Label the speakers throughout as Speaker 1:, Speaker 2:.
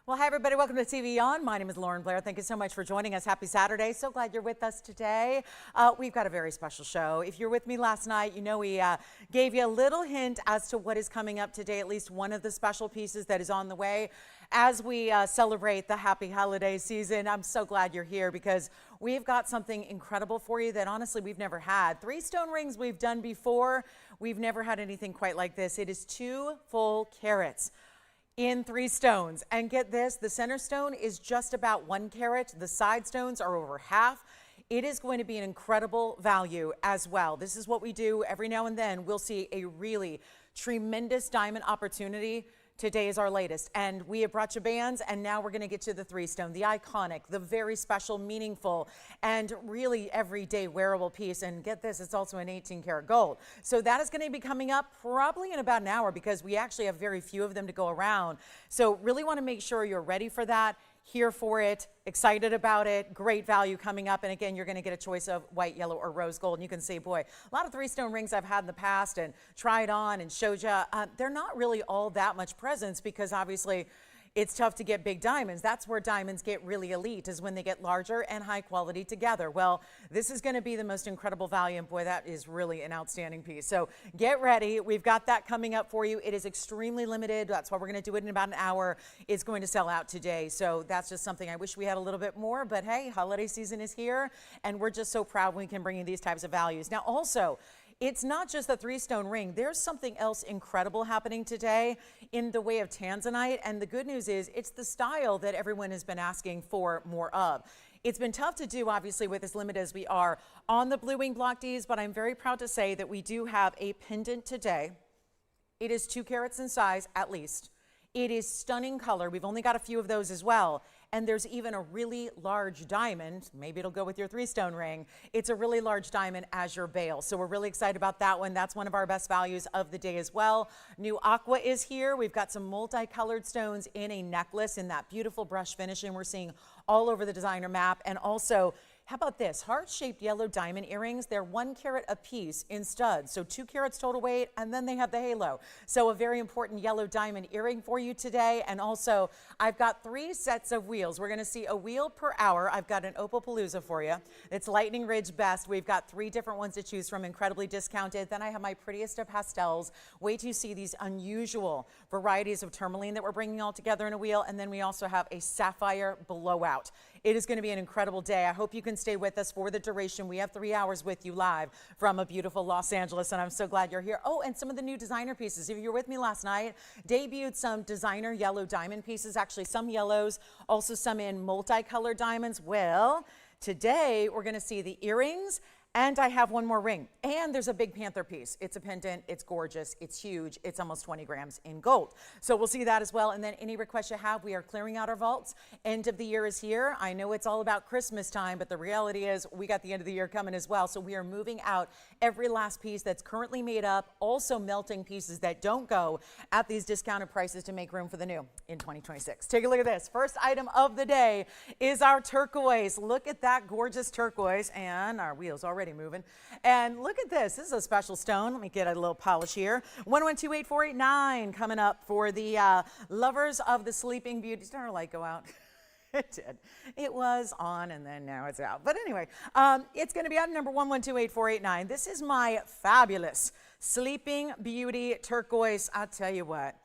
Speaker 1: Well, hi, everybody. Welcome to TVON. My name is Blair. Thank you so much for joining us. Happy Saturday. So glad you're with us today. We've got a very special show. If you're with me last night, you know we gave you a little hint as to what is coming up today, at least one of the special pieces that is on the way as we celebrate the happy holiday season. I'm so glad you're here because we've got something incredible for you that honestly we've never had. 3 stone rings we've done before. We've never had anything quite like this. It is 2 full carats in 3 stones. And get this, the center stone is just about 1 carat. The side stones are over half. It is going to be an incredible value as well. This is what we do every now and then. We'll see a really tremendous diamond opportunity. Today is our latest, and we have brought you bands, and now we're going to get to the 3 stone, the iconic, the very special, meaningful, and really everyday wearable piece. And get this, it's also an 18 karat gold. So that is going to be coming up probably in about an hour because we actually have very few of them to go around. So really want to make sure you're ready for that, here for it, excited about it, great value coming up. And again, you're going to get a choice of white, yellow, or rose gold. And you can see, boy, a lot of 3 stone rings I've had in the past and tried on and showed you, they're not really all that much presence because obviously it's tough to get big diamonds. That's where diamonds get really elite, is when they get larger and high quality together. Well, this is going to be the most incredible value, and boy, that is really an outstanding piece. So get ready. We've got that coming up for you. It is extremely limited. That's why we're going to do it in about an hour. It's going to sell out today. So that's just something I wish we had a little bit more, but hey, holiday season is here, and we're just so proud when we can bring you these types of values. Now, also, it's not just the 3 stone ring. There's something else incredible happening today in the way of Tanzanite. And the good news is it's the style that everyone has been asking for more of. It's been tough to do, obviously, with as limited as we are on the Blue Wing Block Ds, but I'm very proud to say that we do have a pendant today. It is 2 carats in size, at least. It is stunning color. We've only got a few of those as well. And there's even a really large diamond. Maybe it'll go with your 3 stone ring. It's a really large diamond as your bail. So we're really excited about that one. That's one of our best values of the day as well. New aqua is here. We've got some multicolored stones in a necklace in that beautiful brush finishing we're seeing all over the designer map. And also, how about this? Heart-shaped yellow diamond earrings. They're 1 carat a piece in studs. So 2 carats total weight, and then they have the halo. So a very important yellow diamond earring for you today. And also, I've got 3 sets of wheels. We're going to see a wheel per hour. I've got an opal palooza for you. It's Lightning Ridge Best. We've got 3 different ones to choose from, incredibly discounted. Then I have my prettiest of pastels. Wait till you see these unusual varieties of tourmaline that we're bringing all together in a wheel. And then we also have a sapphire blowout. It is going to be an incredible day. I hope you can stay with us for the duration. We have 3 hours with you live from a beautiful Los Angeles, and I'm so glad you're here. Oh, and some of the new designer pieces. If you were with me last night, debuted some designer yellow diamond pieces, actually some yellows, also some in multicolored diamonds. Well, today we're going to see the earrings, and I have one more ring. And there's a big panther piece. It's a pendant. It's gorgeous. It's huge. It's almost 20 grams in gold. So we'll see that as well. And then any requests you have, we are clearing out our vaults. End of the year is here. I know it's all about Christmas time, but the reality is we got the end of the year coming as well. So we are moving out every last piece that's currently made up, also melting pieces that don't go at these discounted prices to make room for the new in 2026. Take a look at this. First item of the day is our turquoise. Look at that gorgeous turquoise, and our wheels already moving. And look at this. This is a special stone. Let me get a little polish here. 1128489 coming up for the lovers of the Sleeping Beauty. Did our light go out? It did. It was on and then now it's out. But anyway, it's going to be out number 1128489. This is my fabulous Sleeping Beauty turquoise. I'll tell you what.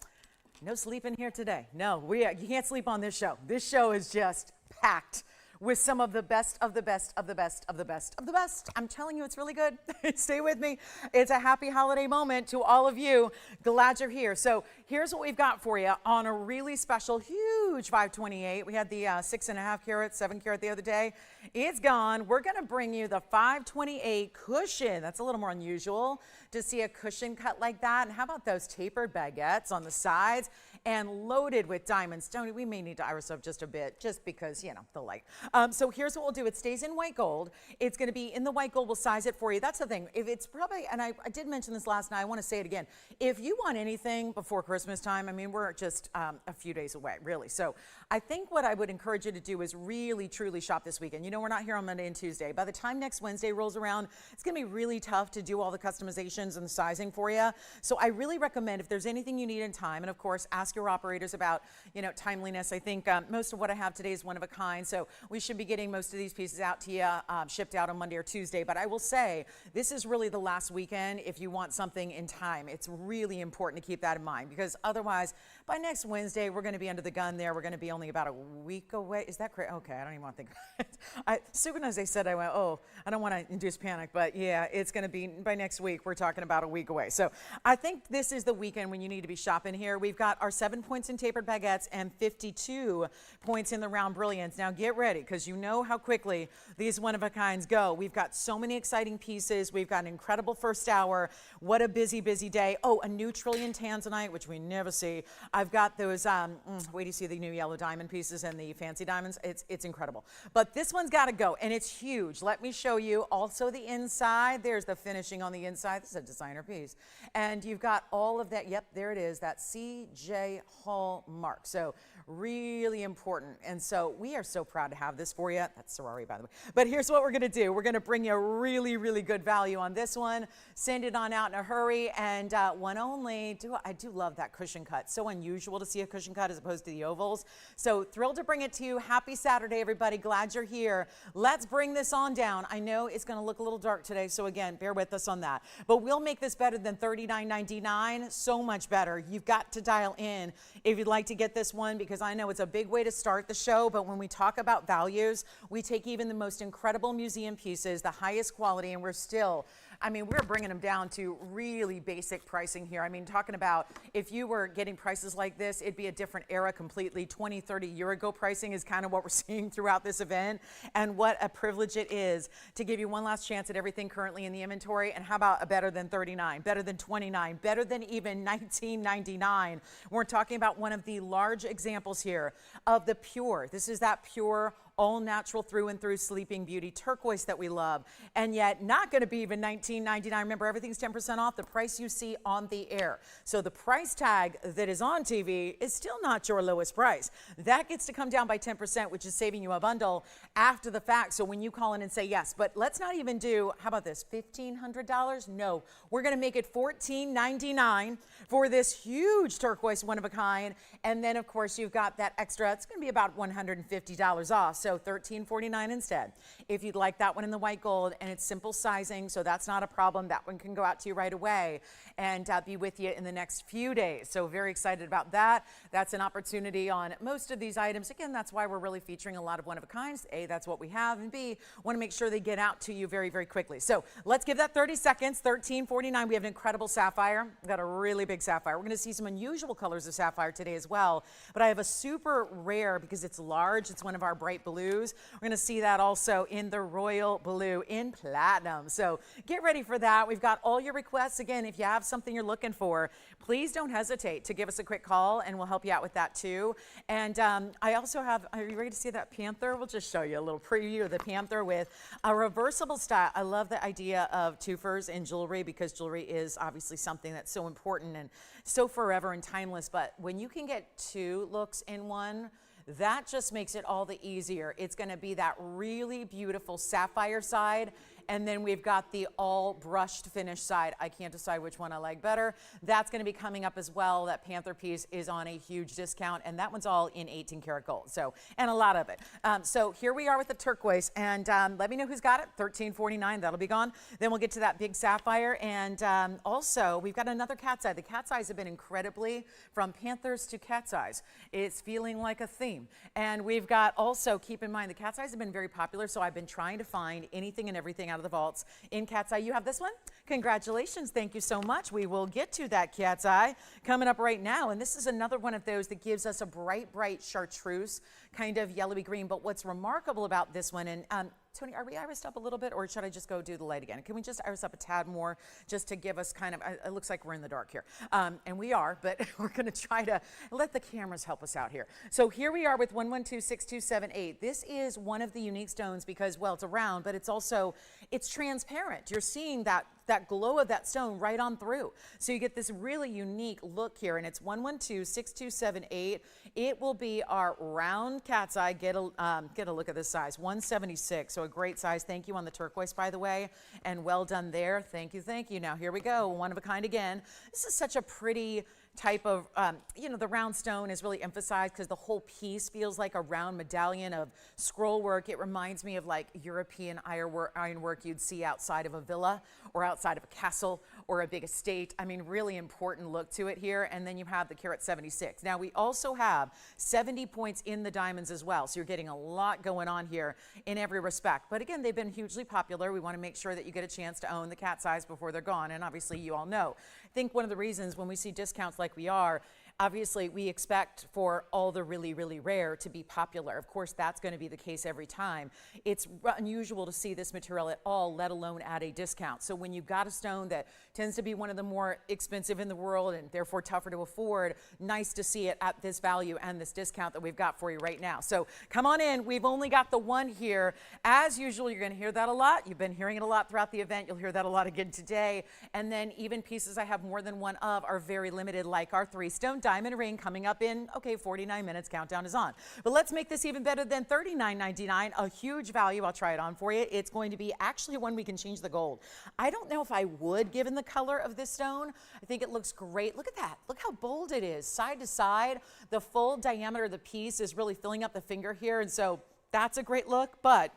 Speaker 1: No sleeping here today. No, you can't sleep on this show. This show is just packed with some of the best of the best of the best of the best of the best. I'm telling you, it's really good. Stay with me. It's a happy holiday moment to all of you. Glad you're here. So here's what we've got for you on a really special, huge 528. We had the 6.5 carat, 7 carat the other day. It's gone. We're going to bring you the 528 cushion. That's a little more unusual to see a cushion cut like that. And how about those tapered baguettes on the sides and loaded with diamonds? Tony, we may need to iris up just a bit just because, you know, the light. So here's what we'll do. It stays in white gold. It's going to be in the white gold. We'll size it for you. That's the thing. If it's probably, and I did mention this last night, I want to say it again. If you want anything before Christmas time, I mean, we're just a few days away, really. So I think what I would encourage you to do is really, truly shop this weekend. You know, we're not here on Monday and Tuesday. By the time next Wednesday rolls around, it's going to be really tough to do all the customizations and the sizing for you. So I really recommend if there's anything you need in time, and of course, ask your operators about, you know, timeliness. I think most of what I have today is one of a kind, so we should be getting most of these pieces out to you, shipped out on Monday or Tuesday. But I will say, this is really the last weekend if you want something in time. It's really important to keep that in mind, because otherwise, by next Wednesday, we're going to be under the gun there. We're going to be only about a week away. Is that correct? Okay, I don't even want to think about it. As soon as they said, I went, oh, I don't want to induce panic, but yeah, it's going to be by next week. We're talking about a week away. So I think this is the weekend when you need to be shopping here. We've got our 7 points in tapered baguettes and 52 points in the round brilliance. Now get ready, because you know how quickly these one-of-a-kinds go. We've got so many exciting pieces. We've got an incredible first hour. What a busy, busy day. Oh, a new trillion Tanzanite, which we never see. I've got those, wait till you see the new yellow diamond pieces and the fancy diamonds. It's incredible. But this one's got to go, and it's huge. Let me show you also the inside. There's the finishing on the inside. This is a designer piece. And you've got all of that. Yep, there it is, that CJ Hall mark. So really important. And so we are so proud to have this for you. That's Ferrari, by the way. But here's what we're going to do. We're going to bring you a really, really good value on this one. Send it on out in a hurry. And one only. I do love that cushion cut. So unusual to see a cushion cut as opposed to the ovals. So thrilled to bring it to you. Happy Saturday, everybody. Glad you're here. Let's bring this on down. I know it's going to look a little dark today, so again, bear with us on that. But we'll make this better than $39.99. So much better. You've got to dial in if you'd like to get this one, because I know it's a big way to start the show, but when we talk about values, we take even the most incredible museum pieces, the highest quality, and we're still, I mean, we're bringing them down to really basic pricing here. I mean, talking about if you were getting prices like this, it'd be a different era completely. 20, 30 year ago pricing is kind of what we're seeing throughout this event. And what a privilege it is to give you one last chance at everything currently in the inventory. And how about a better than 39, better than 29, better than even 19.99. We're talking about one of the large examples here of the pure. This is that pure, all natural through and through Sleeping Beauty turquoise that we love, and yet not going to be even $19.99. Remember, everything's 10% off the price you see on the air. So the price tag that is on TV is still not your lowest price. That gets to come down by 10%, which is saving you a bundle after the fact. So when you call in and say yes, but let's not even do, how about this, $1,500? No, we're going to make it $14.99 for this huge turquoise one of a kind. And then of course you've got that extra, it's going to be about $150 off. So $13.49 instead. If you'd like that one in the white gold, and it's simple sizing, so that's not a problem. That one can go out to you right away and be with you in the next few days. So very excited about that. That's an opportunity on most of these items. Again, that's why we're really featuring a lot of one-of-a-kinds. A, that's what we have, and B, want to make sure they get out to you very, very quickly. So let's give that 30 seconds, $13.49. We have an incredible sapphire. We've got a really big sapphire. We're going to see some unusual colors of sapphire today as well, but I have a super rare, because it's large, it's one of our bright blues. We're going to see that also in the royal blue in platinum. So get ready for that. We've got all your requests. Again, if you have something you're looking for, please don't hesitate to give us a quick call, and we'll help you out with that too. And I also have, are you ready to see that panther? We'll just show you a little preview of the panther with a reversible style. I love the idea of twofers in jewelry, because jewelry is obviously something that's so important and so forever and timeless. But when you can get two looks in one, that just makes it all the easier. It's going to be that really beautiful sapphire side, and then we've got the all brushed finish side. I can't decide which one I like better. That's going to be coming up as well. That panther piece is on a huge discount, and that one's all in 18 karat gold. So, and a lot of it. So here we are with the turquoise, and let me know who's got it. $13.49, that'll be gone. Then we'll get to that big sapphire, and also we've got another cat's eye. The cat's eyes have been incredibly, from panthers to cat's eyes. It's feeling like a theme. And we've got also, keep in mind, the cat's eyes have been very popular, so I've been trying to find anything and everything out of the vaults in cat's eye. You have this one? Congratulations. Thank you so much. We will get to that cat's eye coming up right now. And this is another one of those that gives us a bright, bright chartreuse kind of yellowy green. But what's remarkable about this one, and Tony, are we irised up a little bit, or should I just go do the light again? Can we just iris up a tad more just to give us kind of, it looks like we're in the dark here. And we are, but we're going to try to let the cameras help us out here. So here we are with 1126278. This is one of the unique stones because, well, it's a round, but it's also, it's transparent. You're seeing that glow of that stone right on through. So you get this really unique look here, and it's 1126278. It will be our round cat's eye. Get a look at this size, 176. So a great size. Thank you on the turquoise, by the way, and well done there. Thank you, thank you. Now here we go, one of a kind again. This is such a pretty type of, you know, the round stone is really emphasized because the whole piece feels like a round medallion of scroll work. It reminds me of like European ironwork you'd see outside of a villa or outside of a castle or a big estate. I mean, really important look to it here. And then you have the carat 76. Now we also have 70 points in the diamonds as well. So you're getting a lot going on here in every respect. But again, they've been hugely popular. We want to make sure that you get a chance to own the cat size before they're gone. And obviously you all know. I think one of the reasons when we see discounts like we are, obviously we expect for all the really, really rare to be popular. Of course, that's going to be the case every time. It's unusual to see this material at all, let alone at a discount. So when you've got a stone that tends to be one of the more expensive in the world and therefore tougher to afford, nice to see it at this value and this discount that we've got for you right now. So come on in. We've only got the one here. As usual, you're going to hear that a lot. You've been hearing it a lot throughout the event. You'll hear that a lot again today. And then even pieces I have more than one of are very limited, like our 3-stone diamond ring coming up in, okay, 49 minutes. Countdown is on. But let's make this even better than $39.99. A huge value. I'll try it on for you. It's going to be actually one we can change the gold. I don't know if I would, given the color of this stone. I think it looks great. Look at that. Look how bold it is. Side to side. The full diameter of the piece is really filling up the finger here. And so that's a great look, but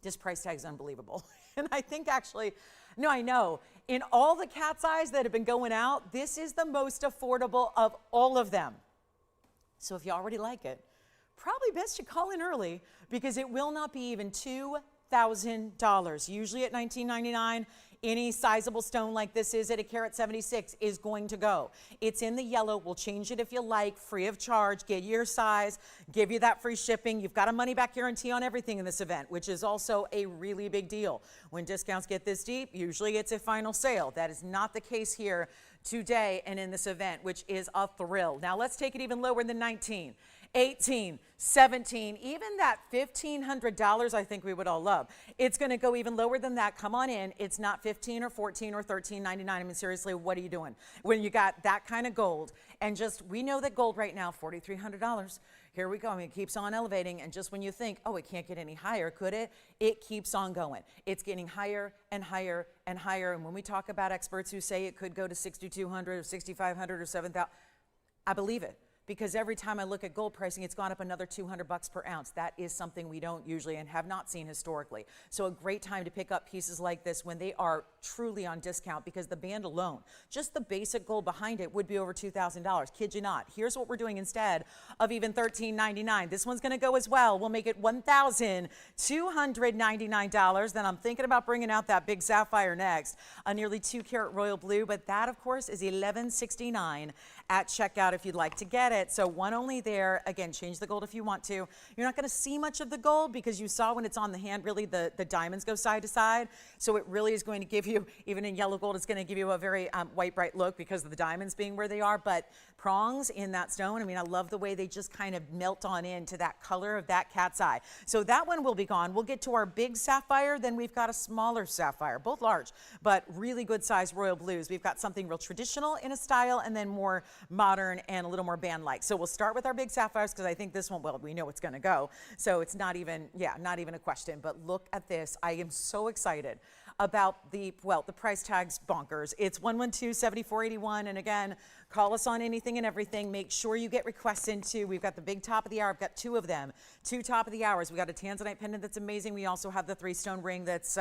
Speaker 1: this price tag is unbelievable. And I think actually, no, I know. In all the cat's eyes that have been going out, this is the most affordable of all of them. So if you already like it, probably best you call in early because it will not be even $2,000. Usually at $19.99, any sizable stone like this is at a carat 76 is going to go. It's in the yellow. We'll change it if you like, free of charge, get your size, give you that free shipping. You've got a money back guarantee on everything in this event, which is also a really big deal. When discounts get this deep, usually it's a final sale. That is not the case here today and in this event, which is a thrill. Now let's take it even lower than 19. 18, 17, even that $1,500 I think we would all love. It's going to go even lower than that. Come on in. It's not 15 or 14 or 13.99. I mean, seriously, what are you doing when you got that kind of gold? And just, we know that gold right now, $4,300. Here we go. I mean, it keeps on elevating. And just when you think, oh, it can't get any higher, could it? It keeps on going. It's getting higher and higher and higher. And when we talk about experts who say it could go to 6,200 or 6,500 or 7,000, I believe it. Because every time I look at gold pricing, it's gone up another $200 per ounce. That is something we don't usually and have not seen historically. So a great time to pick up pieces like this when they are truly on discount because the band alone, just the basic gold behind it would be over $2,000. Kid you not. Here's what we're doing instead of even $13.99. This one's going to go as well. We'll make it $1,299. Then I'm thinking about bringing out that big sapphire next, a nearly 2-carat royal blue, but that of course is $11.69 at checkout if you'd like to get it. So one only there. Again, change the gold if you want to. You're not going to see much of the gold because you saw when it's on the hand, really the diamonds go side to side. So it really is going to give you, even in yellow gold, it's going to give you a very white, bright look because of the diamonds being where they are. But prongs in that stone, I mean, I love the way they just kind of melt on into that color of that cat's eye. So that one will be gone. We'll get to our big sapphire. Then we've got a smaller sapphire, both large, but really good size royal blues. We've got something real traditional in a style and then more modern and a little more band-like. So we'll start with our big sapphires because I think this one, well, we know it's going to go. So it's not even, not even a question. But look at this. I am so excited about the price tag's bonkers. It's 112-7481. And again, call us on anything and everything. Make sure you get requests into. We've got the big top of the hour. I've got 2 of them. 2 top of the hours. We got a Tanzanite pendant that's amazing. We also have the 3-stone ring that's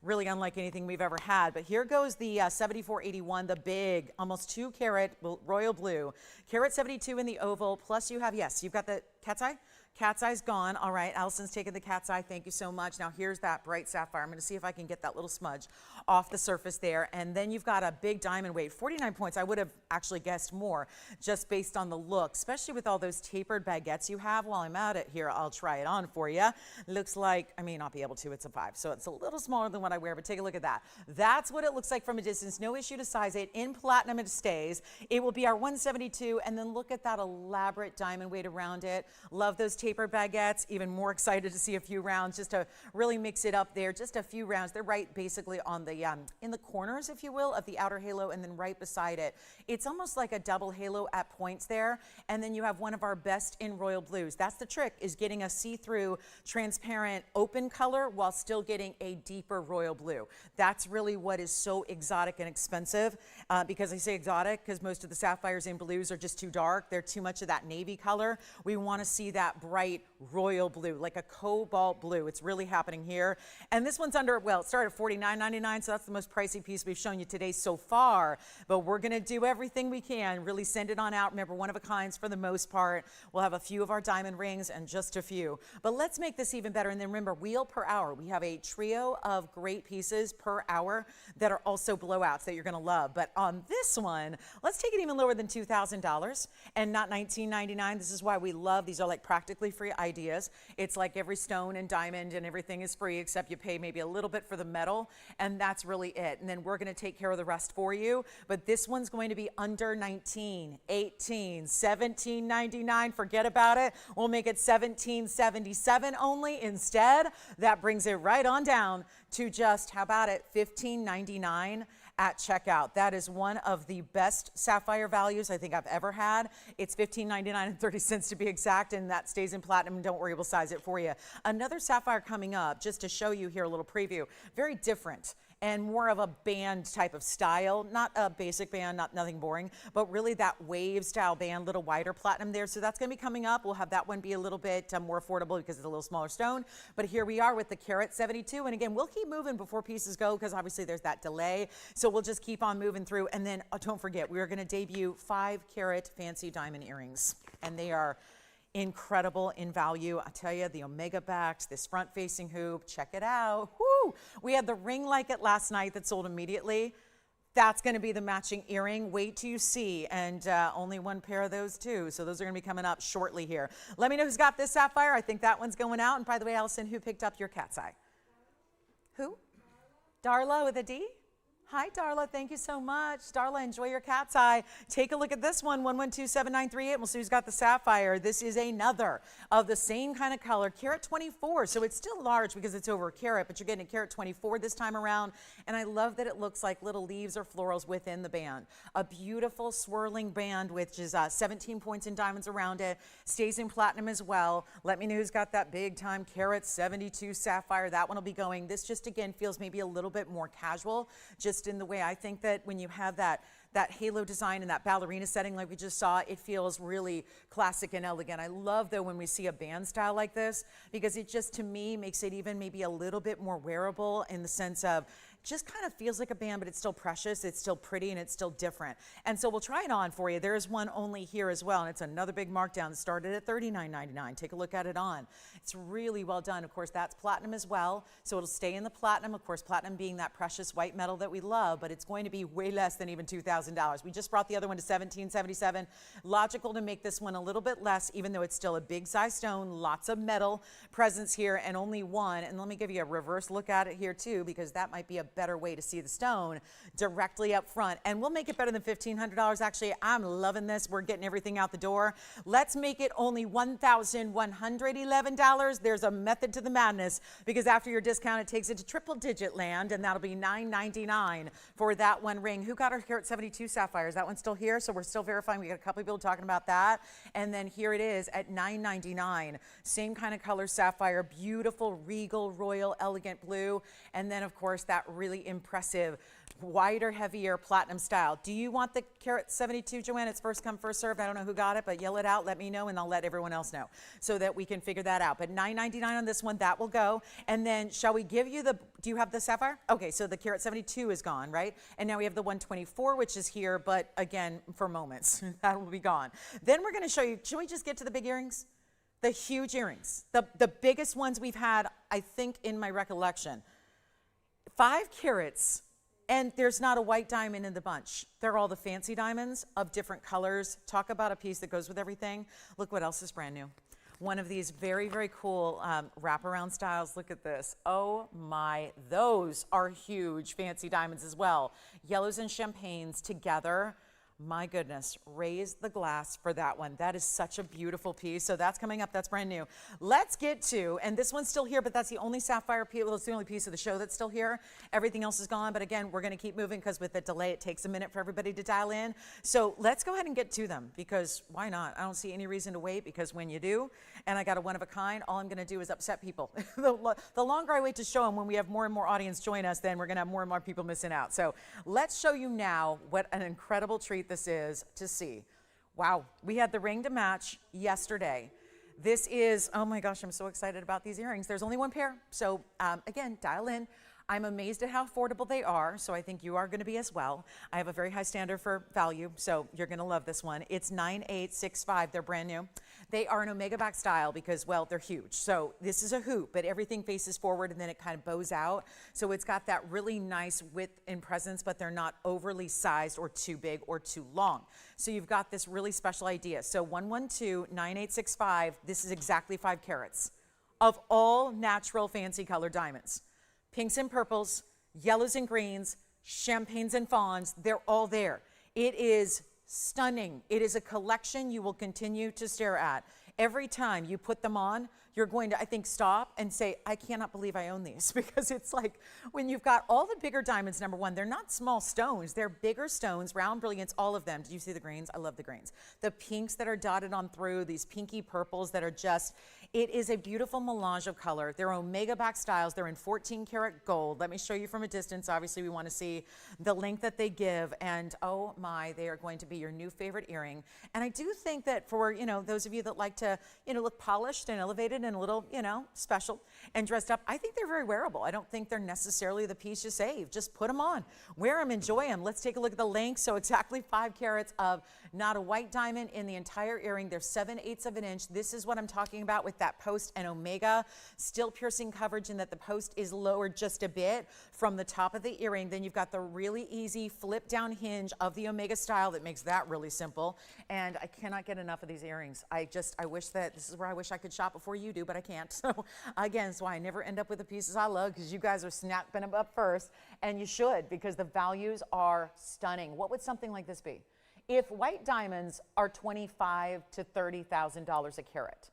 Speaker 1: really unlike anything we've ever had. But here goes the 7481, the big, almost 2-carat royal blue. Carat 72 in the oval. Plus you have, yes, you've got the cat's eye. Cat's eye's gone. All right, Allison's taken the cat's eye. Thank you so much. Now here's that bright sapphire. I'm going to see if I can get that little smudge off the surface there. And then you've got a big diamond weight, 49 points. I would have actually guessed more just based on the look, especially with all those tapered baguettes you have. While I'm at it here, I'll try it on for you. Looks like, I may not be able to, it's a 5. So it's a little smaller than what I wear, but take a look at that. That's what it looks like from a distance. No issue to size it. In platinum it stays. It will be our 172. And then look at that elaborate diamond weight around it. Love those tapered baguettes, even more excited to see a few rounds just to really mix it up there. Just a few rounds. They're right basically on the in the corners, if you will, of the outer halo, and then right beside it. It's almost like a double halo at points there. And then you have one of our best in royal blues. That's the trick, is getting a see-through, transparent, open color while still getting a deeper royal blue. That's really what is so exotic and expensive. Because I say exotic because most of the sapphires and blues are just too dark. They're too much of that navy color. We want to see that bright royal blue, like a cobalt blue. It's really happening here. And this one's under, well, it started at $49.99, so that's the most pricey piece we've shown you today so far. But we're going to do everything we can, really send it on out. Remember, one of a kinds for the most part. We'll have a few of our diamond rings and just a few. But let's make this even better. And then remember, wheel per hour. We have a trio of great pieces per hour that are also blowouts that you're going to love. But on this one, let's take it even lower than $2,000 and not $19.99. This is why we love, these are like practically free ideas. It's like every stone and diamond and everything is free, except you pay maybe a little bit for the metal, and that's really it. And then we're going to take care of the rest for you. But this one's going to be under 19, 18, 17.99. Forget about it. We'll make it $17.77 only instead. That brings it right on down to just, how about it, $15.99 at checkout. That is one of the best sapphire values I think I've ever had. It's $15.99 to be exact, and that stays in platinum. Don't worry, we'll size it for you. Another sapphire coming up, just to show you here a little preview, very different and more of a band type of style, not a basic band, nothing boring, but really that wave style band, little wider platinum there. So that's going to be coming up. We'll have that one be a little bit more affordable because it's a little smaller stone. But here we are with the carat 72. And again, we'll keep moving before pieces go because obviously there's that delay. So we'll just keep on moving through. And then don't forget, we are going to debut 5 carat fancy diamond earrings. And they are incredible in value. I tell you, the omega backs, this front facing hoop, check it out. Woo! We had the ring like it last night that sold immediately. That's going to be the matching earring. Wait till you see. And only one pair of those too. So those are going to be coming up shortly here. Let me know who's got this sapphire. I think that one's going out. And by the way, Allison, who picked up your cat's eye? Who? Darla with a D? Hi, Darla. Thank you so much. Darla, enjoy your cat's eye. Take a look at this one, 1127938. We'll see who's got the sapphire. This is another of the same kind of color, carat 24. So it's still large because it's over a carat, but you're getting a carat 24 this time around. And I love that it looks like little leaves or florals within the band. A beautiful swirling band, which is 17 points in diamonds around it. Stays in platinum as well. Let me know who's got that big time carat 72 sapphire. That one will be going. This just, again, feels maybe a little bit more casual, just in the way I think that when you have that halo design and that ballerina setting like we just saw, it feels really classic and elegant. I love though when we see a band style like this, because it just, to me, makes it even maybe a little bit more wearable in the sense of just kind of feels like a band, but it's still precious, it's still pretty, and it's still different. And so we'll try it on for you. There is one only here as well, and it's another big markdown. It started at $39.99. Take a look at it on. It's really well done. Of course, that's platinum as well, so it'll stay in the platinum. Of course, platinum being that precious white metal that we love, but it's going to be way less than even $2,000. We just brought the other one to $17.77. Logical to make this one a little bit less, even though it's still a big size stone, lots of metal presence here, and only one. And let me give you a reverse look at it here too, because that might be a better way to see the stone directly up front. And we'll make it better than $1,500. Actually, I'm loving this. We're getting everything out the door. Let's make it only $1,111. There's a method to the madness, because after your discount, it takes it to triple digit land, and that'll be $999 for that one ring. Who got our carat 72 sapphire? Is that one still here? So we're still verifying. We got a couple of people talking about that. And then here it is at $999. Same kind of color sapphire, beautiful, regal, royal, elegant blue. And then of course that really impressive, wider, heavier platinum style. Do you want the carat 72, Joanne? It's first come, first served. I don't know who got it, but yell it out, let me know, and I'll let everyone else know so that we can figure that out. But $999 on this one, that will go. And then shall we give you the, do you have the sapphire? Okay, so the carat 72 is gone, right? And now we have the 124, which is here, but again, for moments, that will be gone. Then we're gonna show you, should we just get to the big earrings? The huge earrings, the biggest ones we've had, I think, in my recollection. 5 carats, and there's not a white diamond in the bunch. They're all the fancy diamonds of different colors. Talk about a piece that goes with everything. Look what else is brand new. One of these very, very cool wraparound styles. Look at this. Oh my, those are huge fancy diamonds as well. Yellows and champagnes together. My goodness, raise the glass for that one. That is such a beautiful piece. So that's coming up, that's brand new. Let's get to, and this one's still here, but that's the only sapphire piece, well, it's the only piece of the show that's still here. Everything else is gone, but again, we're gonna keep moving because with the delay, it takes a minute for everybody to dial in. So let's go ahead and get to them because why not? I don't see any reason to wait because when you do, and I got a one of a kind, all I'm gonna do is upset people. The longer I wait to show them, when we have more and more audience join us, then we're gonna have more and more people missing out. So let's show you now what an incredible treat this is to see. Wow, we had the ring to match yesterday. This is, oh my gosh, I'm so excited about these earrings. There's only one pair, so again, dial in. I'm amazed at how affordable they are, so I think you are gonna be as well. I have a very high standard for value, so you're gonna love this one. It's 9865, they're brand new. They are an omega back style because, well, they're huge. So this is a hoop, but everything faces forward and then it kind of bows out. So it's got that really nice width and presence, but they're not overly sized or too big or too long. So you've got this really special idea. So 112-9865, this is exactly 5 carats of all natural fancy colored diamonds. Pinks and purples, yellows and greens, champagnes and fawns, they're all there. It is stunning. It is a collection you will continue to stare at. Every time you put them on, you're going to, I think, stop and say, I cannot believe I own these, because it's like when you've got all the bigger diamonds, number one, they're not small stones, they're bigger stones, round brilliance, all of them. Did you see the greens? I love the greens. The pinks that are dotted on through, these pinky purples that are just, it is a beautiful melange of color. They're omega back styles. They're in 14 karat gold. Let me show you from a distance. Obviously, we want to see the length that they give, and oh my, they are going to be your new favorite earring. And I do think that for, you know, those of you that like to, you know, look polished and elevated and a little, you know, special and dressed up, I think they're very wearable. I don't think they're necessarily the piece you save. Just put them on, wear them, enjoy them. Let's take a look at the length. So exactly 5 carats of not a white diamond in the entire earring. They're 7/8 of an inch. This is what I'm talking about with that post and omega. Still piercing coverage in that the post is lowered just a bit from the top of the earring. Then you've got the really easy flip down hinge of the omega style that makes that really simple. And I cannot get enough of these earrings. I wish that this is where I wish I could shop before you do, but I can't. So again, that's why I never end up with the pieces I love, because you guys are snapping them up first, and you should, because the values are stunning. What would something like this be? If white diamonds are $25,000 to $30,000 a carat,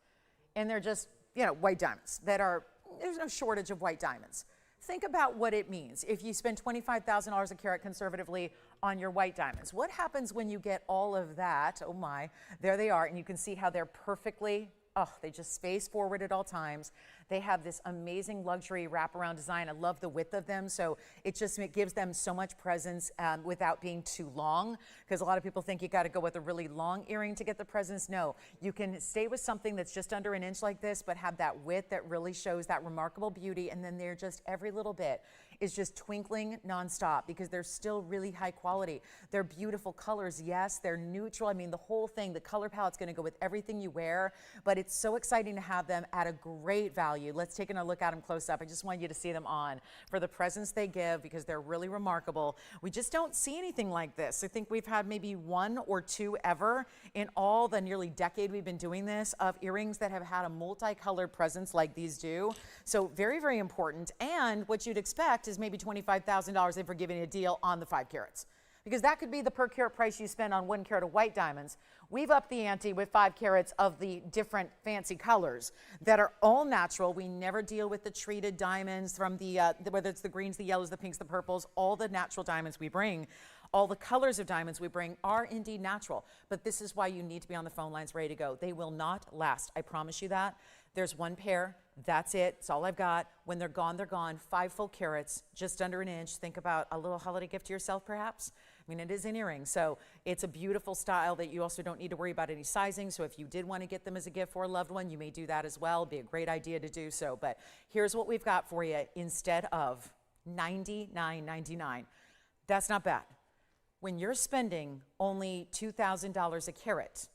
Speaker 1: and they're just, you know, white diamonds that are, there's no shortage of white diamonds. Think about what it means if you spend $25,000 a carat conservatively on your white diamonds. What happens when you get all of that? Oh my, there they are, and you can see how they're perfectly, oh, they just space forward at all times. They have this amazing luxury wraparound design. I love the width of them, so it gives them so much presence without being too long, because a lot of people think you got to go with a really long earring to get the presence. No, you can stay with something that's just under an inch like this, but have that width that really shows that remarkable beauty, and then they're just, every little bit is just twinkling nonstop, because they're still really high quality. They're beautiful colors, yes, they're neutral. I mean, the whole thing, the color palette's going to go with everything you wear, but it's so exciting to have them at a great value. Let's take a look at them close up. I just want you to see them on for the presence they give, because they're really remarkable. We just don't see anything like this. I think we've had maybe 1 or 2 ever in all the nearly decade we've been doing this, of earrings that have had a multicolored presence like these do. So very, very important. And what you'd expect is maybe $25,000 if we're giving you a deal on the 5 carats. Because that could be the per carat price you spend on 1 carat of white diamonds. We've upped the ante with 5 carats of the different fancy colors that are all natural. We never deal with the treated diamonds from whether it's the greens, the yellows, the pinks, the purples. All the natural diamonds we bring, all the colors of diamonds we bring are indeed natural. But this is why you need to be on the phone lines ready to go. They will not last. I promise you that. There's 1 pair. That's it. It's all I've got. When they're gone, they're gone. 5 full carats, just under an inch. Think about a little holiday gift to yourself, perhaps. I mean, it is an earring, so it's a beautiful style that you also don't need to worry about any sizing. So if you did want to get them as a gift for a loved one, you may do that as well. It'd be a great idea to do so. But here's what we've got for you instead of $99.99. That's not bad. When you're spending only $2,000 a carat,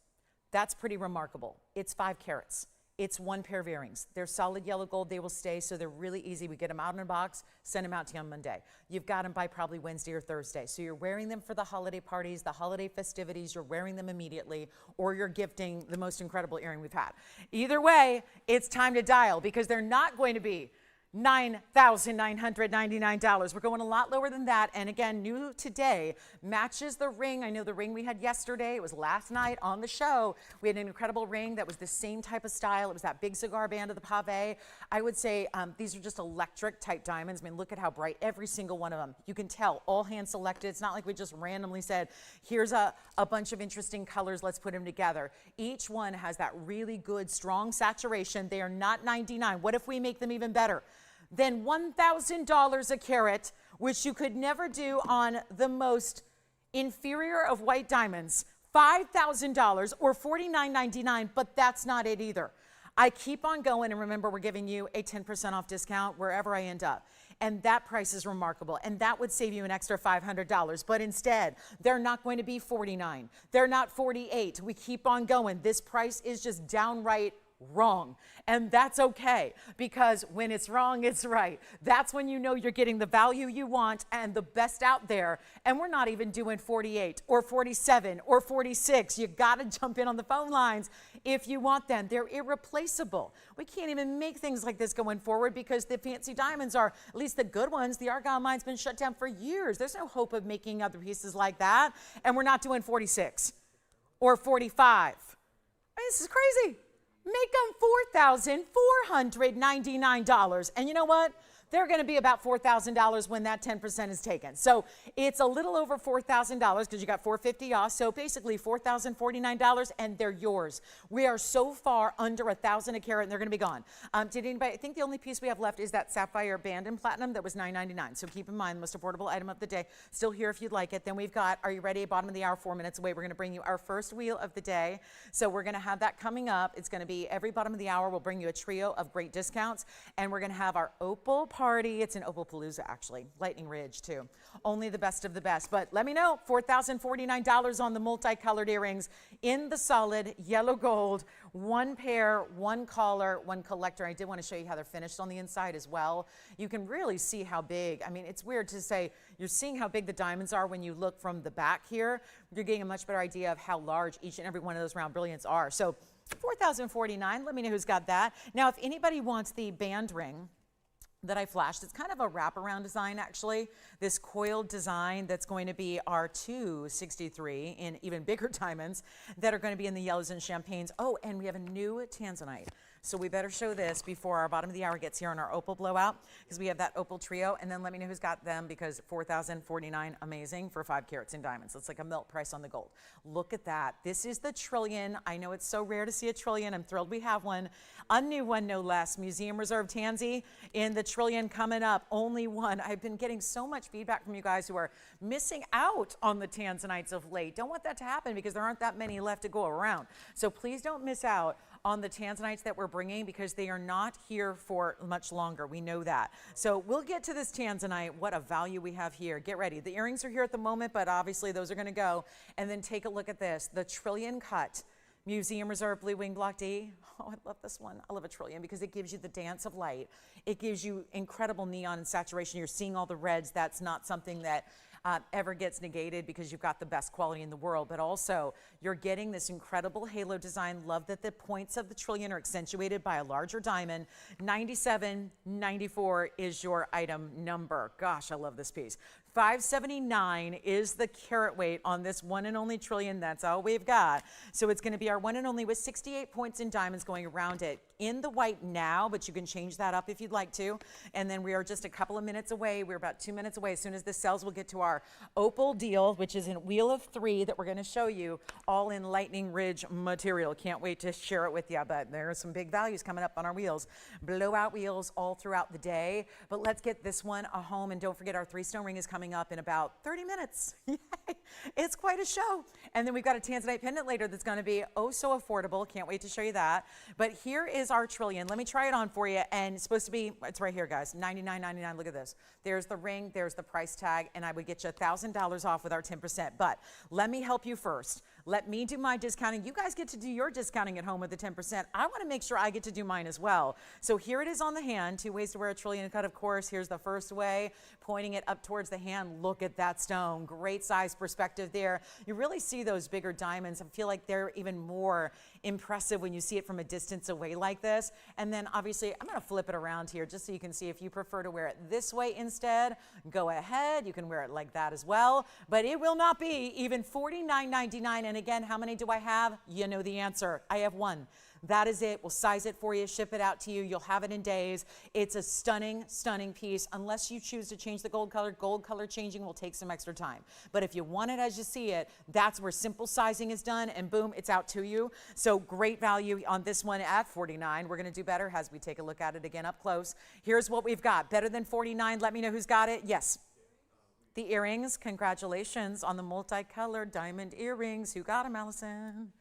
Speaker 1: that's pretty remarkable. It's 5 carats. It's 1 pair of earrings. They're solid yellow gold. They will stay, so they're really easy. We get them out in a box, send them out to you on Monday. You've got them by probably Wednesday or Thursday. So you're wearing them for the holiday parties, the holiday festivities. You're wearing them immediately, or you're gifting the most incredible earring we've had. Either way, it's time to dial, because they're not going to be $9,999. We're going a lot lower than that. And again, new today, matches the ring. I know the ring we had yesterday, it was last night on the show. We had an incredible ring that was the same type of style. It was that big cigar band of the pave. I would say these are just electric type diamonds. I mean, look at how bright every single one of them. You can tell, all hand selected. It's not like we just randomly said, here's a bunch of interesting colors, let's put them together. Each one has that really good, strong saturation. They are not 99. What if we make them even better? Then $1,000 a carat, which you could never do on the most inferior of white diamonds. $5,000 or $49.99, but that's not it either. I keep on going, and remember, we're giving you a 10% off discount wherever I end up. And that price is remarkable, and that would save you an extra $500. But instead, they're not going to be $49. They're not $48. We keep on going. This price is just downright wrong. And that's okay, because when it's wrong, it's right. That's when you know you're getting the value you want and the best out there. And we're not even doing 48 or 47 or 46. You got to jump in on the phone lines if you want them. They're irreplaceable. We can't even make things like this going forward because the fancy diamonds are, at least the good ones, the argyle mine's been shut down for years. There's no hope of making other pieces like that. And we're not doing 46 or 45. This is crazy. Make them $4,499. And you know what? They're going to be about $4,000 when that 10% is taken. So it's a little over $4,000 because you got $450 off. So basically $4,049, and they're yours. We are so far under $1,000 a carat, and they're going to be gone. Did anybody? I think the only piece we have left is that sapphire band in platinum that was $9.99. So keep in mind, most affordable item of the day. Still here if you'd like it. Then we've got, are you ready? Bottom of the hour, 4 minutes away. We're going to bring you our first wheel of the day. So we're going to have that coming up. It's going to be every bottom of the hour. We'll bring you a trio of great discounts, and we're going to have our opal party. It's an Opal Palooza, actually. Lightning Ridge, too. Only the best of the best. But let me know, $4,049 on the multicolored earrings in the solid yellow gold. One pair, one collar, one collector. I did want to show you how they're finished on the inside as well. You can really see how big. I mean, it's weird to say you're seeing how big the diamonds are when you look from the back here. You're getting a much better idea of how large each and every one of those round brilliants are. So $4,049. Let me know who's got that. Now, if anybody wants the band ring that I flashed, it's kind of a wraparound design, actually. This coiled design that's going to be our 263 in even bigger diamonds that are going to be in the yellows and champagnes. Oh, and we have a new Tanzanite. So we better show this before our bottom of the hour gets here on our opal blowout, because we have that opal trio. And then let me know who's got them, because $4,049, amazing for 5 carats in diamonds. It's like a melt price on the gold. Look at that. This is the trillion. I know it's so rare to see a trillion. I'm thrilled we have one. A new one, no less. Museum Reserve Tanzy in the trillion coming up. Only one. I've been getting so much feedback from you guys who are missing out on the Tanzanites of late. Don't want that to happen, because there aren't that many left to go around. So please don't miss out on the Tanzanites that we're bringing, because they are not here for much longer. We know that. So we'll get to this Tanzanite. What a value we have here. Get ready. The earrings are here at the moment, but obviously those are going to go. And then take a look at this. The trillion cut Museum Reserve Blue Wing Block D. Oh, I love this one. I love a trillion because it gives you the dance of light. It gives you incredible neon and saturation. You're seeing all the reds. That's not something that ever gets negated, because you've got the best quality in the world. But also, you're getting this incredible halo design. Love that the points of the trillion are accentuated by a larger diamond. 9794 is your item number. Gosh, I love this piece. 579 is the carat weight on this one and only trillion. That's all we've got. So it's going to be our one and only with 68 points in diamonds going around it in the white now, but you can change that up if you'd like to. And then we are just a couple of minutes away. We're about 2 minutes away. As soon as this sells, we'll get to our opal deal, which is in wheel of 3 that we're going to show you, all in Lightning Ridge material. Can't wait to share it with you, but there are some big values coming up on our wheels. Blowout wheels all throughout the day. But let's get this one a home, and don't forget our 3-stone ring is coming up in about 30 minutes. It's quite a show. And then we've got a Tanzanite pendant later that's going to be oh so affordable. Can't wait to show you that. But here is our trillion. Let me try it on for you. And it's supposed to be, it's right here, guys, $99.99. Look at this. There's the ring, there's the price tag, and I would get you $1,000 off with our 10%. But let me help you first. Let me do my discounting. You guys get to do your discounting at home with the 10%. I want to make sure I get to do mine as well. So here it is on the hand, 2 ways to wear a trillion cut, of course. Here's the first way, pointing it up towards the hand. Look at that stone. Great size perspective there. You really see those bigger diamonds. I feel like they're even more impressive when you see it from a distance away like this. And then obviously, I'm going to flip it around here just so you can see if you prefer to wear it this way instead, go ahead. You can wear it like that as well, but it will not be even $49.99. And again, how many do I have? You know the answer. I have one. That is it. We'll size it for you, ship it out to you. You'll have it in days. It's a stunning, stunning piece. Unless you choose to change the gold color changing will take some extra time. But if you want it as you see it, that's where simple sizing is done, and boom, it's out to you. So great value on this one at $49. We're going to do better as we take a look at it again up close. Here's what we've got. Better than $49. Let me know who's got it. Yes. The earrings. Congratulations on the multicolored diamond earrings. Who got them, Allison?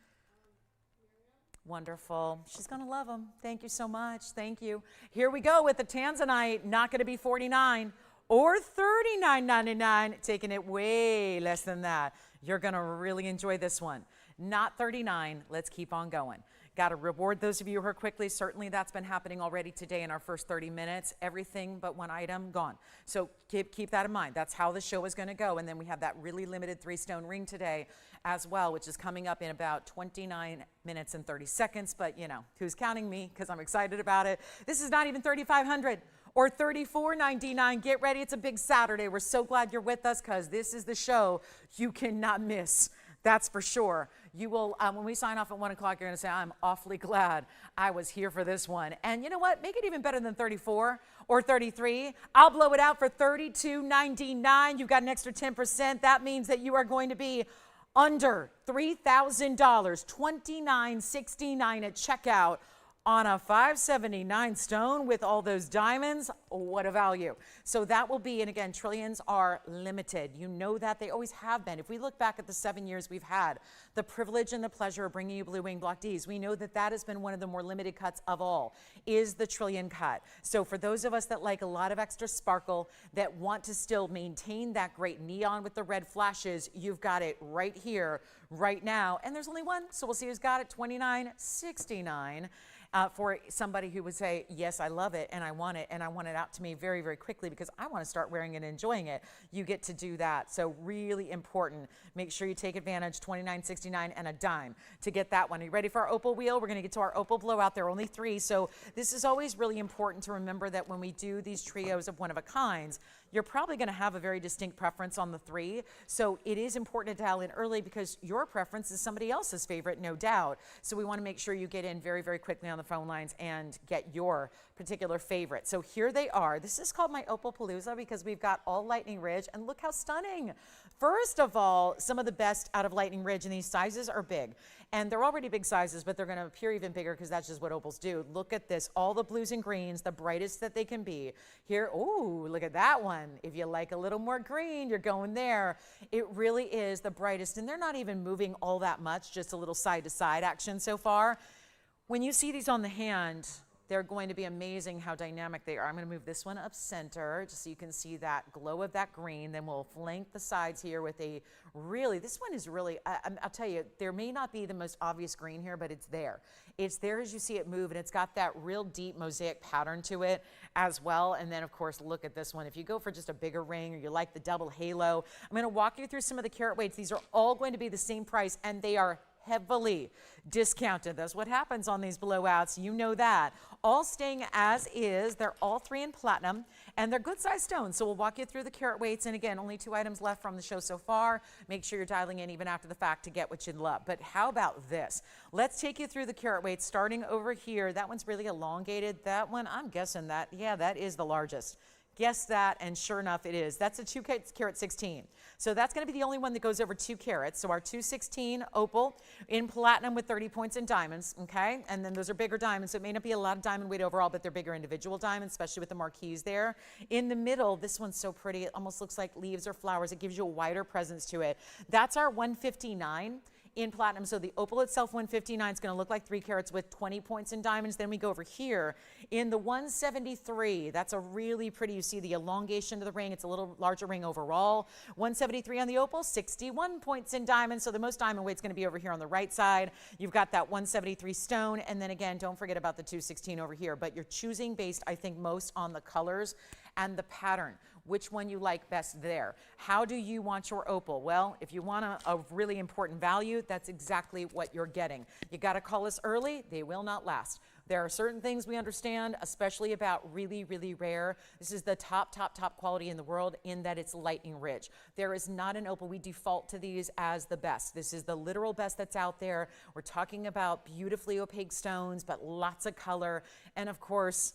Speaker 1: Wonderful. She's going to love them. Thank you so much. Thank you. Here we go with the Tanzanite. Not going to be $49 or $39.99. Taking it way less than that. You're going to really enjoy this one. Not $39. Let's keep on going. Got to reward those of you who are quickly. Certainly that's been happening already today in our first 30 minutes. Everything but one item gone. So keep that in mind. That's how the show is going to go. And then we have that really limited 3-stone ring today as well, which is coming up in about 29 minutes and 30 seconds. But you know, who's counting me? Because I'm excited about it. This is not even $3,500 or $34.99. Get ready. It's a big Saturday. We're so glad you're with us because this is the show you cannot miss. That's for sure. You will, when we sign off at 1 o'clock, you're going to say, I'm awfully glad I was here for this one. And you know what? Make it even better than 34 or 33. I'll blow it out for $32.99. You've got an extra 10%. That means that you are going to be under $3,000, $29.69 at checkout on a $579 stone with all those diamonds. What a value. So that will be, and again, trillions are limited. You know that they always have been. If we look back at the 7 years we've had the privilege and the pleasure of bringing you Blue Wing Block Ds, we know that that has been one of the more limited cuts of all, is the trillion cut. So for those of us that like a lot of extra sparkle, that want to still maintain that great neon with the red flashes, you've got it right here, right now. And there's only one, so we'll see who's got it, $29.69. For somebody who would say, yes, I love it and I want it out to me very, very quickly because I want to start wearing it and enjoying it. You get to do that. So really important. Make sure you take advantage, $29.69 and a dime to get that one. Are you ready for our opal wheel? We're going to get to our opal blowout. There are only 3. So this is always really important to remember that when we do these trios of one-of-a-kinds, you're probably going to have a very distinct preference on the 3. So it is important to dial in early because your preference is somebody else's favorite, no doubt. So we want to make sure you get in very, very quickly on the phone lines and get your particular favorite. So here they are. This is called my Opal Palooza because we've got all Lightning Ridge, and look how stunning. First of all, some of the best out of Lightning Ridge, and these sizes are big. And they're already big sizes, but they're going to appear even bigger because that's just what opals do. Look at this, all the blues and greens, the brightest that they can be. Here, ooh, look at that one. If you like a little more green, you're going there. It really is the brightest, and they're not even moving all that much, just a little side-to-side action so far. When you see these on the hand, they're going to be amazing how dynamic they are. I'm going to move this one up center just so you can see that glow of that green. Then we'll flank the sides here with a really, this one is really, I'll tell you, there may not be the most obvious green here, but it's there. It's there as you see it move, and it's got that real deep mosaic pattern to it as well. And then, of course, look at this one. If you go for just a bigger ring or you like the double halo, I'm going to walk you through some of the carat weights. These are all going to be the same price, and they are heavily discounted. That's what happens on these blowouts. You know that. All staying as is. They're all 3 in platinum, and they're good size stones. So we'll walk you through the carat weights. And again, only 2 items left from the show so far. Make sure you're dialing in even after the fact to get what you love. But how about this? Let's take you through the carat weights starting over here. That one's really elongated. That one, I'm guessing that, yeah, that is the largest. Guess that, and sure enough, it is. That's a 2 carat 16. So that's going to be the only one that goes over 2 carats. So our 216 opal in platinum with 30 points in diamonds, okay? And then those are bigger diamonds, so it may not be a lot of diamond weight overall, but they're bigger individual diamonds, especially with the marquise there. In the middle, this one's so pretty. It almost looks like leaves or flowers. It gives you a wider presence to it. That's our 159 in platinum. So the opal itself, 159, is going to look like 3 carats with 20 points in diamonds. Then we go over here in the 173. That's a really pretty, you see the elongation of the ring. It's a little larger ring overall. 173 on the opal, 61 points in diamonds. So the most diamond weight's going to be over here on the right side. You've got that 173 stone. And then again, don't forget about the 216 over here. But you're choosing based, I think, most on the colors and the pattern. Which one you like best there. How do you want your opal? Well, if you want a really important value, that's exactly what you're getting. You got to call us early. They will not last. There are certain things we understand, especially about really, really rare. This is the top quality in the world in that it's lightning rich. There is not an opal. We default to these as the best. This is the literal best that's out there. We're talking about beautifully opaque stones, but lots of color. And of course,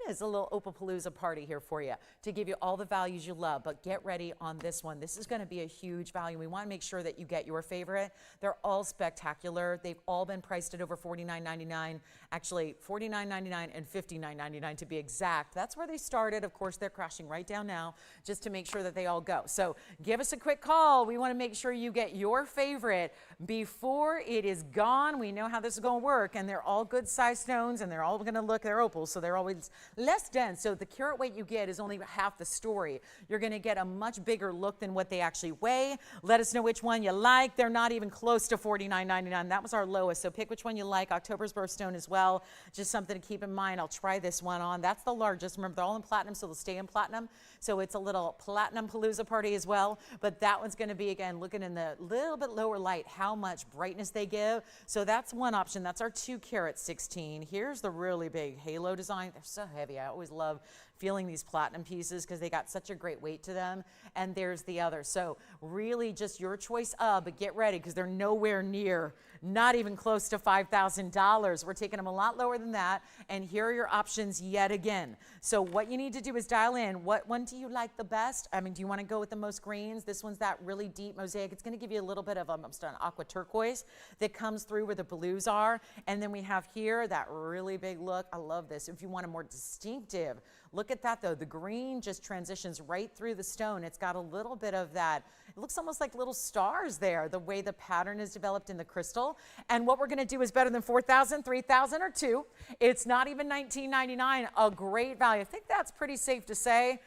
Speaker 1: is a little Opalpalooza party here for you to give you all the values you love, but get ready on this one. This is going to be a huge value. We want to make sure that you get your favorite. They're all spectacular. They've all been priced at over $49.99, actually $49.99 and $59.99 to be exact. That's where they started. Of course, they're crashing right down now just to make sure that they all go. So give us a quick call. We want to make sure you get your favorite before it is gone. We know how this is going to work, and they're all good size stones, and they're all going to look, they're opals, so they're always less dense. So the carat weight you get is only half the story. You're going to get a much bigger look than what they actually weigh. Let us know which one you like. They're not even close to $49.99. That was our lowest. So pick which one you like. October's birthstone as well. Just something to keep in mind. I'll try this one on. That's the largest. Remember, they're all in platinum, so they'll stay in platinum. So it's a little platinum palooza party as well. But that one's going to be, again, looking in the little bit lower light, how much brightness they give. So that's one option. That's our 2 carat 16. Here's the really big halo design. They're so heavy. I always love feeling these platinum pieces because they got such a great weight to them. And there's the other. So really just your choice of, but get ready because they're nowhere near, not even close to $5,000. We're taking them a lot lower than that. And here are your options yet again. So what you need to do is dial in. What one do you like the best? I mean, do you want to go with the most greens? This one's that really deep mosaic. It's going to give you a little bit of an aqua turquoise that comes through where the blues are. And then we have here that really big look. I love this. If you want a more distinctive, look at that though. The green just transitions right through the stone. It's got a little bit of that. It looks almost like little stars there, the way the pattern is developed in the crystal. And what we're going to do is better than $4,000, $3,000, or $2,000. It's not even $19.99. A great value. I think that's pretty safe to say.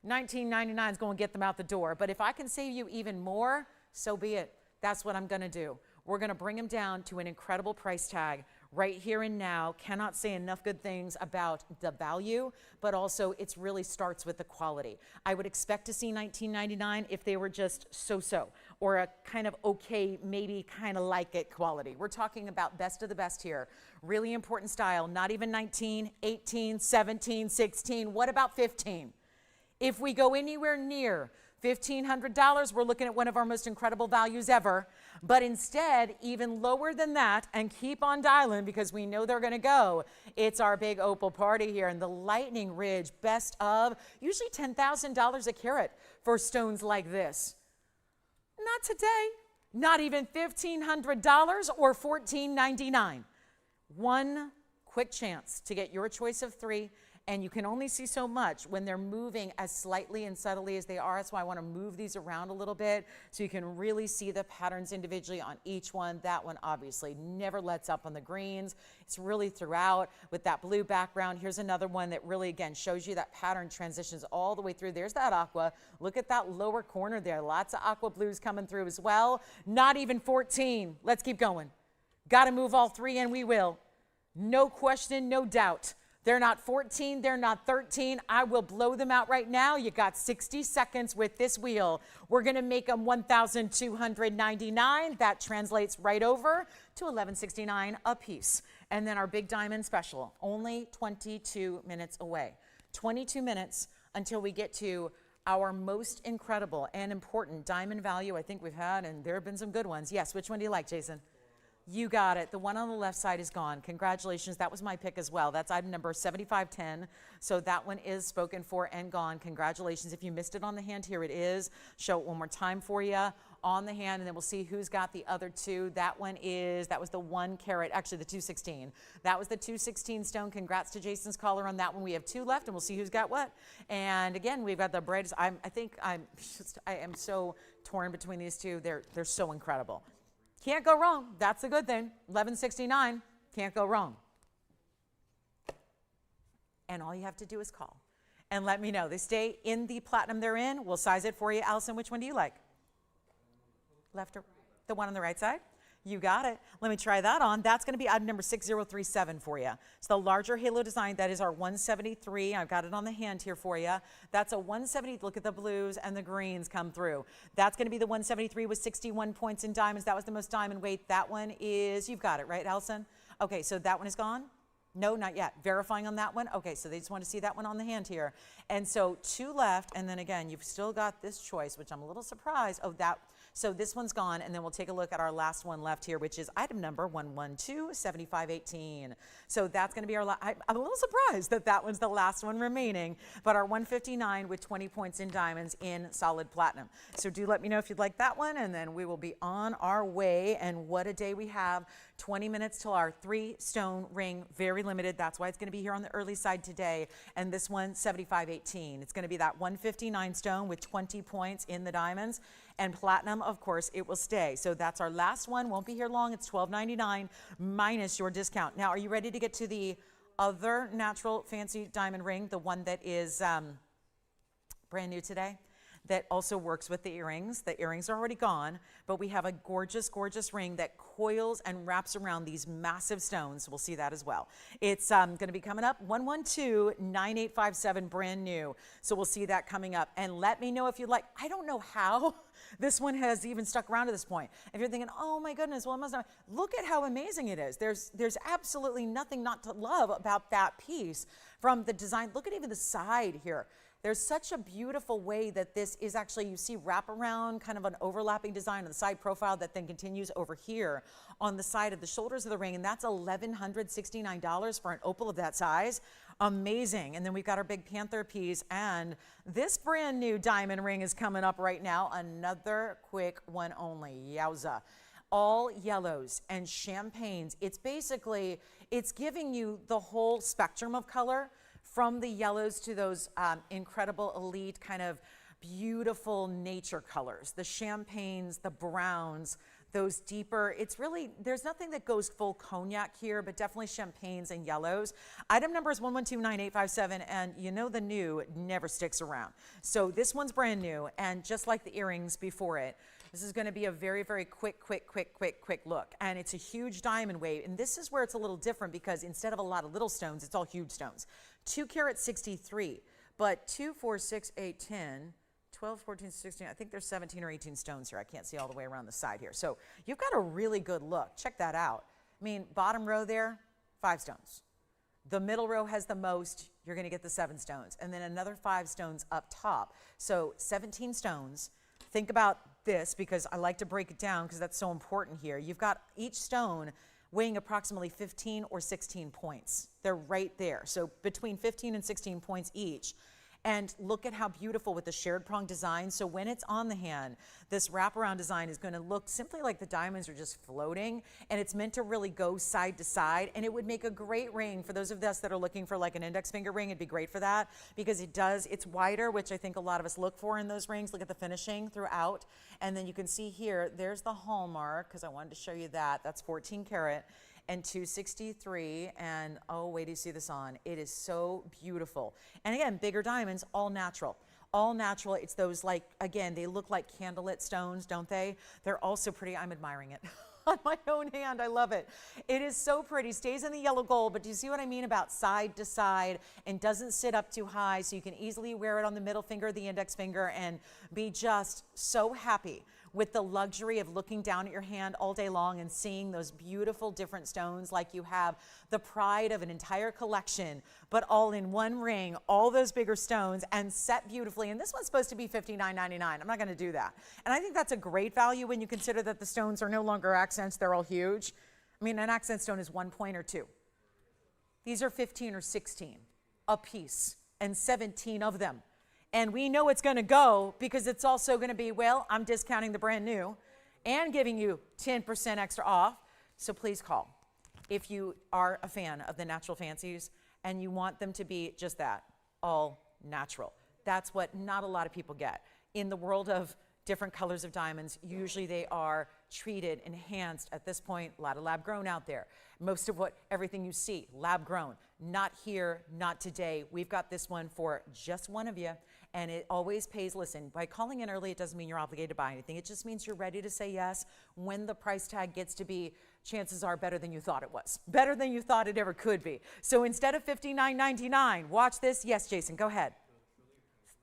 Speaker 1: $19.99 is going to get them out the door. But if I can save you even more, so be it. That's what I'm going to do. We're going to bring them down to an incredible price tag right here and now. Cannot say enough good things about the value, but also it really starts with the quality. I would expect to see $19.99 if they were just so-so or a kind of okay, maybe kind of like it quality. We're talking about best of the best here. Really important style, not even 19, 18, 17, 16. What about 15? If we go anywhere near $1,500, we're looking at one of our most incredible values ever. But instead, even lower than that, and keep on dialing because we know they're going to go, it's our big opal party here. And the Lightning Ridge, best of, usually $10,000 a carat for stones like this. Not today. Not even $1,500 or $1,499. One quick chance to get your choice of 3. And you can only see so much when they're moving as slightly and subtly as they are. That's why I want to move these around a little bit so you can really see the patterns individually on each one. That one obviously never lets up on the greens. It's really throughout with that blue background. Here's another one that really, again, shows you that pattern transitions all the way through. There's that aqua. Look at that lower corner there. Lots of aqua blues coming through as well. Not even 14. Let's keep going. Got to move all 3 and we will. No question, no doubt. They're not 14, they're not 13. I will blow them out right now. You got 60 seconds with this wheel. We're gonna make them $1,299. That translates right over to $1,169 a piece. And then our big diamond special, only 22 minutes away. 22 minutes until we get to our most incredible and important diamond value I think we've had, and there have been some good ones. Yes, which one do you like, Jason? You got it. The one on the left side is gone. Congratulations. That was my pick as well. That's item number 7510. So that one is spoken for and gone. Congratulations. If you missed it on the hand, here it is. Show it one more time for you on the hand, and then we'll see who's got the other 2. That one is, that was the 1 carat, actually the 216. That was the 216 stone. Congrats to Jason's caller on that one. We have 2 left, and we'll see who's got what. And again, we've got the brightest. I am so torn between these 2. They're so incredible. Can't go wrong. That's a good thing. 1169, can't go wrong. And all you have to do is call and let me know. They stay in the platinum they're in. We'll size it for you. Allison, which one do you like? Left or the one on the right side? You got it. Let me try that on. That's going to be item number 6037 for you. It's the larger halo design. That is our 173. I've got it on the hand here for you. That's a 170. Look at the blues and the greens come through. That's going to be the 173 with 61 points in diamonds. That was the most diamond weight. That one is, you've got it, right, Allison? Okay, so that one is gone? No, not yet. Verifying on that one. Okay, so they just want to see that one on the hand here. And so 2 left, and then again, you've still got this choice, which I'm a little surprised. Oh, that. So this one's gone, and then we'll take a look at our last one left here, which is item number 1127518. So that's going to be our I'm a little surprised that that one's the last one remaining, but our 159 with 20 points in diamonds in solid platinum. So do let me know if you'd like that one, and then we will be on our way. And what a day we have. 20 minutes till our 3-stone ring, very limited. That's why it's going to be here on the early side today. And this one, 7518. It's going to be that 159 stone with 20 points in the diamonds. And platinum, of course, it will stay. So that's our last one. Won't be here long. It's $12.99 minus your discount. Now, are you ready to get to the other natural fancy diamond ring, the one that is brand new today? That also works with the earrings. The earrings are already gone, but we have a gorgeous, gorgeous ring that coils and wraps around these massive stones. We'll see that as well. It's going to be coming up 1129857, brand new. So we'll see that coming up. And let me know if you'd like. I don't know how this one has even stuck around to this point. If you're thinking, oh my goodness, well, it must not. Look at how amazing it is. There's absolutely nothing not to love about that piece from the design. Look at even the side here. There's such a beautiful way that this is actually, you see wraparound, kind of an overlapping design on the side profile that then continues over here on the side of the shoulders of the ring, and that's $1,169 for an opal of that size. Amazing. And then we've got our big panther piece, and this brand new diamond ring is coming up right now. Another quick one only. Yowza. All yellows and champagnes. It's basically, it's giving you the whole spectrum of color, from the yellows to those incredible elite kind of beautiful nature colors, the champagnes, the browns, those deeper, it's really, there's nothing that goes full cognac here, but definitely champagnes and yellows. Item number is 1129857, and you know the new never sticks around. So this one's brand new, and just like the earrings before it, this is going to be a very, very quick look. And it's a huge diamond weight. And this is where it's a little different because instead of a lot of little stones, it's all huge stones. 2 carat 63, but 2, 4, 6, 8, 10, 12, 14, 16, I think there's 17 or 18 stones here. I can't see all the way around the side here. So you've got a really good look. Check that out. I mean, bottom row there, 5 stones. The middle row has the most. You're going to get the 7 stones. And then another 5 stones up top. So 17 stones. Think about this because I like to break it down because that's so important here. You've got each stone weighing approximately 15 or 16 points. They're right there. So between 15 and 16 points each. And look at how beautiful with the shared prong design. So when it's on the hand, this wraparound design is going to look simply like the diamonds are just floating, and it's meant to really go side to side, and it would make a great ring for those of us that are looking for like an index finger ring. It'd be great for that because it's wider, which I think a lot of us look for in those rings. Look at the finishing throughout, and then you can see here, there's the hallmark because I wanted to show you that. That's 14 karat. And 263, and oh, wait till you see this on. It is so beautiful. And again, bigger diamonds, all natural. All natural. It's those like, again, they look like candlelit stones, don't they? They're also pretty. I'm admiring it on my own hand. I love it. It is so pretty. Stays in the yellow gold, but do you see what I mean about side to side and doesn't sit up too high, so you can easily wear it on the middle finger, the index finger, and be just so happy with the luxury of looking down at your hand all day long and seeing those beautiful different stones like you have the pride of an entire collection, but all in one ring, all those bigger stones and set beautifully. And this one's supposed to be $59.99. I'm not going to do that. And I think that's a great value when you consider that the stones are no longer accents. They're all huge. I mean, an accent stone is 1 point or 2. These are 15 or 16 a piece and 17 of them. And we know it's going to go because it's also going to be, well, I'm discounting the brand new and giving you 10% extra off. So please call if you are a fan of the natural fancies and you want them to be just that, all natural. That's what not a lot of people get. In the world of different colors of diamonds, usually they are treated, enhanced. At this point, a lot of lab grown out there. Most of everything you see, lab grown. Not here, not today. We've got this one for just one of you. And it always pays. Listen, by calling in early, it doesn't mean you're obligated to buy anything. It just means you're ready to say yes when the price tag gets to be, chances are, better than you thought it was. Better than you thought it ever could be. So instead of $59.99, watch this. Yes, Jason, go ahead.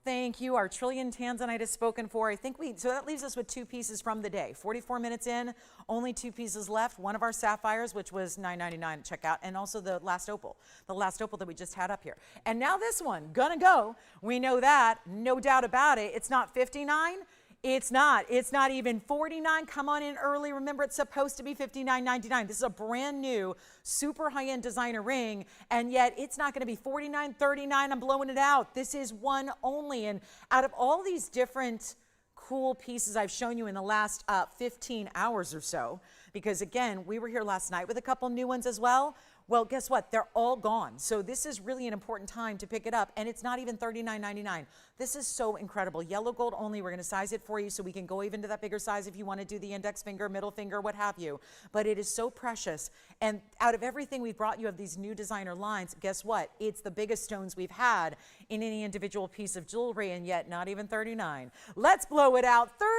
Speaker 1: Thank you. Our trillion Tanzanite is spoken for. I think so that leaves us with 2 pieces from the day. 44 minutes in, only 2 pieces left. One of our sapphires, which was $9.99 at checkout, and also the last opal that we just had up here. And now this one, gonna go. We know that, no doubt about it. It's not 59. It's not even 49. Come on in early. Remember, it's supposed to be $59.99. This is a brand new, super high-end designer ring, and yet it's not going to be $49, $39. I'm blowing it out. This is one only. And out of all these different cool pieces I've shown you in the last 15 hours or so, because again, we were here last night with a couple new ones as well. Well, guess what? They're all gone. So this is really an important time to pick it up, and it's not even $39.99. This is so incredible. Yellow gold only. We're going to size it for you so we can go even to that bigger size if you want to do the index finger, middle finger, what have you. But it is so precious. And out of everything we've brought you of these new designer lines, guess what? It's the biggest stones we've had in any individual piece of jewelry, and yet not even 39. Let's blow it out. 35.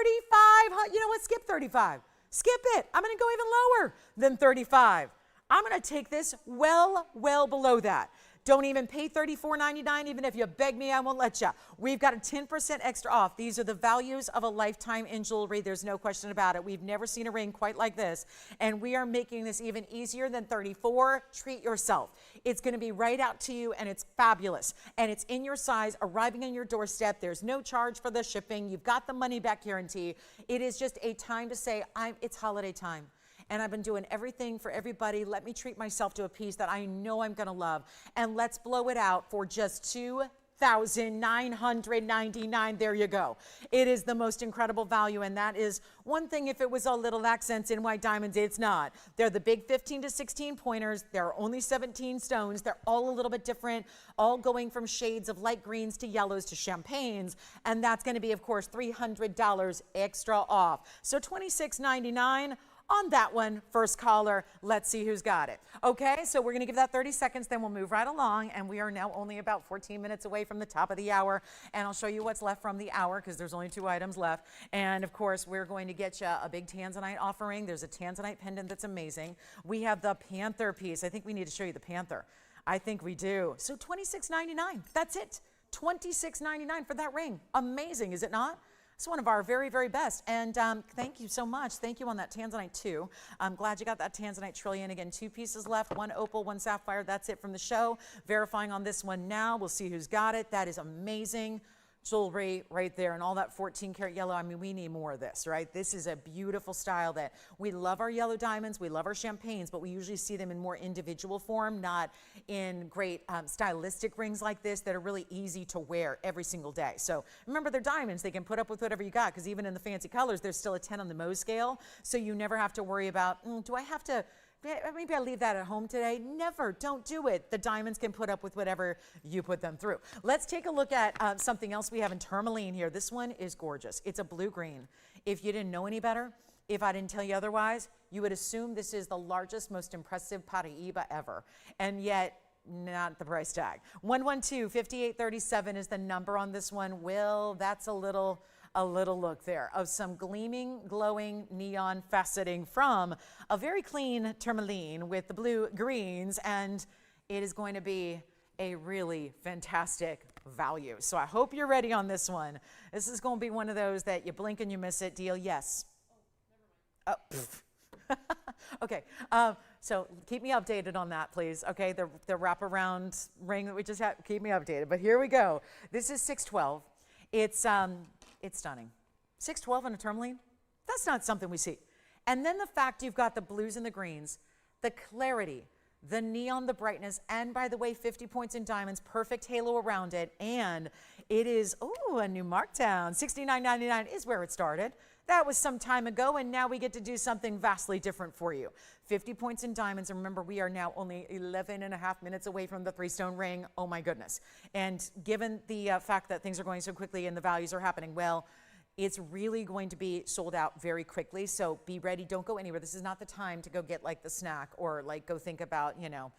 Speaker 1: You know what? Skip 35. Skip it. I'm going to go even lower than 35. I'm going to take this well below that. Don't even pay $34.99. Even if you beg me, I won't let you. We've got a 10% extra off. These are the values of a lifetime in jewelry. There's no question about it. We've never seen a ring quite like this. And we are making this even easier than 34. Treat yourself. It's going to be right out to you, and it's fabulous. And it's in your size, arriving on your doorstep. There's no charge for the shipping. You've got the money back guarantee. It is just a time to say, it's holiday time. And I've been doing everything for everybody. Let me treat myself to a piece that I know I'm going to love. And let's blow it out for just $2,999. There you go. It is the most incredible value. And that is one thing. If it was all little accents in white diamonds, it's not. They're the big 15 to 16 pointers. There are only 17 stones. They're all a little bit different, all going from shades of light greens to yellows to champagnes. And that's going to be, of course, $300 extra off. So $26.99. On that one, first caller, let's see who's got it. Okay, so we're going to give that 30 seconds, then we'll move right along, and we are now only about 14 minutes away from the top of the hour, and I'll show you what's left from the hour because there's only 2 items left. And of course, we're going to get you a big Tanzanite offering. There's a Tanzanite pendant that's amazing. We have the panther piece. I think we need to show you the panther. I think we do. So $26.99. That's it. $26.99 for that ring. Amazing, is it not? It's one of our very, very best. And thank you so much. Thank you on that Tanzanite too. I'm glad you got that Tanzanite trillion. Again, 2 pieces left, 1 opal, 1 sapphire. That's it from the show. Verifying on this one now. We'll see who's got it. That is amazing jewelry right there, and all that 14 karat yellow. I mean, we need more of this, right? This is a beautiful style that we love. Our yellow diamonds, we love our champagnes, but we usually see them in more individual form, not in great stylistic rings like this that are really easy to wear every single day. So remember, they're diamonds. They can put up with whatever you got, because even in the fancy colors, there's still a 10 on the Mohs scale. So you never have to worry about, do I have to, maybe I'll leave that at home today. Never, don't do it. The diamonds can put up with whatever you put them through. Let's take a look at something else we have in Tourmaline here. This one is gorgeous. It's a blue-green. If you didn't know any better, if I didn't tell you otherwise, you would assume this is the largest, most impressive Paraiba ever. And yet, not the price tag. 112-5837 is the number on this one. Will, that's a little look there of some gleaming, glowing neon faceting from a very clean tourmaline with the blue greens, and it is going to be a really fantastic value. So I hope you're ready on this one. This is going to be one of those that you blink and you miss it deal. Yes. Oh, never mind. Okay. So keep me updated on that, please. Okay. The wraparound ring that we just had, keep me updated. But here we go. This is 612. It's stunning. 612 on a tourmaline, that's not something we see. And then the fact you've got the blues and the greens, the clarity, the neon, the brightness, and by the way, 50 points in diamonds, perfect halo around it. And it is, a new markdown. $69.99 is where it started. That was some time ago, and now we get to do something vastly different for you. 50 points in diamonds, and remember, we are now only 11 and a half minutes away from the 3-stone ring. Oh my goodness. And given the fact that things are going so quickly and the values are happening, well, It's really going to be sold out very quickly, so be ready. Don't go anywhere. This is not the time to go get like the snack or like go think about, you know,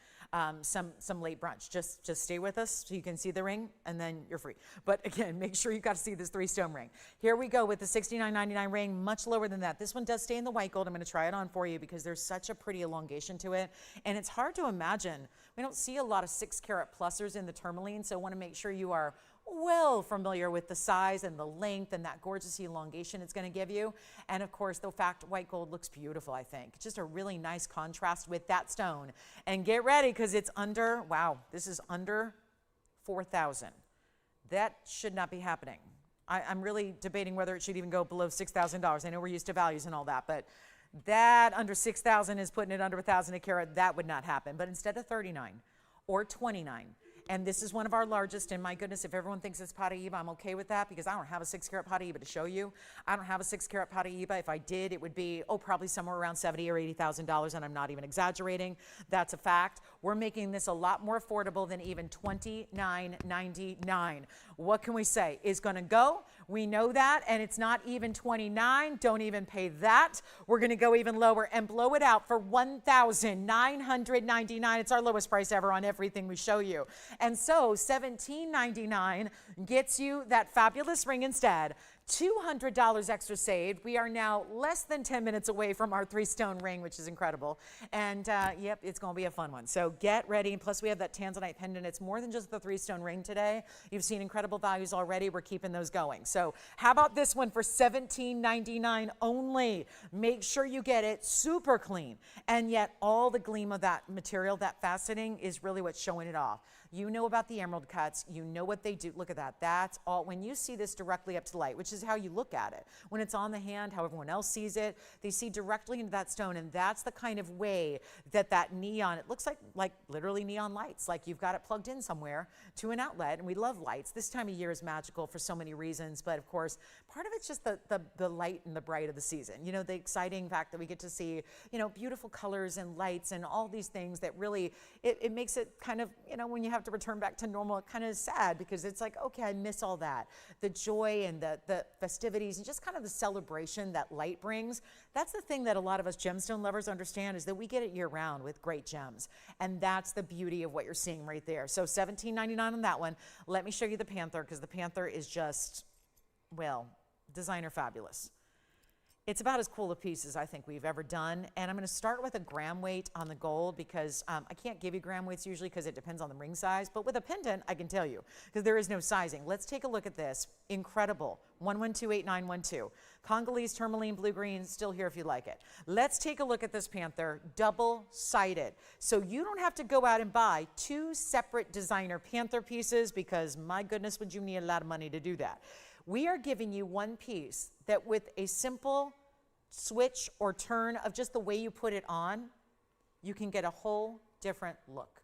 Speaker 1: some late brunch. Just stay with us so you can see the ring, and then you're free. But again, make sure you got to see this 3-stone ring. Here we go with the $69.99 ring, much lower than that. This one does stay in the white gold. I'm going to try it on for you because there's such a pretty elongation to it, and it's hard to imagine. We don't see a lot of 6-carat plusers in the tourmaline, so I want to make sure you are well familiar with the size and the length and that gorgeous elongation it's going to give you. And of course, the fact white gold looks beautiful, I think. Just a really nice contrast with that stone. And get ready because it's under, wow, this is under 4,000. That should not be happening. I'm really debating whether it should even go below $6,000. I know we're used to values and all that, but that under 6,000 is putting it under 1,000 a carat. That would not happen. But instead of 39 or 29, and this is one of our largest, and my goodness, if everyone thinks it's Paraíba, I'm okay with that because I don't have a 6-carat Paraíba to show you. I don't have a 6-carat Paraíba. If I did, it would be, probably somewhere around $70,000 or $80,000, and I'm not even exaggerating. That's a fact. We're making this a lot more affordable than even $29.99. What can we say? It's going to go. We know that, and it's not even $29. Don't even pay that. We're going to go even lower and blow it out for $1,999. It's our lowest price ever on everything we show you. And so $17.99 gets you that fabulous ring instead. $200 extra saved. We are now less than 10 minutes away from our 3-stone ring, which is incredible. And yep, it's going to be a fun one. So get ready. And plus we have that Tanzanite pendant. It's more than just the 3-stone ring today. You've seen incredible values already. We're keeping those going. So how about this one for $17.99 only? Make sure you get it super clean. And yet all the gleam of that material, that faceting, is really what's showing it off. You know about the emerald cuts. You know what they do. Look at that. That's all. When you see this directly up to light, which is how you look at it. When it's on the hand, how everyone else sees it, they see directly into that stone, and that's the kind of way that neon, it looks like literally neon lights, like you've got it plugged in somewhere to an outlet, and we love lights. This time of year is magical for so many reasons, but of course, part of it's just the light and the bright of the season. You know, the exciting fact that we get to see, you know, beautiful colors and lights and all these things that really, it makes it kind of, you know, when you have to return back to normal, it kind of is sad because it's like, okay, I miss all that. The joy and the festivities and just kind of the celebration that light brings. That's the thing that a lot of us gemstone lovers understand, is that we get it year round with great gems. And that's the beauty of what you're seeing right there. So $17.99 on that one. Let me show you the panther, because the panther is just, well, designer fabulous. It's about as cool a piece as I think we've ever done. And I'm going to start with a gram weight on the gold because I can't give you gram weights usually because it depends on the ring size. But with a pendant, I can tell you because there is no sizing. Let's take a look at this. Incredible. 1128,912. Congolese tourmaline blue green, still here if you like it. Let's take a look at this panther, double-sided. So you don't have to go out and buy 2 separate designer panther pieces because my goodness, would you need a lot of money to do that. We are giving you one piece that with a simple switch or turn of just the way you put it on, you can get a whole different look.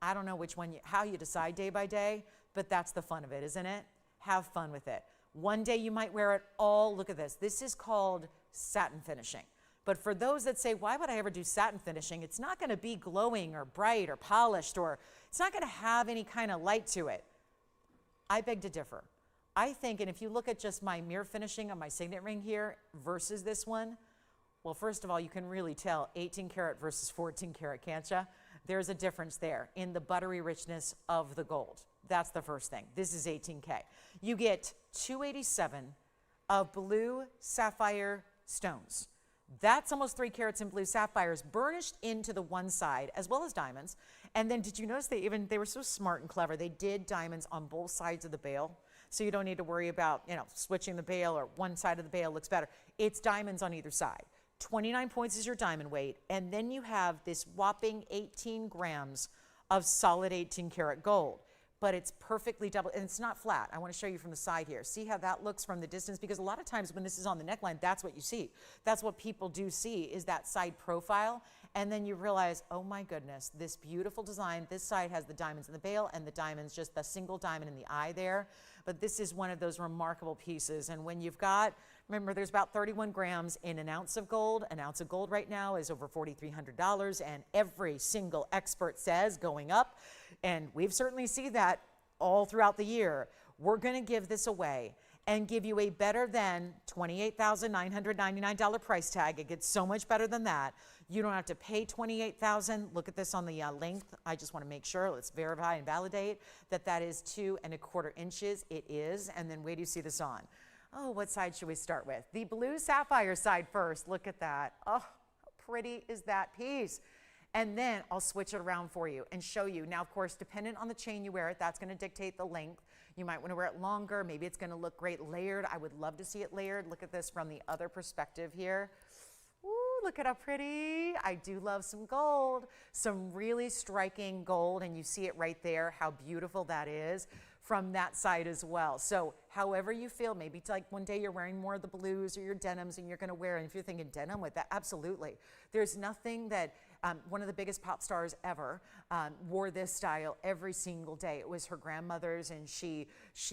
Speaker 1: I don't know which one, how you decide day by day, but that's the fun of it, isn't it? Have fun with it. One day you might wear it all. Look at this. This is called satin finishing. But for those that say, why would I ever do satin finishing? It's not going to be glowing or bright or polished, or it's not going to have any kind of light to it. I beg to differ. I think, and if you look at just my mirror finishing on my signet ring here versus this one, well, first of all, you can really tell 18 karat versus 14 karat, can't you? There's a difference there in the buttery richness of the gold. That's the first thing. This is 18K. You get 287 of blue sapphire stones. That's almost 3 carats in blue sapphires burnished into the one side, as well as diamonds. And then did you notice they were so smart and clever. They did diamonds on both sides of the bail. So you don't need to worry about, you know, switching the bail or one side of the bail looks better. It's diamonds on either side. 29 points is your diamond weight. And then you have this whopping 18 grams of solid 18 karat gold. But it's perfectly double, and it's not flat. I want to show you from the side here. See how that looks from the distance? Because a lot of times when this is on the neckline, that's what you see. That's what people do see, is that side profile. And then you realize, oh my goodness, this beautiful design. This side has the diamonds in the bail and the diamonds, just the single diamond in the eye there. But this is one of those remarkable pieces. And when you've got, remember, there's about 31 grams in an ounce of gold. An ounce of gold right now is over $4,300, and every single expert says going up. And we've certainly seen that all throughout the year. We're going to give this away and give you a better than $28,999 price tag. It gets so much better than that. You don't have to pay $28,000. Look at this on the length. I just want to make sure. Let's verify and validate that that is 2¼ inches. It is. And then wait till you see this on. Oh, what side should we start with? The blue sapphire side first. Look at that. Oh, how pretty is that piece? And then I'll switch it around for you and show you. Now, of course, dependent on the chain you wear it, that's going to dictate the length. You might want to wear it longer. Maybe it's going to look great layered. I would love to see it layered. Look at this from the other perspective here. Ooh, look at how pretty. I do love some gold, some really striking gold, and you see it right there, how beautiful that is from that side as well. So however you feel, maybe it's like one day you're wearing more of the blues or your denims and you're going to wear it. And if you're thinking denim with that, absolutely. There's nothing that one of the biggest pop stars ever wore this style every single day. It was her grandmother's, and she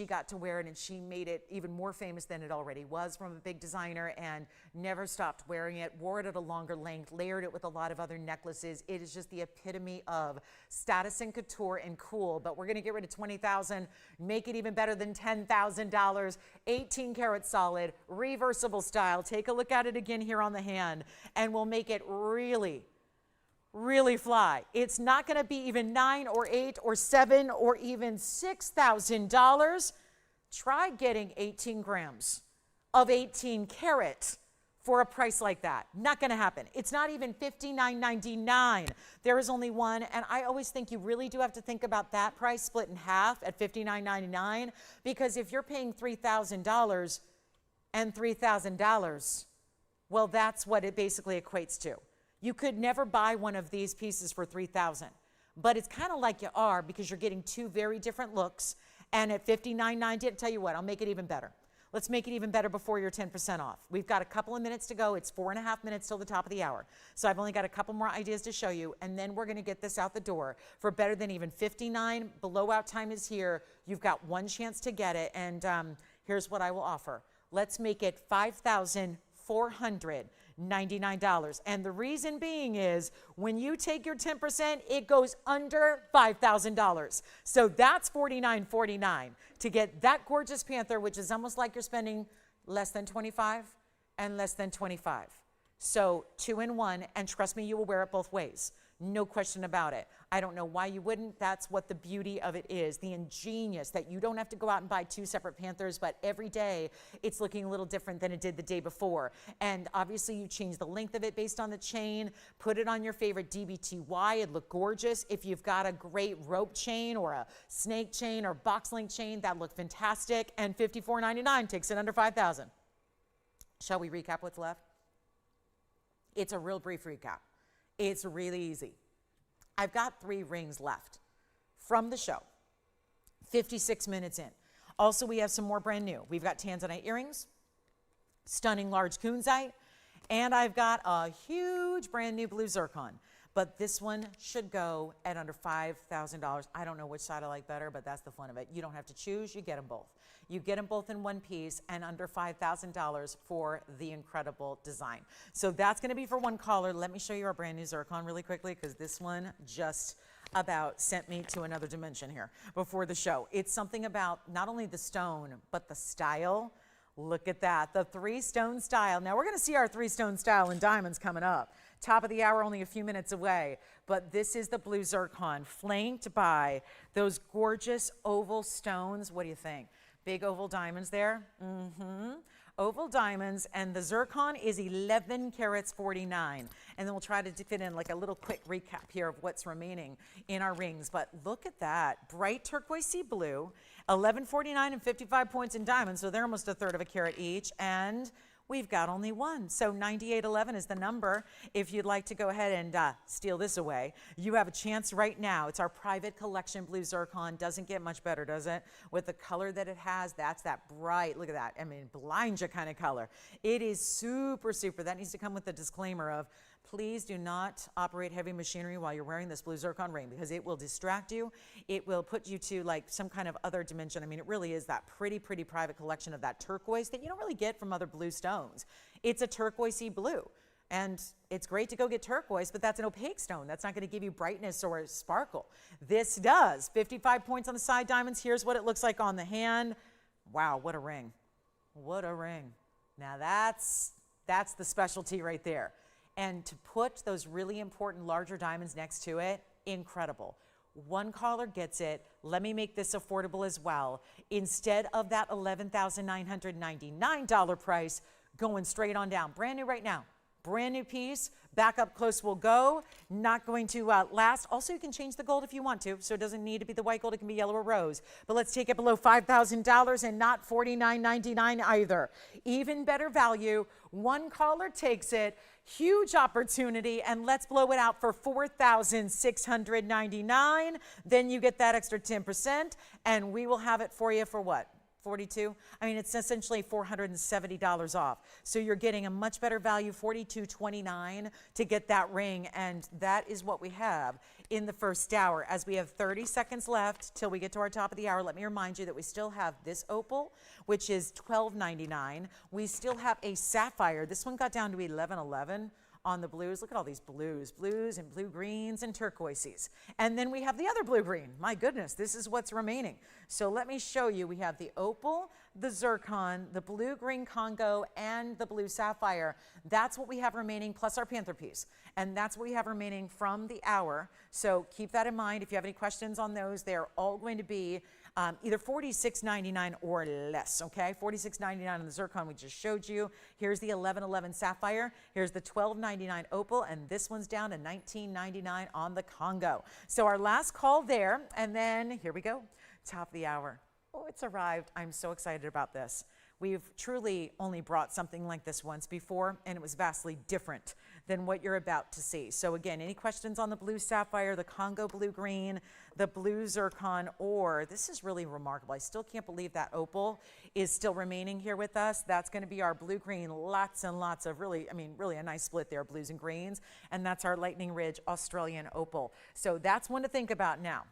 Speaker 1: got to wear it, and she made it even more famous than it already was from a big designer, and never stopped wearing it, wore it at a longer length, layered it with a lot of other necklaces. It is just the epitome of status and couture and cool. But we're going to get rid of $20,000, make it even better than $10,000, 18 karat solid, reversible style. Take a look at it again here on the hand, and we'll make it really fly. It's not going to be even $9 or $8 or $7 or even $6,000. Try getting 18 grams of 18 karat for a price like that. Not going to happen. It's not even $59.99. There is only one, and I always think you really do have to think about that price split in half at $59.99, because if you're paying $3,000 and $3,000, well, that's what it basically equates to. You could never buy one of these pieces for $3,000, but it's kind of like you are, because you're getting two very different looks. And at $59.90, I'll tell you what, I'll make it even better. Let's make it even better before you're 10% off. We've got a couple of minutes to go. It's 4.5 minutes till the top of the hour. So I've only got a couple more ideas to show you, and then we're going to get this out the door for better than even $59. Blowout time is here. You've got one chance to get it, and here's what I will offer. Let's make it $5,499. And the reason being is when you take your 10%, it goes under $5,000. So that's $49.49 to get that gorgeous panther, which is almost like you're spending less than $25 and less than $25. So 2 in 1, and trust me, you will wear it both ways. No question about it. I don't know why you wouldn't. That's what the beauty of it is, the ingenious, that you don't have to go out and buy 2 separate panthers, but every day it's looking a little different than it did the day before. And obviously you change the length of it based on the chain, put it on your favorite DBTY, it'd look gorgeous. If you've got a great rope chain or a snake chain or box link chain, that'd look fantastic. And $54.99 takes it under $5,000. Shall we recap what's left? It's a real brief recap. It's really easy. I've got 3 rings left from the show, 56 minutes in. Also, we have some more brand new. We've got Tanzanite earrings, stunning large Counzite, and I've got a huge brand new blue zircon. But this one should go at under $5,000. I don't know which side I like better, but that's the fun of it. You don't have to choose, you get them both. You get them both in one piece and under $5,000 for the incredible design. So that's gonna be for one caller. Let me show you our brand new zircon really quickly, because this one just about sent me to another dimension here before the show. It's something about not only the stone, but the style. Look at that, the 3-stone style. Now we're gonna see our 3-stone style in diamonds coming up. Top of the hour, only a few minutes away. But this is the blue zircon, flanked by those gorgeous oval stones. What do you think? Big oval diamonds there. Oval diamonds, and the zircon is 11 carats 49. And then we'll try to fit in like a little quick recap here of what's remaining in our rings. But look at that, bright turquoise sea blue, 1149 and 55 points in diamonds, so they're almost 1/3 of a carat each. And we've got only one, so 9811 is the number. If you'd like to go ahead and steal this away, you have a chance right now. It's our private collection blue zircon. Doesn't get much better, does it? With the color that it has, that's that bright, look at that, I mean, blind you kind of color. It is super, super. That needs to come with a disclaimer of, please do not operate heavy machinery while you're wearing this blue zircon ring, because it will distract you. It will put you to like some kind of other dimension. I mean, it really is that pretty, pretty private collection of that turquoise that you don't really get from other blue stones. It's a turquoisey blue. And it's great to go get turquoise, but that's an opaque stone. That's not going to give you brightness or sparkle. This does. 55 points on the side diamonds. Here's what it looks like on the hand. Wow, what a ring. What a ring. Now that's the specialty right there. And to put those really important larger diamonds next to it, incredible. One caller gets it. Let me make this affordable as well. Instead of that $11,999 price, going straight on down. Brand new right now. Brand new piece. Back up close will go. Not going to last. Also, you can change the gold if you want to, so it doesn't need to be the white gold. It can be yellow or rose. But let's take it below $5,000 and not $49.99 either. Even better value. One caller takes it. Huge opportunity, and let's blow it out for $4,699. Then you get that extra 10%, and we will have it for you for what? 42? I mean, it's essentially $470 off. So you're getting a much better value, $42.29 to get that ring, and that is what we have in the first hour. As we have 30 seconds left till we get to our top of the hour, let me remind you that we still have this opal, which is $12.99. We still have a sapphire. This one got down to $11.11. On the blues. Look at all these blues and blue greens and turquoises. And then we have the other blue green. My goodness, this is what's remaining. So let me show you. We have the opal, the zircon, the blue green Congo, and the blue sapphire. That's what we have remaining, plus our panther piece. And that's what we have remaining from the hour. So keep that in mind. If you have any questions on those, they're all going to be either $46.99 or less, okay? $46.99 on the zircon we just showed you. Here's the $11.11 sapphire. Here's the $12.99 opal, and this one's down to $19.99 on the Congo. So our last call there, and then here we go, top of the hour. Oh, it's arrived. I'm so excited about this. We've truly only brought something like this once before, and it was vastly different than what you're about to see. So again, any questions on the blue sapphire, the Congo blue green, the blue zircon, or this is really remarkable. I still can't believe that opal is still remaining here with us. That's going to be our blue green, lots and lots of really a nice split there, blues and greens, and that's our Lightning Ridge Australian opal. So that's one to think about now.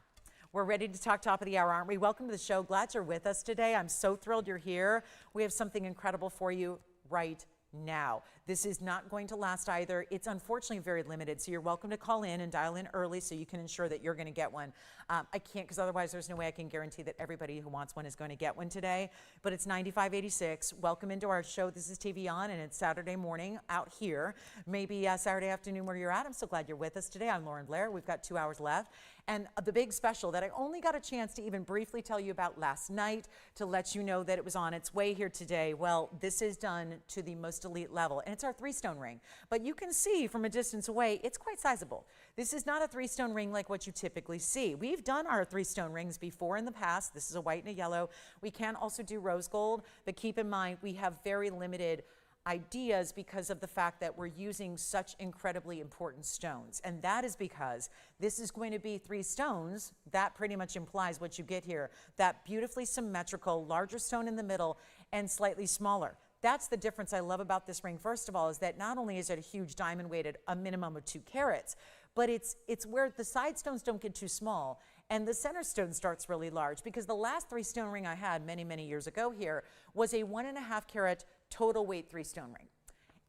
Speaker 1: We're ready to talk top of the hour, aren't we? Welcome to the show. Glad you're with us today. I'm so thrilled you're here. We have something incredible for you right now. This is not going to last either. It's unfortunately very limited, so you're welcome to call in and dial in early so you can ensure that you're going to get one. I can't, because otherwise there's no way I can guarantee that everybody who wants one is going to get one today, but it's $95.86. Welcome into our show. This is TVON, and it's Saturday morning out here, maybe Saturday afternoon where you're at. I'm so glad you're with us today. I'm Lauren Blair. We've got 2 hours left. And the big special that I only got a chance to even briefly tell you about last night to let you know that it was on its way here today. Well, this is done to the most elite level, and it's our 3-stone ring. But you can see from a distance away, it's quite sizable. This is not a 3-stone ring like what you typically see. We've done our 3-stone rings before in the past. This is a white and a yellow. We can also do rose gold, but keep in mind we have very limited ideas because of the fact that we're using such incredibly important stones. And that is because this is going to be 3 stones. That pretty much implies what you get here. That beautifully symmetrical, larger stone in the middle and slightly smaller. That's the difference I love about this ring. First of all, is that not only is it a huge diamond weighted, a minimum of 2 carats, but it's where the side stones don't get too small and the center stone starts really large, because the last 3-stone ring I had many, many years ago here was a 1.5 carat total weight 3-stone ring.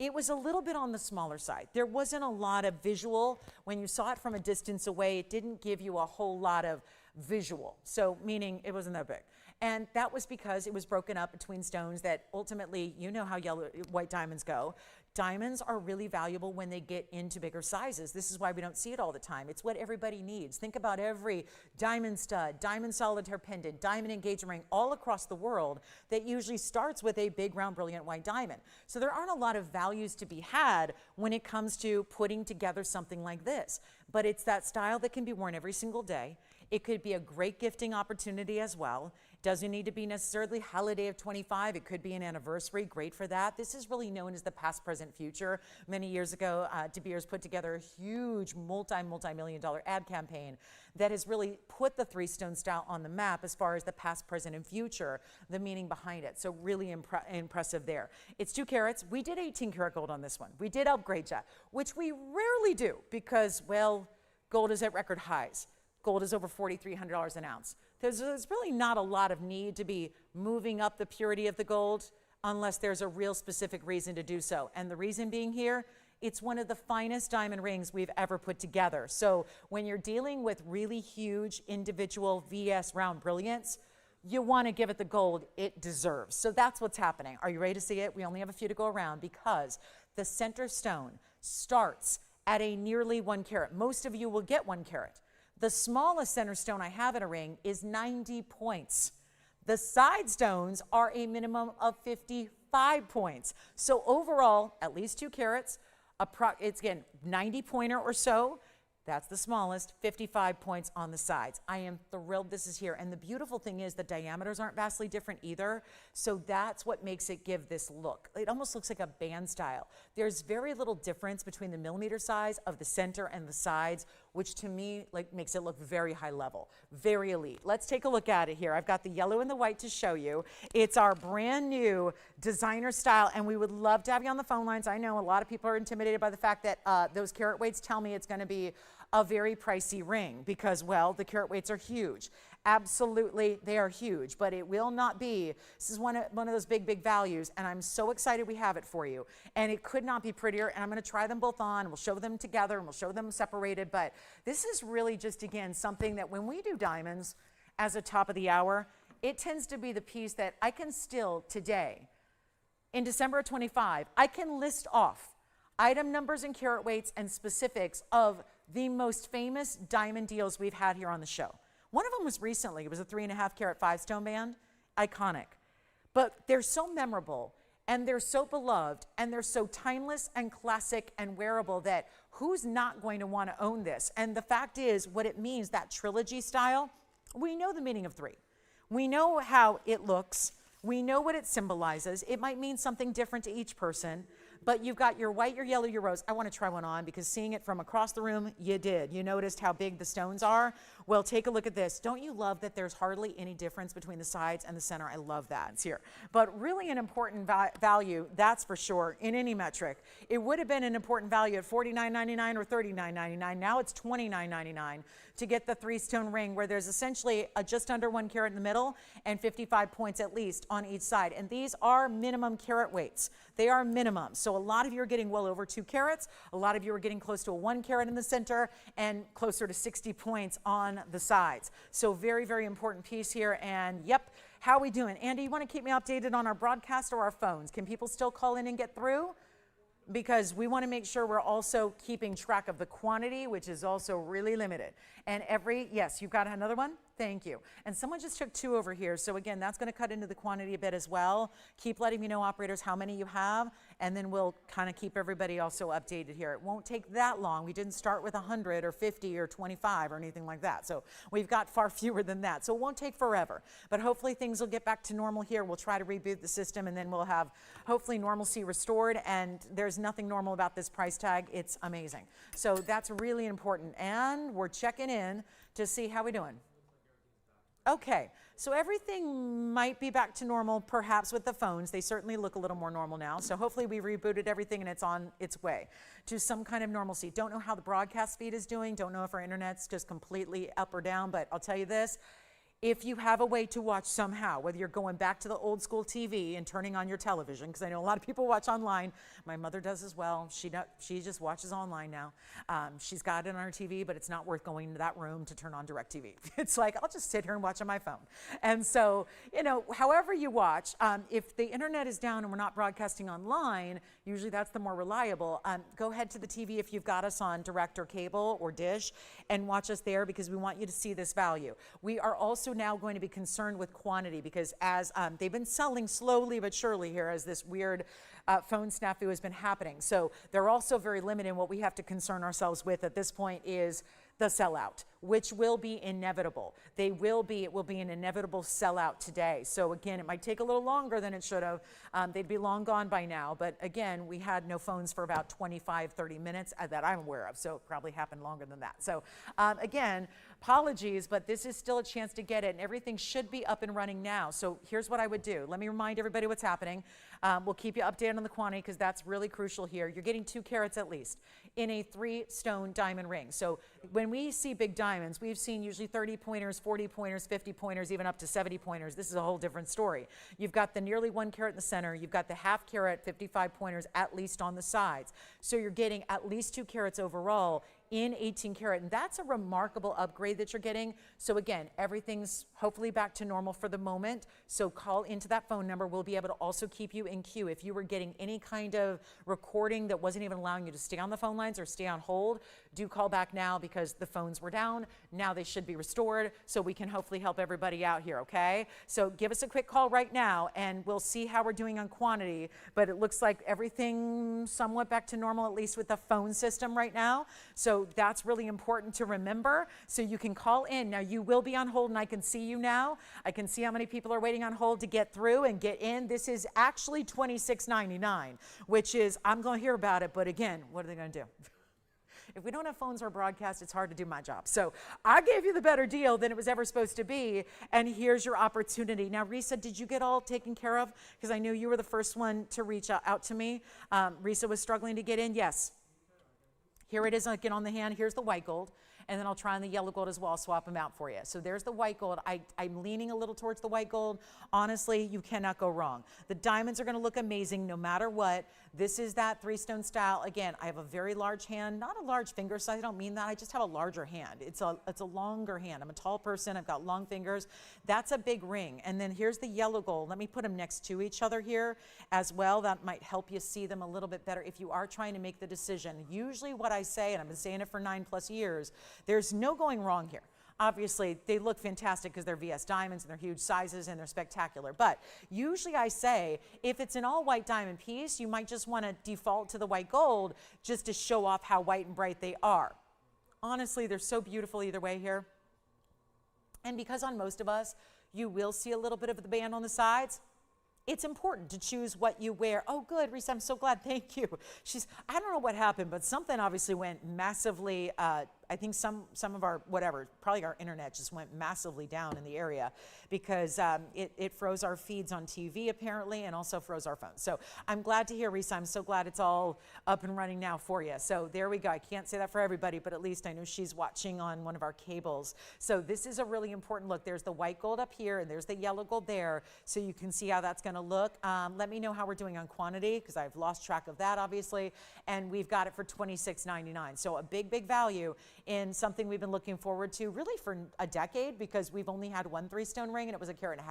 Speaker 1: It was a little bit on the smaller side. There wasn't a lot of visual. When you saw it from a distance away, it didn't give you a whole lot of visual. So meaning it wasn't that big. And that was because it was broken up between stones that ultimately, you know how white diamonds go. Diamonds are really valuable when they get into bigger sizes. This is why we don't see it all the time. It's what everybody needs. Think about every diamond stud, diamond solitaire pendant, diamond engagement ring all across the world that usually starts with a big, round, brilliant white diamond. So there aren't a lot of values to be had when it comes to putting together something like this. But it's that style that can be worn every single day. It could be a great gifting opportunity as well. Doesn't need to be necessarily holiday of 25. It could be an anniversary. Great for that. This is really known as the past, present, future. Many years ago, De Beers put together a huge multi-million-dollar ad campaign that has really put the 3-stone style on the map as far as the past, present, and future, the meaning behind it. So really impressive there. It's 2 carats. We did 18 karat gold on this one. We did upgrade you, which we rarely do because, well, gold is at record highs. Gold is over $4,300 an ounce. There's really not a lot of need to be moving up the purity of the gold unless there's a real specific reason to do so. And the reason being here, it's one of the finest diamond rings we've ever put together. So when you're dealing with really huge individual VS round brilliance, you want to give it the gold it deserves. So that's what's happening. Are you ready to see it? We only have a few to go around because the center stone starts at a nearly 1 carat. Most of you will get 1 carat. The smallest center stone I have in a ring is 90 points. The side stones are a minimum of 55 points. So overall, at least 2 carats, it's again 90 pointer or so. That's the smallest, 55 points on the sides. I am thrilled this is here. And the beautiful thing is the diameters aren't vastly different either. So that's what makes it give this look. It almost looks like a band style. There's very little difference between the millimeter size of the center and the sides, which to me makes it look very high level, very elite. Let's take a look at it here. I've got the yellow and the white to show you. It's our brand new designer style, and we would love to have you on the phone lines. I know a lot of people are intimidated by the fact that those carat weights tell me it's going to be a very pricey ring because, well, the carat weights are huge. Absolutely, they are huge, but it will not be. This is one of those big, big values, and I'm so excited we have it for you. And it could not be prettier, and I'm going to try them both on. We'll show them together, and we'll show them separated, but this is really just, again, something that when we do diamonds as a top of the hour, it tends to be the piece that I can still today, in December of 25, I can list off item numbers and carat weights and specifics of the most famous diamond deals we've had here on the show. One of them was recently. It was a 3.5 carat 5-stone band. Iconic. But they're so memorable, and they're so beloved, and they're so timeless and classic and wearable that who's not going to want to own this? And the fact is, what it means, that trilogy style, we know the meaning of 3. We know how it looks. We know what it symbolizes. It might mean something different to each person. But you've got your white, your yellow, your rose. I want to try one on because seeing it from across the room, you did. You noticed how big the stones are. Well, take a look at this. Don't you love that there's hardly any difference between the sides and the center? I love that. It's here. But really an important value, that's for sure, in any metric. It would have been an important value at $49.99 or $39.99. Now it's $29.99 to get the 3-stone ring where there's essentially a just under 1 carat in the middle and 55 points at least on each side. And these are minimum carat weights. They are minimum. So a lot of you are getting well over 2 carats. A lot of you are getting close to a 1 carat in the center and closer to 60 points on the sides. So very, very important piece here. And yep, how are we doing? Andy, you want to keep me updated on our broadcast or our phones? Can people still call in and get through? Because we want to make sure we're also keeping track of the quantity, which is also really limited. And yes, you've got another one? Thank you. And someone just took 2 over here. So again, that's going to cut into the quantity a bit as well. Keep letting me know, operators, how many you have, and then we'll kind of keep everybody also updated here. It won't take that long. We didn't start with 100 or 50 or 25 or anything like that. So we've got far fewer than that. So it won't take forever. But hopefully things will get back to normal here. We'll try to reboot the system, and then we'll have hopefully normalcy restored. And there's nothing normal about this price tag. It's amazing. So that's really important. And we're checking in to see how we're doing. Okay, so everything might be back to normal, perhaps with the phones. They certainly look a little more normal now. So hopefully we rebooted everything and it's on its way to some kind of normalcy. Don't know how the broadcast speed is doing. Don't know if our internet's just completely up or down, but I'll tell you this. If you have a way to watch somehow, whether you're going back to the old school TV and turning on your television, because I know a lot of people watch online. My mother does as well. She just watches online now. She's got it on her TV, but it's not worth going into that room to turn on DirecTV. It's like, I'll just sit here and watch on my phone. And so, however you watch, if the internet is down and we're not broadcasting online, usually that's the more reliable. Go ahead to the TV if you've got us on direct or cable or dish and watch us there because we want you to see this value. We are also now going to be concerned with quantity because as they've been selling slowly but surely here as this weird phone snafu has been happening. So they're also very limited. What we have to concern ourselves with at this point is the sellout, which will be inevitable. It will be an inevitable sellout today. So again, it might take a little longer than it should have. They'd be long gone by now. But again, we had no phones for about 25, 30 minutes that I'm aware of. So it probably happened longer than that. So again, apologies, but this is still a chance to get it. And everything should be up and running now. So here's what I would do. Let me remind everybody what's happening. We'll keep you updated on the quantity because that's really crucial here. You're getting 2 carats at least in a 3-stone diamond ring. So when we see big diamonds, we've seen usually 30 pointers, 40 pointers, 50 pointers, even up to 70 pointers. This is a whole different story. You've got the nearly 1 carat in the center. You've got the half carat, 55 pointers at least on the sides. So you're getting at least 2 carats overall in 18 karat. And that's a remarkable upgrade that you're getting. So again, everything's hopefully back to normal for the moment. So call into that phone number. We'll be able to also keep you in queue. If you were getting any kind of recording that wasn't even allowing you to stay on the phone lines or stay on hold, do call back now because the phones were down. Now they should be restored so we can hopefully help everybody out here, okay? So give us a quick call right now and we'll see how we're doing on quantity. But it looks like everything somewhat back to normal, at least with the phone system right now. So that's really important to remember. So you can call in. Now you will be on hold and I can see you now. I can see how many people are waiting on hold to get through and get in. This is actually $26.99, which is, I'm going to hear about it, but again, what are they going to do? If we don't have phones or broadcast, it's hard to do my job. So I gave you the better deal than it was ever supposed to be, and here's your opportunity. Now, Risa, did you get all taken care of? Because I knew you were the first one to reach out to me. Risa was struggling to get in. Yes. Here it is again on the hand. Here's the white gold. And then I'll try on the yellow gold as well. I'll swap them out for you. So there's the white gold. I'm leaning a little towards the white gold. Honestly, you cannot go wrong. The diamonds are going to look amazing no matter what. This is that 3-stone style. Again, I have a very large hand, not a large finger size. I don't mean that. I just have a larger hand. It's a longer hand. I'm a tall person. I've got long fingers. That's a big ring. And then here's the yellow gold. Let me put them next to each other here as well. That might help you see them a little bit better if you are trying to make the decision. Usually what I say, and I've been saying it for 9+ years, there's no going wrong here. Obviously, they look fantastic because they're VS diamonds and they're huge sizes and they're spectacular. But usually I say, if it's an all white diamond piece, you might just want to default to the white gold just to show off how white and bright they are. Honestly, they're so beautiful either way here. And because on most of us, you will see a little bit of the band on the sides, it's important to choose what you wear. Oh, good, Reese, I'm so glad, thank you. I don't know what happened, but something obviously went massively, I think some of our, whatever, probably our internet just went massively down in the area because it froze our feeds on TV apparently and also froze our phones. So I'm glad to hear, Reese, I'm so glad it's all up and running now for you. So there we go. I can't say that for everybody, but at least I know she's watching on one of our cables. So this is a really important look. There's the white gold up here and there's the yellow gold there. So you can see how that's going to look. Let me know how we're doing on quantity because I've lost track of that obviously. And we've got it for $26.99. So a big, big value in something we've been looking forward to really for a decade because we've only had one 3-stone ring and it was 1.5 carats.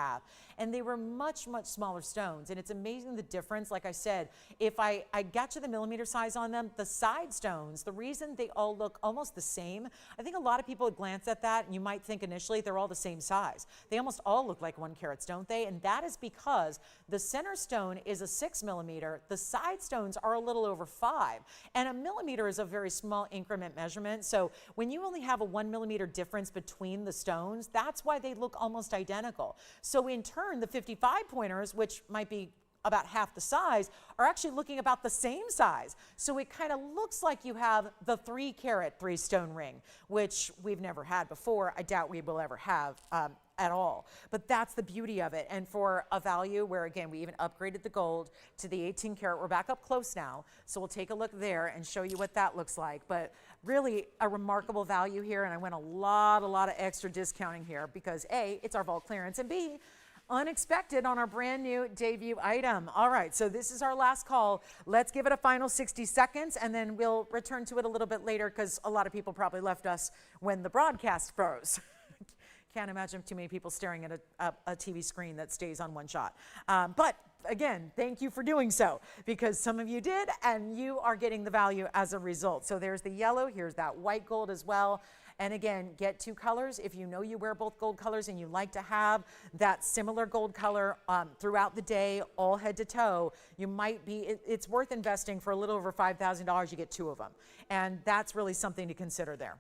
Speaker 1: And they were much, much smaller stones. And it's amazing the difference. Like I said, if I got you the millimeter size on them, the side stones, the reason they all look almost the same, I think a lot of people would glance at that and you might think initially they're all the same size. They almost all look like 1 carats, don't they? And that is because the center stone is a 6 millimeter. The side stones are a little over 5. And a millimeter is a very small increment measurement. So when you only have a 1 millimeter difference between the stones, that's why they look almost identical. So in turn, the 55 pointers, which might be about half the size, are actually looking about the same size. So it kind of looks like you have the 3 carat 3-stone ring, which we've never had before. I doubt we will ever have at all. But that's the beauty of it. And for a value where, again, we even upgraded the gold to the 18 karat, we're back up close now. So we'll take a look there and show you what that looks like. But really a remarkable value here. And I went a lot of extra discounting here because A, it's our vault clearance, and B, unexpected on our brand new debut item. All right, so this is our last call. Let's give it a final 60 seconds and then we'll return to it a little bit later because a lot of people probably left us when the broadcast froze. Can't imagine too many people staring at a TV screen that stays on one shot. But again, thank you for doing so because some of you did and you are getting the value as a result. So there's the yellow, here's that white gold as well. And again, get 2 colors. If you know you wear both gold colors and you like to have that similar gold color throughout the day, all head to toe, you might be, it's worth investing for a little over $5,000, you get 2 of them. And that's really something to consider there.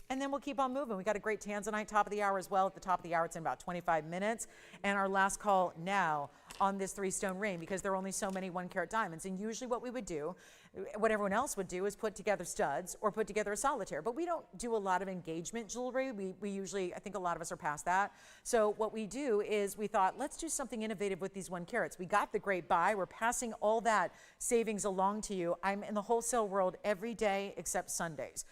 Speaker 1: And then we'll keep on moving. We got a great Tanzanite top of the hour as well. At the top of the hour, it's in about 25 minutes. And our last call now on this 3-stone ring because there are only so many 1 carat diamonds. And usually what we would do, what everyone else would do is put together studs or put together a solitaire. But we don't do a lot of engagement jewelry. We usually, I think a lot of us are past that. So what we do is we thought, let's do something innovative with these 1 carats. We got the great buy. We're passing all that savings along to you. I'm in the wholesale world every day except Sundays.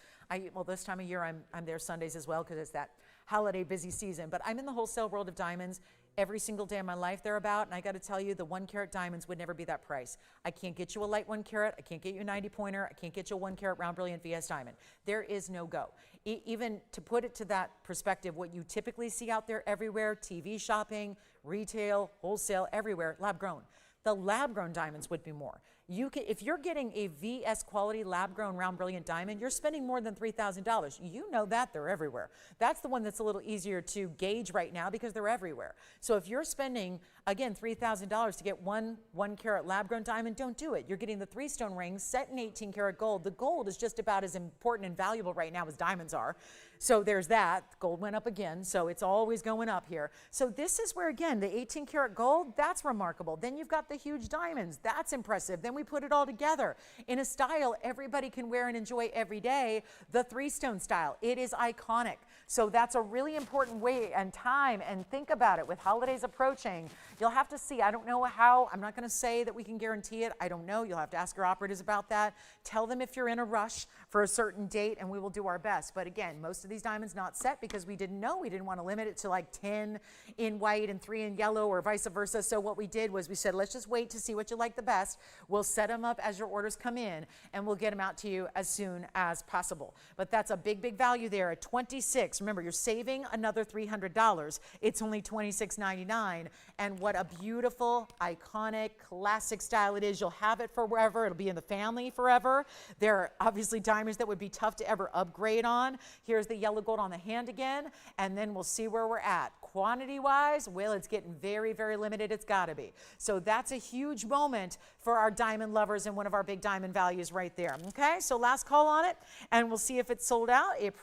Speaker 1: Well, this time of year, I'm there Sundays as well because it's that holiday busy season. But I'm in the wholesale world of diamonds every single day of my life thereabout, and I got to tell you, the 1 carat diamonds would never be that price. I can't get you a light 1 carat, I can't get you a 90 pointer, I can't get you a 1 carat round brilliant VS diamond. There is no go. Even to put it to that perspective, what you typically see out there everywhere, TV shopping, retail, wholesale, everywhere, lab grown. The lab grown diamonds would be more. If you're getting a VS quality lab grown round brilliant diamond, you're spending more than $3,000. You know that, they're everywhere. That's the one that's a little easier to gauge right now because they're everywhere. So if you're spending, again, $3,000 to get one carat lab grown diamond, don't do it. You're getting the 3 stone rings set in 18 karat gold. The gold is just about as important and valuable right now as diamonds are. So there's that. Gold went up again, so it's always going up here. So this is where, again, the 18 karat gold, that's remarkable. Then you've got the huge diamonds. That's impressive. Then we put it all together in a style everybody can wear and enjoy every day, the 3 stone style. It is iconic. So that's a really important way and time, and think about it. With holidays approaching, you'll have to see. I don't know how. I'm not going to say that we can guarantee it. I don't know. You'll have to ask your operators about that. Tell them if you're in a rush for a certain date, and we will do our best. But again, most of these diamonds not set because we didn't know. We didn't want to limit it to like 10 in white and 3 in yellow or vice versa. So what we did was we said, let's just wait to see what you like the best. We'll set them up as your orders come in, and we'll get them out to you as soon as possible. But that's a big, big value there at 26. Remember, you're saving another $300. It's only $26.99. And what a beautiful, iconic, classic style it is. You'll have it forever. It'll be in the family forever. There are obviously diamonds that would be tough to ever upgrade on. Here's the yellow gold on the hand again, and then we'll see where we're at. Quantity-wise, well, it's getting very, very limited. It's got to be. So that's a huge moment for our diamond lovers and one of our big diamond values right there. Okay, so last call on it, and we'll see if it's sold out. It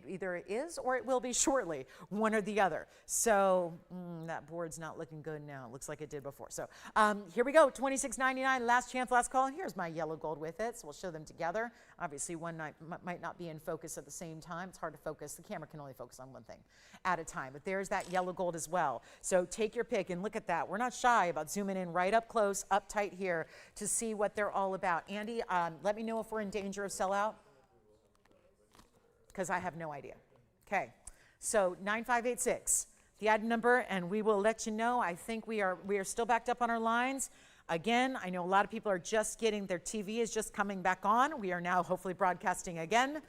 Speaker 1: either is or it will be shortly, one or the other. So that board's not looking good now. It looks like it did before. So here we go, $26.99, last chance, last call. Here's my yellow gold with it, so we'll show them together. Obviously, one might not be in focus at the same time. It's hard to focus. The camera can only focus on one thing at a time, but there's that yellow gold as well. So take your pick and look at that. We're not shy about zooming in right up close, up tight here to see what they're all about. Andy, let me know if we're in danger of sellout, because I have no idea. Okay, so 9586, the item number, and we will let you know. I think we are still backed up on our lines. Again, I know a lot of people are just getting their TV is just coming back on. We are now hopefully broadcasting again.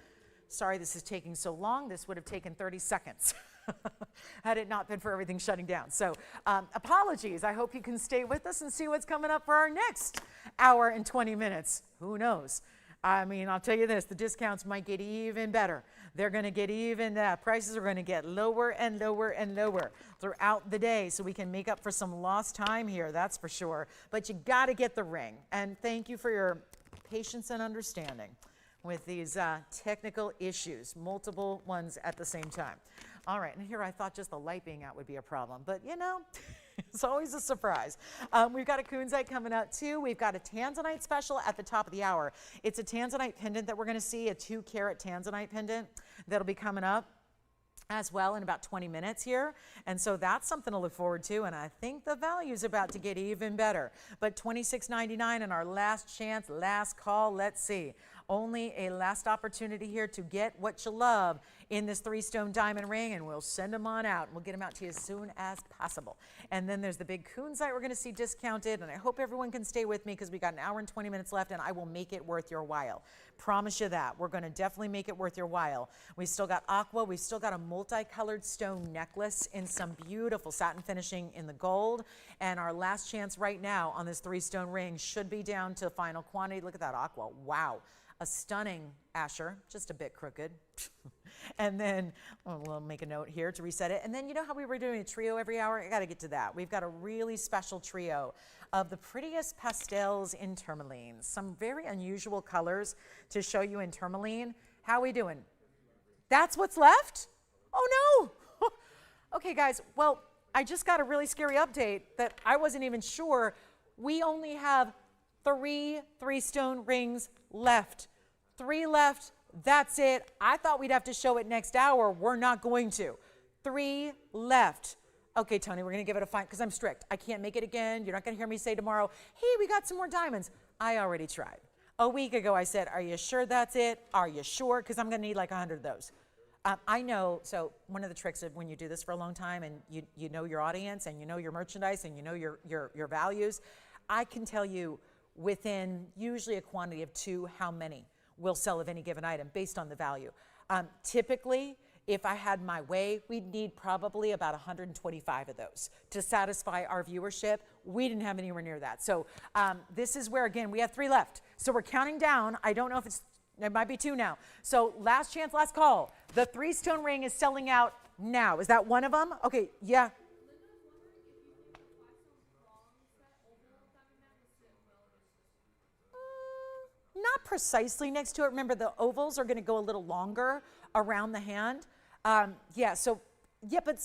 Speaker 1: Sorry this is taking so long. This would have taken 30 seconds had it not been for everything shutting down. So apologies. I hope you can stay with us and see what's coming up for our next hour and 20 minutes. Who knows? I mean, I'll tell you this, the discounts might get even better. They're going to get even, prices are going to get lower and lower and lower throughout the day, so we can make up for some lost time here, that's for sure. But you got to get the ring. And thank you for your patience and understanding with these technical issues, multiple ones at the same time. All right, and here I thought just the light being out would be a problem, but you know, it's always a surprise. We've got a Counzite coming out too. We've got a Tanzanite special at the top of the hour. It's a Tanzanite pendant that we're going to see, a 2 carat Tanzanite pendant that'll be coming up as well in about 20 minutes here. And so that's something to look forward to, and I think the value's about to get even better. But $26.99 in our last chance, last call. Let's see. Only a last opportunity here to get what you love in this 3 stone diamond ring, and we'll send them on out, and we'll get them out to you as soon as possible. And then there's the big Counzite we're going to see discounted, and I hope everyone can stay with me because we got an hour and 20 minutes left, and I will make it worth your while. Promise you that. We're going to definitely make it worth your while. We still got aqua. We've still got a multicolored stone necklace in some beautiful satin finishing in the gold, and our last chance right now on this 3 stone ring should be down to final quantity. Look at that aqua. Wow. A stunning Asher, just a bit crooked. And then we'll make a note here to reset it. And then you know how we were doing a trio every hour? I got to get to that. We've got a really special trio of the prettiest pastels in tourmaline. Some very unusual colors to show you in tourmaline. How are we doing? That's what's left? Oh no. Okay guys, well, I just got a really scary update that I wasn't even sure. We only have 3 stone rings left. 3 left, that's it. I thought we'd have to show it next hour. We're not going to. 3 left. Okay, Tony, we're going to give it a fine because I'm strict. I can't make it again. You're not going to hear me say tomorrow, hey, we got some more diamonds. I already tried. A week ago, I said, are you sure that's it? Are you sure? Because I'm going to need like 100 of those. I know, so one of the tricks of when you do this for a long time and you know your audience and you know your merchandise and you know your values, I can tell you within usually a quantity of 2 how many will sell of any given item based on the value. Typically, if I had my way, we'd need probably about 125 of those to satisfy our viewership. We didn't have anywhere near that. So this is where, again, we have 3 left. So we're counting down. I don't know if it might be 2 now. So last chance, last call. The 3-stone ring is selling out now. Is that one of them? Okay, yeah. Not precisely next to it. Remember, the ovals are going to go a little longer around the hand. Yeah, so, yeah, but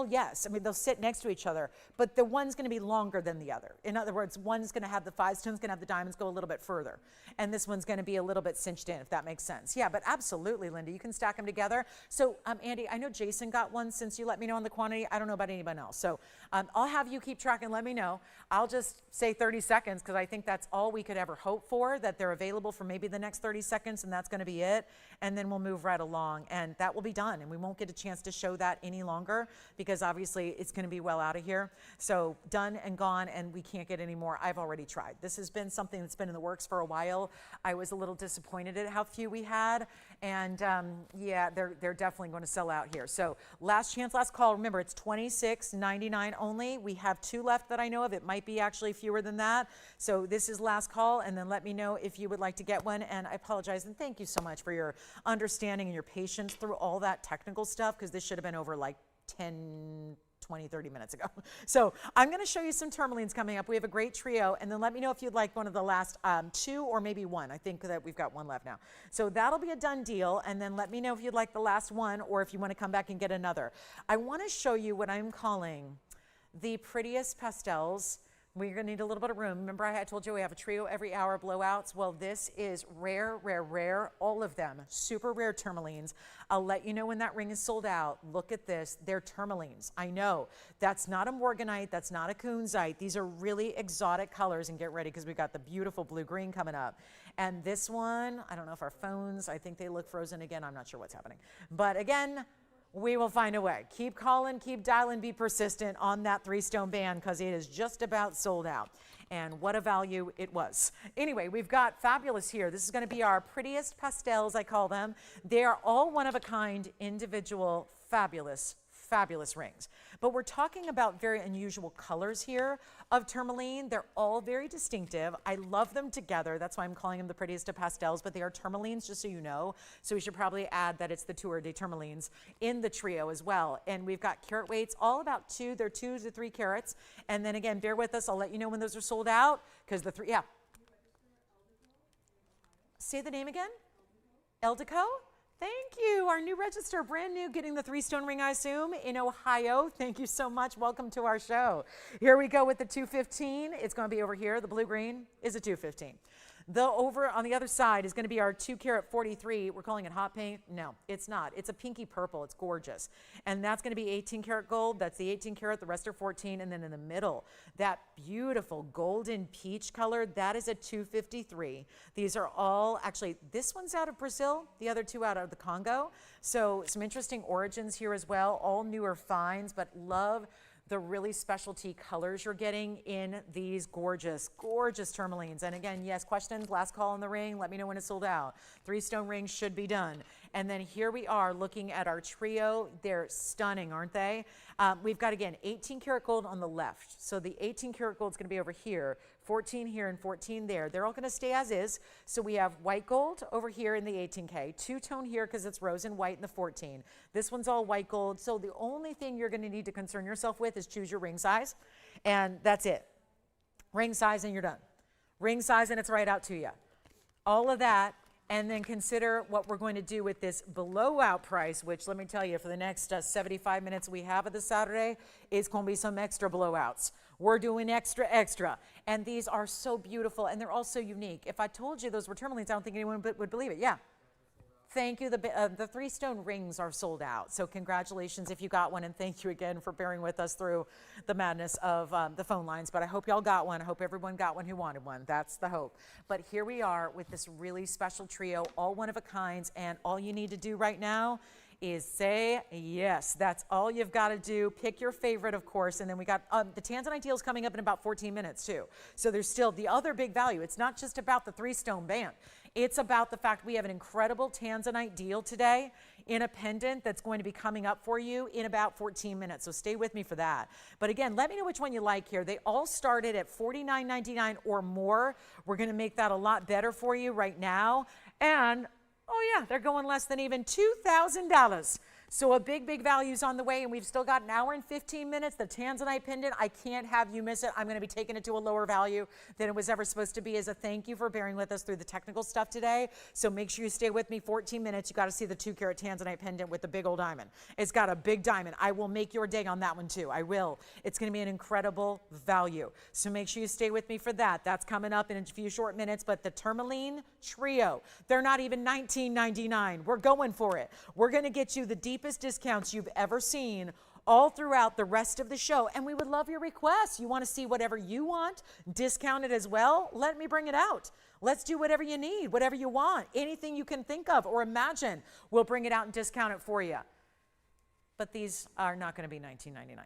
Speaker 1: yes. I mean, they'll sit next to each other, but the one's going to be longer than the other. In other words, one's going to have the 5 stones, going to have the diamonds go a little bit further. And this one's going to be a little bit cinched in, if that makes sense. Yeah, but absolutely, Linda, you can stack them together. So, Andy, I know Jason got one since you let me know on the quantity. I don't know about anyone else. So I'll have you keep track and let me know. I'll just say 30 seconds because I think that's all we could ever hope for, that they're available for maybe the next 30 seconds, and that's going to be it. And then we'll move right along, and that will be done. And we won't get a chance to show that any longer because obviously it's going to be well out of here. So done and gone, and we can't get any more. I've already tried. This has been something that's been in the works for a while. I was a little disappointed at how few we had, and yeah, they're definitely going to sell out here. So last chance, last call. Remember, it's $26.99 only. We have 2 left that I know of. It might be actually fewer than that. So this is last call, and then let me know if you would like to get one. And I apologize, and thank you so much for your understanding and your patience through all that technical stuff, because this should have been over like 10, 20, 30 minutes ago. So I'm going to show you some tourmalines coming up. We have a great trio, and then let me know if you'd like one of the last 2 or maybe 1. I think that we've got 1 left now. So that'll be a done deal, and then let me know if you'd like the last one or if you want to come back and get another. I want to show you what I'm calling the prettiest pastels. We're going to need a little bit of room. Remember, I told you we have a trio every hour blowouts. Well, this is rare, rare, rare. All of them super rare tourmalines. I'll let you know when that ring is sold out. Look at this. They're tourmalines. I know that's not a morganite. That's not a Counzite. These are really exotic colors. And get ready because we've got the beautiful blue-green coming up. And this one, I don't know if our phones, I think they look frozen again. I'm not sure what's happening. But again, we will find a way. Keep calling, keep dialing, be persistent on that 3-stone band because it is just about sold out. And what a value it was. Anyway, we've got fabulous here. This is going to be our prettiest pastels, I call them. They are all one-of-a-kind, individual, fabulous rings. But we're talking about very unusual colors here of tourmaline. They're all very distinctive. I love them together. That's why I'm calling them the prettiest of pastels, but they are tourmalines, just so you know. So we should probably add that it's the Tour de Tourmalines in the trio as well. And we've got carat weights, all about 2. They're 2 to 3 carats. And then again, bear with us. I'll let you know when those are sold out because the 3, yeah. Say the name again. Eldeco? Thank you. Our new register, brand new, getting the 3-stone ring, I assume, in Ohio. Thank you so much. Welcome to our show. Here we go with the 215. It's going to be over here. The blue-green is a 215. The over on the other side is going to be our 2-carat 43. We're calling it hot pink. No, it's not. It's a pinky purple. It's gorgeous. And that's going to be 18-carat gold. That's the 18-carat. The rest are 14. And then in the middle, that beautiful golden peach color, that is a 253. These are all, actually, this one's out of Brazil. The other 2 out of the Congo. So some interesting origins here as well. All newer finds, but love the really specialty colors you're getting in these gorgeous, gorgeous tourmalines. And again, yes, questions, last call on the ring. Let me know when it's sold out. 3-stone rings should be done. And then here we are looking at our trio. They're stunning, aren't they? We've got, again, 18-karat gold on the left. So the 18-karat gold is going to be over here, 14 here and 14 there. They're all going to stay as is. So we have white gold over here in the 18K, 2-tone here because it's rose and white in the 14. This one's all white gold. So the only thing you're going to need to concern yourself with is choose your ring size, and that's it. Ring size and you're done. Ring size and it's right out to you. All of that. And then consider what we're going to do with this blowout price, which let me tell you, for the next 75 minutes we have of this Saturday, it's going to be some extra blowouts. We're doing extra. And these are so beautiful, and they're all so unique. If I told you those were tourmalines, I don't think anyone would believe it. Yeah. Thank you. The 3-stone rings are sold out. So congratulations if you got one, and thank you again for bearing with us through the madness of the phone lines. But I hope y'all got one. I hope everyone got one who wanted one. That's the hope. But here we are with this really special trio, all one of a kinds, and all you need to do right now is say yes. That's all you've got to do. Pick your favorite, of course. And then we got the Tanzanite deal is coming up in about 14 minutes too. So there's still the other big value. It's not just about the 3-stone band. It's about the fact we have an incredible Tanzanite deal today in a pendant that's going to be coming up for you in about 14 minutes. So stay with me for that. But again, let me know which one you like here. They all started at $49.99 or more. We're going to make that a lot better for you right now. And oh yeah, they're going less than even $2,000. So a big, big value's on the way, and we've still got an hour and 15 minutes. The Tanzanite pendant, I can't have you miss it. I'm going to be taking it to a lower value than it was ever supposed to be as a thank you for bearing with us through the technical stuff today. So make sure you stay with me 14 minutes. You got to see the 2-carat Tanzanite pendant with the big old diamond. It's got a big diamond. I will make your day on that one too. I will. It's going to be an incredible value. So make sure you stay with me for that. That's coming up in a few short minutes. But the Tourmaline trio, they're not even $19.99. We're going for it. We're going to get you the deepest discounts you've ever seen all throughout the rest of the show. And we would love your requests. You want to see whatever you want discounted as well? Let me bring it out. Let's do whatever you need, whatever you want, anything you can think of or imagine. We'll bring it out and discount it for you. But these are not going to be $19.99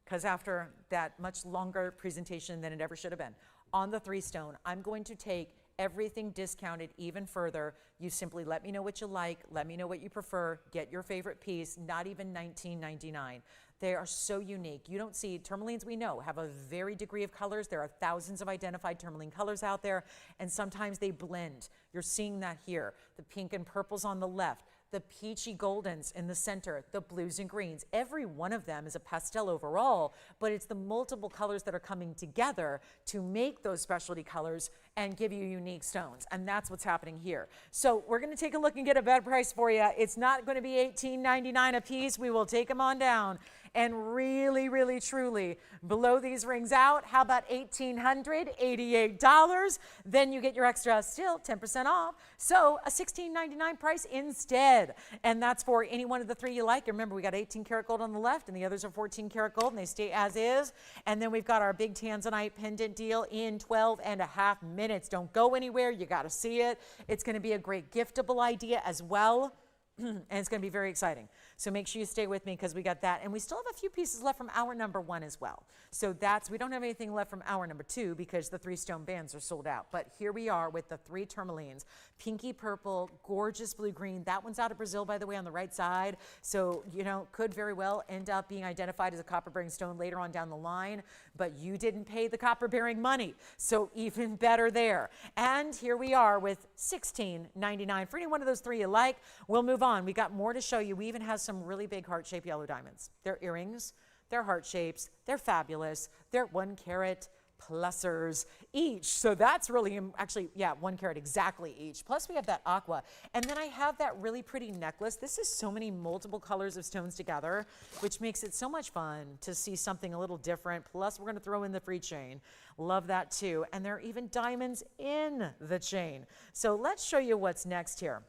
Speaker 1: because after that much longer presentation than it ever should have been on the 3-stone, I'm going to take everything discounted even further. You simply let me know what you like, let me know what you prefer, get your favorite piece, not even $19.99. They are so unique. You don't see, tourmalines we know have a varied degree of colors. There are thousands of identified tourmaline colors out there, and sometimes they blend. You're seeing that here. The pink and purples on the left, the peachy goldens in the center, the blues and greens. Every one of them is a pastel overall, but it's the multiple colors that are coming together to make those specialty colors and give you unique stones. And that's what's happening here. So we're going to take a look and get a better price for you. It's not going to be $18.99 a piece. We will take them on down and really, really, truly blow these rings out. How about $1,888? Then you get your extra, still 10% off. So a $16.99 price instead. And that's for any one of the 3 you like. Remember, we got 18 karat gold on the left and the others are 14 karat gold and they stay as is. And then we've got our big Tanzanite pendant deal in 12.5 minutes. Don't go anywhere. You got to see it. It's going to be a great giftable idea as well. And it's going to be very exciting. So make sure you stay with me because we got that. And we still have a few pieces left from hour number 1 as well. So we don't have anything left from hour number 2 because the 3-stone bands are sold out. But here we are with the 3 tourmalines. Pinky purple, gorgeous blue green. That one's out of Brazil, by the way, on the right side. So, you know, could very well end up being identified as a copper-bearing stone later on down the line. But you didn't pay the copper-bearing money. So even better there. And here we are with $16.99. For any one of those 3 you like, we'll move on. We got more to show you. We even have some really big heart-shaped yellow diamonds. They're earrings, they're heart shapes, they're fabulous. They're 1 carat plusers each. So that's really, actually, yeah, 1 carat exactly each. Plus we have that aqua. And then I have that really pretty necklace. This is so many multiple colors of stones together, which makes it so much fun to see something a little different. Plus we're going to throw in the free chain. Love that too. And there are even diamonds in the chain. So let's show you what's next here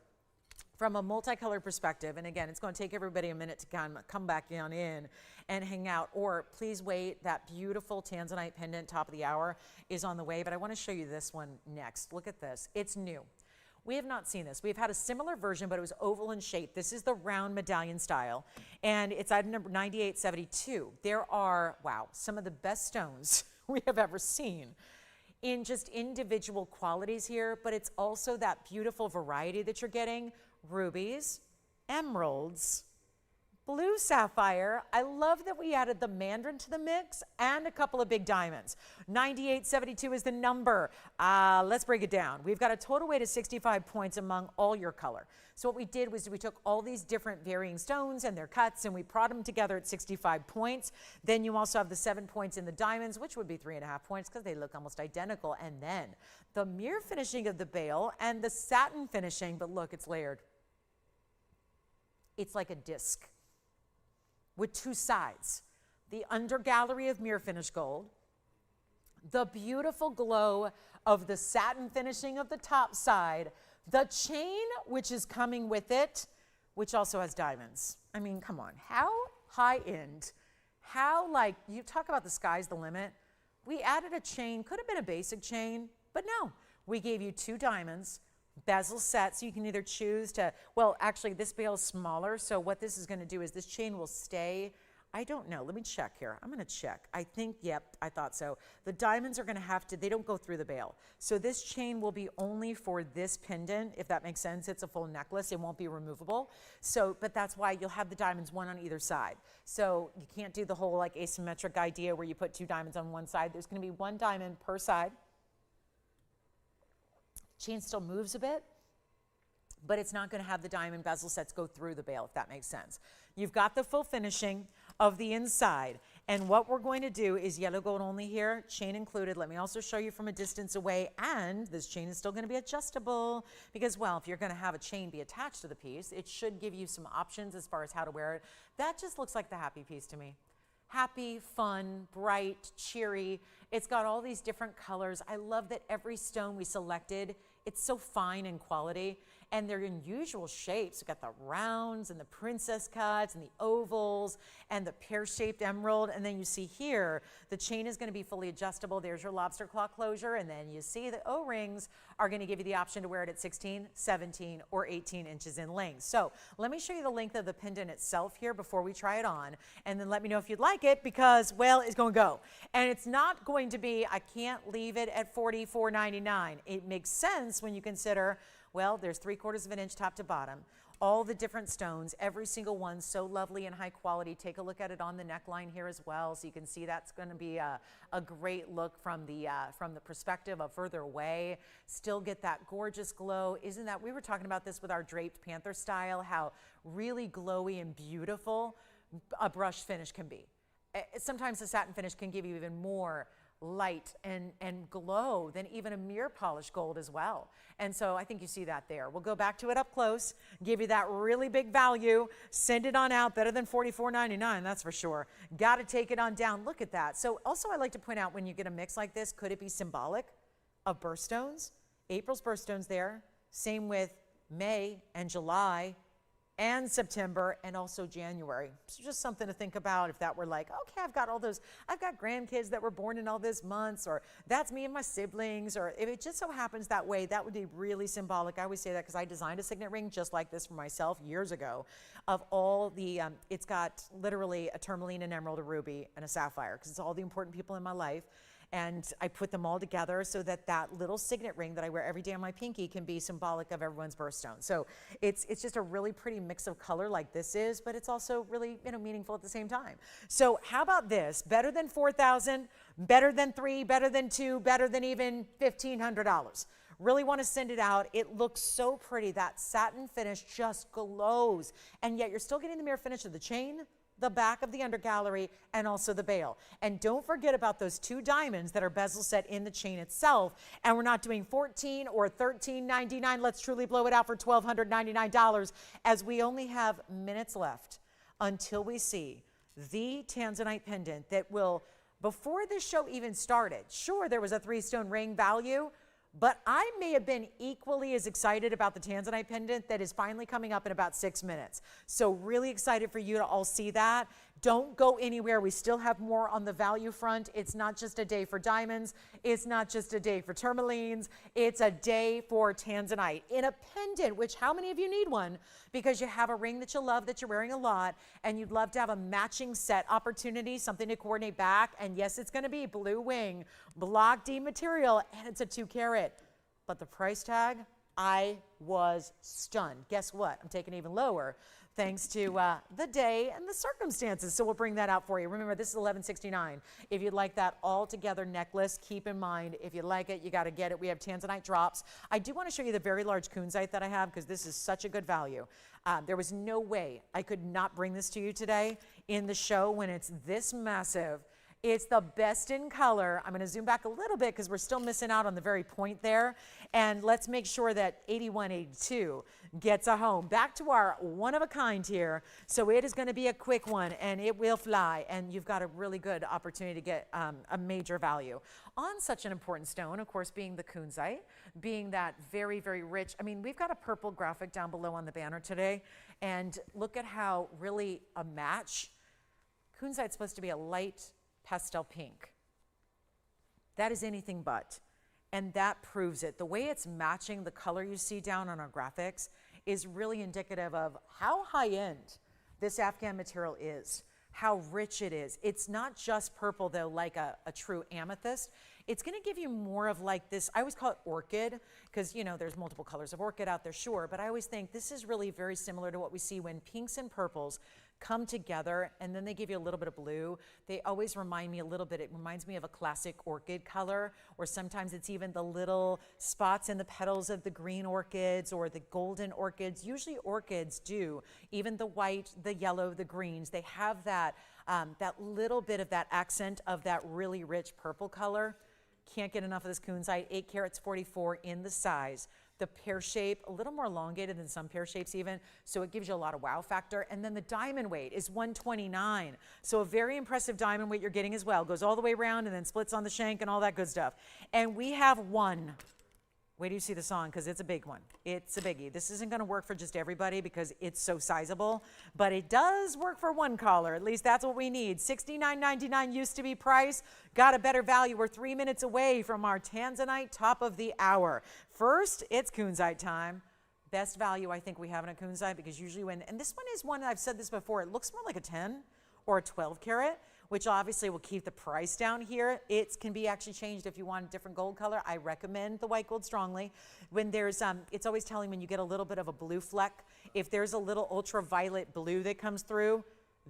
Speaker 1: from a multicolored perspective. And again, it's going to take everybody a minute to come back on in and hang out. Or please wait, that beautiful Tanzanite pendant top of the hour is on the way. But I want to show you this one next. Look at this. It's new. We have not seen this. We've had a similar version, but it was oval in shape. This is the round medallion style, and it's item number 9872. There are, wow, some of the best stones we have ever seen in just individual qualities here, but it's also that beautiful variety that you're getting. Rubies, emeralds, blue sapphire. I love that we added the mandarin to the mix and a couple of big diamonds. 9872 is the number. Let's break it down. We've got a total weight of 65 points among all your color. So what we did was we took all these different varying stones and their cuts and we brought them together at 65 points. Then you also have the 7 points in the diamonds, which would be 3.5 points because they look almost identical. And then the mirror finishing of the bail and the satin finishing, but look, it's layered. It's like a disc with 2 sides. The undergallery of mirror finish gold, the beautiful glow of the satin finishing of the top side, the chain which is coming with it, which also has diamonds. I mean, come on, how high end, how, like, you talk about the sky's the limit. We added a chain, could have been a basic chain, but no, we gave you 2 diamonds, bezel set, so you can either choose to, well, actually this bail is smaller, so what this is going to do is this chain will stay. I don't know. Let me check here. I'm going to check. I think, yep, I thought so. The diamonds are going to have to, they don't go through the bail. So this chain will be only for this pendant, if that makes sense. It's a full necklace. It won't be removable. So, but that's why you'll have the diamonds one on either side. So you can't do the whole like asymmetric idea where you put two diamonds on one side. There's going to be one diamond per side. Chain still moves a bit, but it's not going to have the diamond bezel sets go through the bail, if that makes sense. You've got the full finishing of the inside, and what we're going to do is yellow gold only here, chain included. Let me also show you from a distance away, and this chain is still going to be adjustable because, well, if you're going to have a chain be attached to the piece, it should give you some options as far as how to wear it. That just looks like the happy piece to me. Happy, fun, bright, cheery. It's got all these different colors. I love that every stone we selected, it's so fine in quality, and they're in usual shapes. We've got the rounds and the princess cuts and the ovals and the pear-shaped emerald. And then you see here, the chain is going to be fully adjustable. There's your lobster claw closure. And then you see the O-rings are going to give you the option to wear it at 16, 17, or 18 inches in length. So let me show you the length of the pendant itself here before we try it on. And then let me know if you'd like it because, well, it's going to go. And it's not going to be, I can't leave it at $44.99. It makes sense when you consider, well, there's 3/4 of an inch top to bottom. All the different stones, every single one so lovely and high quality. Take a look at it on the neckline here as well, so you can see that's going to be a great look from the perspective of further away. Still get that gorgeous glow. Isn't that, we were talking about this with our draped panther style, how really glowy and beautiful a brush finish can be. Sometimes the satin finish can give you even more light and glow than even a mirror polished gold as well. And so I think you see that there. We'll go back to it up close, give you that really big value, send it on out, better than $44.99, that's for sure. Got to take it on down. Look at that. So also I like to point out when you get a mix like this, could it be symbolic of birthstones? April's birthstones there, same with May and July and September, and also January. So just something to think about if that were like, okay, I've got all those, I've got grandkids that were born in all these months, or that's me and my siblings, or if it just so happens that way, that would be really symbolic. I always say that because I designed a signet ring just like this for myself years ago, of all the, it's got literally a tourmaline, an emerald, a ruby, and a sapphire, because it's all the important people in my life. And I put them all together so that that little signet ring that I wear every day on my pinky can be symbolic of everyone's birthstone. So it's just a really pretty mix of color like this is, but it's also really, you know, meaningful at the same time. So how about this? Better than $4,000, better than $3,000, better than $2,000, better than even $1,500. Really want to send it out. It looks so pretty. That satin finish just glows. And yet you're still getting the mirror finish of the chain, the back of the undergallery, and also the bail. And don't forget about those two diamonds that are bezel set in the chain itself. And we're not doing $14 or $13.99. Let's truly blow it out for $1,299, as we only have minutes left until we see the Tanzanite pendant that will, before this show even started, sure, there was a 3-stone ring value, but I may have been equally as excited about the Tanzanite pendant that is finally coming up in about 6 minutes. So really excited for you to all see that. Don't go anywhere. We still have more on the value front. It's not just a day for diamonds. It's not just a day for tourmalines. It's a day for Tanzanite in a pendant, which how many of you need one? Because you have a ring that you love that you're wearing a lot, and you'd love to have a matching set opportunity, something to coordinate back. And yes, it's going to be blue wing, block D material, and it's a 2-carat. But the price tag, I was stunned. Guess what? I'm taking it even lower, thanks to the day and the circumstances. So we'll bring that out for you. Remember, this is $11.69. If you'd like that all-together necklace, keep in mind, if you like it, you got to get it. We have Tanzanite drops. I do want to show you the very large Counzite that I have, because this is such a good value. There was no way I could not bring this to you today in the show when it's this massive. It's the best in color. I'm going to zoom back a little bit because we're still missing out on the very point there. And let's make sure that 8182 gets a home. Back to our one-of-a-kind here. So it is going to be a quick one, and it will fly. And you've got a really good opportunity to get a major value on such an important stone, of course, being the Counzite, being that very, very rich. I mean, we've got a purple graphic down below on the banner today. And look at how really a match. Counzite's supposed to be a light pastel pink. That is anything but. And that proves it. The way it's matching the color you see down on our graphics is really indicative of how high end this Afghan material is, how rich it is. It's not just purple though, like a true amethyst. It's gonna give you more of like this, I always call it orchid, because you know, there's multiple colors of orchid out there, sure, but I always think this is really very similar to what we see when pinks and purples come together and then they give you a little bit of blue. They always remind me a little bit, it reminds me of a classic orchid color, or sometimes it's even the little spots in the petals of the green orchids or the golden orchids. Usually orchids do, even the white, the yellow, the greens, they have that, that little bit of that accent of that really rich purple color. Can't get enough of this Counzite, 8 carats 44 in the size. The pear shape, a little more elongated than some pear shapes even, so it gives you a lot of wow factor. And then the diamond weight is 129. So a very impressive diamond weight you're getting as well. Goes all the way around and then splits on the shank and all that good stuff. And we have one. Wait till you see the song, because it's a big one. It's a biggie. This isn't gonna work for just everybody because it's so sizable, but it does work for one caller. At least that's what we need. $69.99 used to be price. Got a better value. We're 3 minutes away from our Tanzanite top of the hour. First, it's Counzite time. Best value I think we have in a Counzite, because usually when, and this one is one, I've said this before, it looks more like a 10 or a 12 carat, which obviously will keep the price down here. It can be actually changed if you want a different gold color. I recommend the white gold strongly. When there's, it's always telling when you get a little bit of a blue fleck, if there's a little ultraviolet blue that comes through,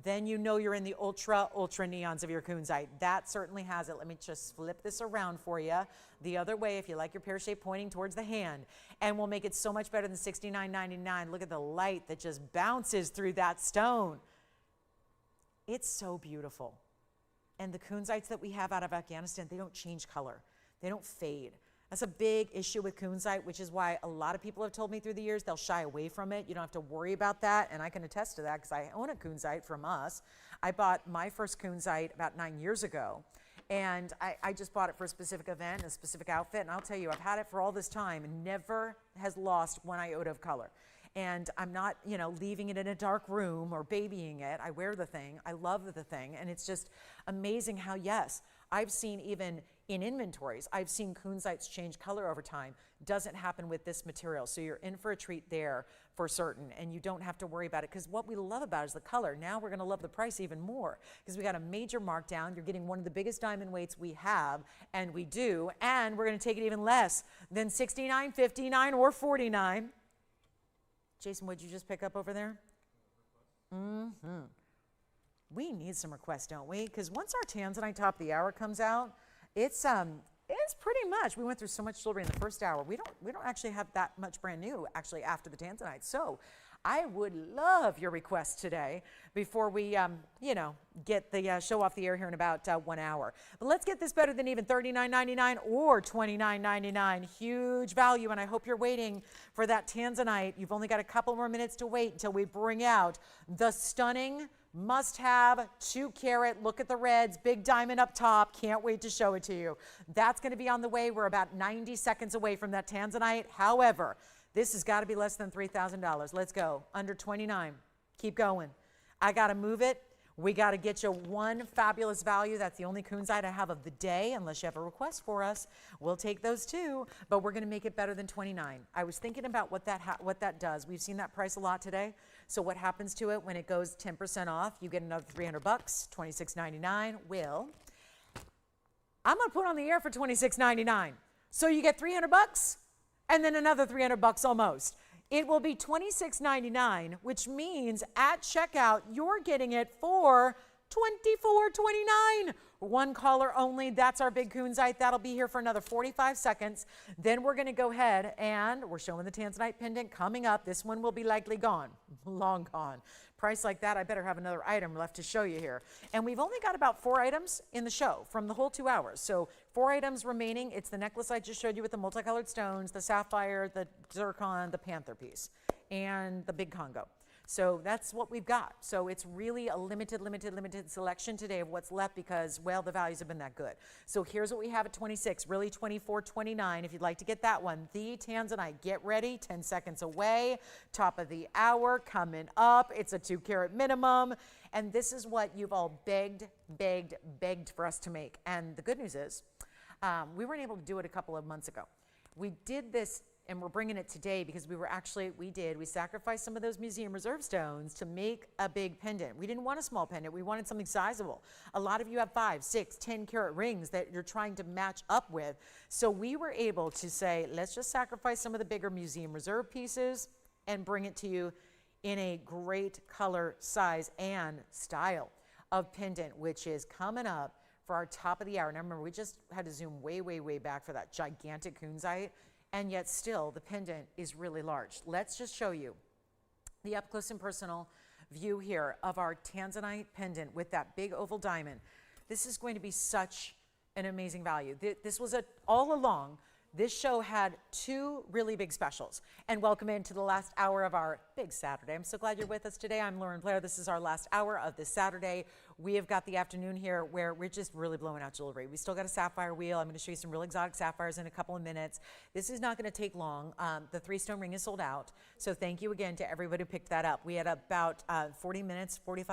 Speaker 1: then you know you're in the ultra neons of your Counzite. That certainly has it. Let me just flip this around for you. The other way, if you like your pear shape pointing towards the hand, and we'll make it so much better than $69.99. Look at the light that just bounces through that stone. It's so beautiful. And the Counzites that we have out of Afghanistan, they don't change color. They don't fade. That's a big issue with Counzite, which is why a lot of people have told me through the years they'll shy away from it. You don't have to worry about that, and I can attest to that because I own a Counzite from us. I bought my first Counzite about 9 years ago, and I just bought it for a specific event, a specific outfit, and I'll tell you, I've had it for all this time and never has lost one iota of color. And I'm not, you know, leaving it in a dark room or babying it. I wear the thing. I love the thing. And it's just amazing how, yes, I've seen even in inventories, I've seen Counzites change color over time. Doesn't happen with this material. So you're in for a treat there for certain. And you don't have to worry about it, because what we love about it is the color. Now we're going to love the price even more, because we got a major markdown. You're getting one of the biggest diamond weights we have, and we do. And we're going to take it even less than $69, $59, or $49. Jason, what'd you just pick up over there? Mm-hmm. We need some requests, don't we? Because once our Tanzanite top of the hour comes out, it's pretty much, we went through so much jewelry in the first hour. We don't actually have that much brand new actually after the Tanzanite. So I would love your requests today before we, you know, get the show off the air here in about 1 hour. But let's get this better than even $39.99 or $29.99. Huge value, and I hope you're waiting for that Tanzanite. You've only got a couple more minutes to wait until we bring out the stunning must-have 2 carat. Look at the reds, big diamond up top. Can't wait to show it to you. That's going to be on the way. We're about 90 seconds away from that Tanzanite. However, this has got to be less than $3,000. Let's go. Under 29. Keep going. I got to move it. We got to get you one fabulous value. That's the only Counzite I have of the day, unless you have a request for us. We'll take those too, but we're going to make it better than 29. I was thinking about what that does. We've seen that price a lot today. So what happens to it when it goes 10% off? You get another $300, $26.99. Will, I'm going to put on the air for $26.99. So you get $300 and then another $300 almost. It will be $26.99, which means at checkout, you're getting it for $24.29. One caller only. That's our big Counzite. That'll be here for another 45 seconds. Then we're going to go ahead and we're showing the Tanzanite pendant coming up. This one will be likely gone, long gone. Price like that, I better have another item left to show you here. And we've only got about 4 items in the show from the whole 2 hours. So 4 items remaining. It's the necklace I just showed you with the multicolored stones, the sapphire, the zircon, the panther piece, and the big Congo. So that's what we've got. So it's really a limited selection today of what's left because, well, the values have been that good. So here's what we have at 26, really $24.29. If you'd like to get that one, the Tanzanite, get ready, 10 seconds away, top of the hour coming up. It's a 2 carat minimum. And this is what you've all begged for us to make. And the good news is, We weren't able to do it a couple of months ago. We did this, and we're bringing it today because we sacrificed some of those museum reserve stones to make a big pendant. We didn't want a small pendant. We wanted something sizable. A lot of you have 5, 6, 10 carat rings that you're trying to match up with. So we were able to say, let's just sacrifice some of the bigger museum reserve pieces and bring it to you in a great color, size, and style of pendant, which is coming up for our top of the hour. Now remember, we just had to zoom way, way, way back for that gigantic Counzite, and yet still the pendant is really large. Let's just show you the up close and personal view here of our Tanzanite pendant with that big oval diamond. This is going to be such an amazing value. This was all along, this show had 2 really big specials. And welcome into the last hour of our big Saturday. I'm so glad you're with us today. I'm Lauren Blair. This is our last hour of this Saturday. We have got the afternoon here where we're just really blowing out jewelry. We still got a sapphire wheel. I'm going to show you some real exotic sapphires in a couple of minutes. This is not going to take long. The 3-stone ring is sold out. So thank you again to everybody who picked that up. We had about 45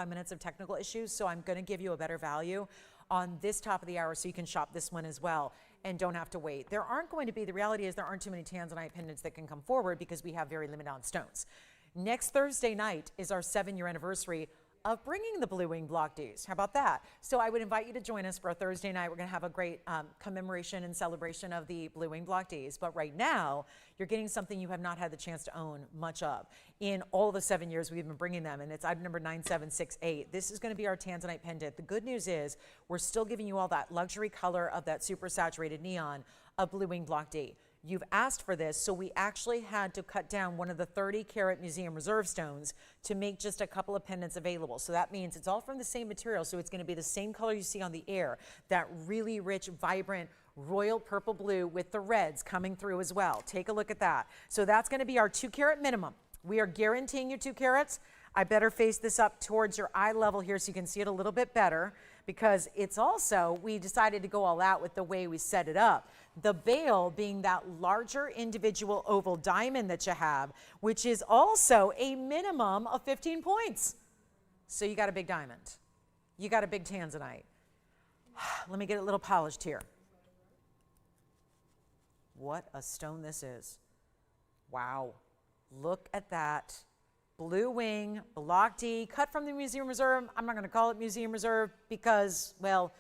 Speaker 1: minutes of technical issues. So I'm going to give you a better value on this top of the hour so you can shop this one as well and don't have to wait. The reality is there aren't too many Tanzanite pendants that can come forward because we have very limited on stones. Next Thursday night is our 7-year anniversary of bringing the Blue Wing Block Ds. How about that? So I would invite you to join us for a Thursday night. We're going to have a great commemoration and celebration of the Blue Wing Block Ds. But right now, you're getting something you have not had the chance to own much of in all the 7 years we've been bringing them, and it's item number 9768. This is going to be our Tanzanite pendant. The good news is we're still giving you all that luxury color of that super saturated neon of Blue Wing Block D. You've asked for this, so we actually had to cut down one of the 30-carat museum reserve stones to make just a couple of pendants available. So that means it's all from the same material, so it's going to be the same color you see on the air, that really rich, vibrant, royal purple blue with the reds coming through as well. Take a look at that. So that's going to be our 2-carat minimum. We are guaranteeing you 2 carats. I better face this up towards your eye level here so you can see it a little bit better, because it's also, we decided to go all out with the way we set it up. The bail being that larger individual oval diamond that you have, which is also a minimum of 15 points. So you got a big diamond. You got a big Tanzanite. Let me get it a little polished here. What a stone this is. Wow. Look at that. Blue Wing, Block D, cut from the Museum Reserve. I'm not going to call it Museum Reserve because, well,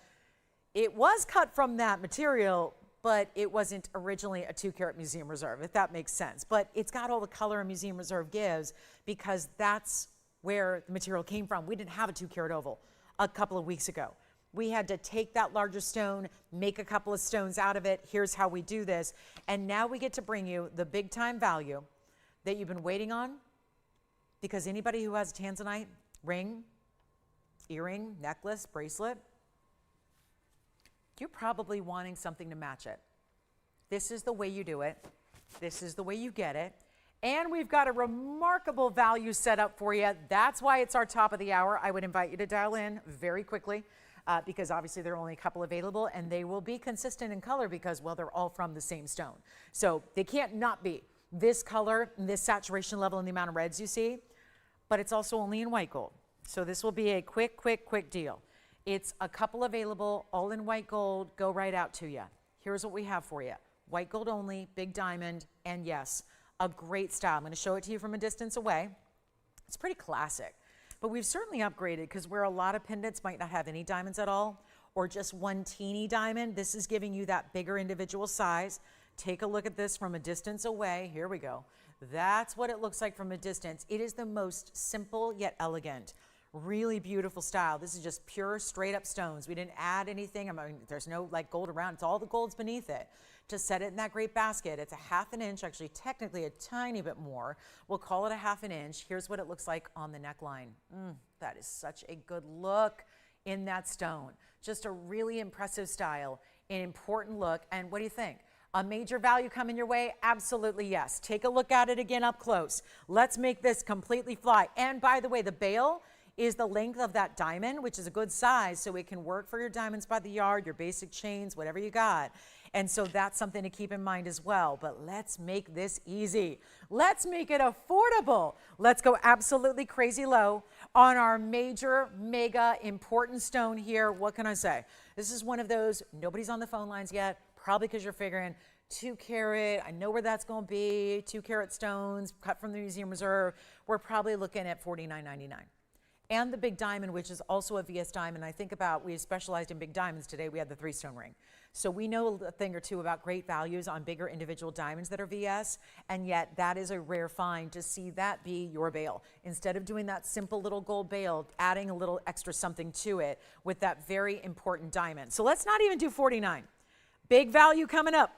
Speaker 1: it was cut from that material, but it wasn't originally a 2-carat Museum Reserve, if that makes sense. But it's got all the color a Museum Reserve gives because that's where the material came from. We didn't have a 2-carat oval a couple of weeks ago. We had to take that larger stone, make a couple of stones out of it. Here's how we do this. And now we get to bring you the big time value that you've been waiting on, because anybody who has a Tanzanite ring, earring, necklace, bracelet, you're probably wanting something to match it. This is the way you do it. This is the way you get it. And we've got a remarkable value set up for you. That's why it's our top of the hour. I would invite you to dial in very quickly because obviously there are only a couple available, and they will be consistent in color because, well, they're all from the same stone. So they can't not be this color, this saturation level, and the amount of reds you see, but it's also only in white gold. So this will be a quick deal. It's a couple available, all in white gold, go right out to you. Here's what we have for you. White gold only, big diamond, and yes, a great style. I'm going to show it to you from a distance away. It's pretty classic, but we've certainly upgraded because where a lot of pendants might not have any diamonds at all, or just one teeny diamond, this is giving you that bigger individual size. Take a look at this from a distance away. Here we go. That's what it looks like from a distance. It is the most simple yet elegant, really beautiful style. This is just pure straight up stones. We didn't add anything. I mean, there's no like gold around. It's all the gold's beneath it. To set it in that great basket, it's a 1/2 inch, actually technically a tiny bit more. We'll call it a 1/2 inch. Here's what it looks like on the neckline. That is such a good look in that stone. Just a really impressive style, an important look. And what do you think? A major value coming your way? Absolutely yes. Take a look at it again up close. Let's make this completely fly. And by the way, the bail is the length of that diamond, which is a good size, so it can work for your diamonds by the yard, your basic chains, whatever you got. And so that's something to keep in mind as well. But let's make this easy. Let's make it affordable. Let's go absolutely crazy low on our major, mega important stone here. What can I say? This is one of those, nobody's on the phone lines yet, probably because you're figuring 2 carat, I know where that's going to be, 2 carat stones cut from the Museum Reserve. We're probably looking at $49.99. And the big diamond, which is also a VS diamond. I think about, we specialized in big diamonds today. We had the 3-stone ring. So we know a thing or two about great values on bigger individual diamonds that are VS, and yet that is a rare find to see that be your bail. Instead of doing that simple little gold bail, adding a little extra something to it with that very important diamond. So let's not even do 49. Big value coming up.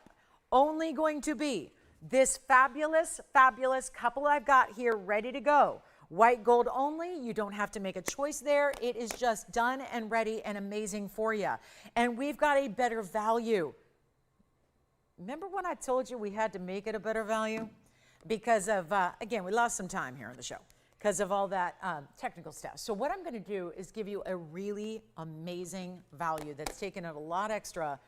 Speaker 1: Only going to be this fabulous, fabulous couple I've got here ready to go. White gold only, you don't have to make a choice there. It is just done and ready and amazing for you. And we've got a better value. Remember when I told you we had to make it a better value? Because of, again, we lost some time here on the show because of all that technical stuff. So what I'm gonna do is give you a really amazing value that's taken a lot extra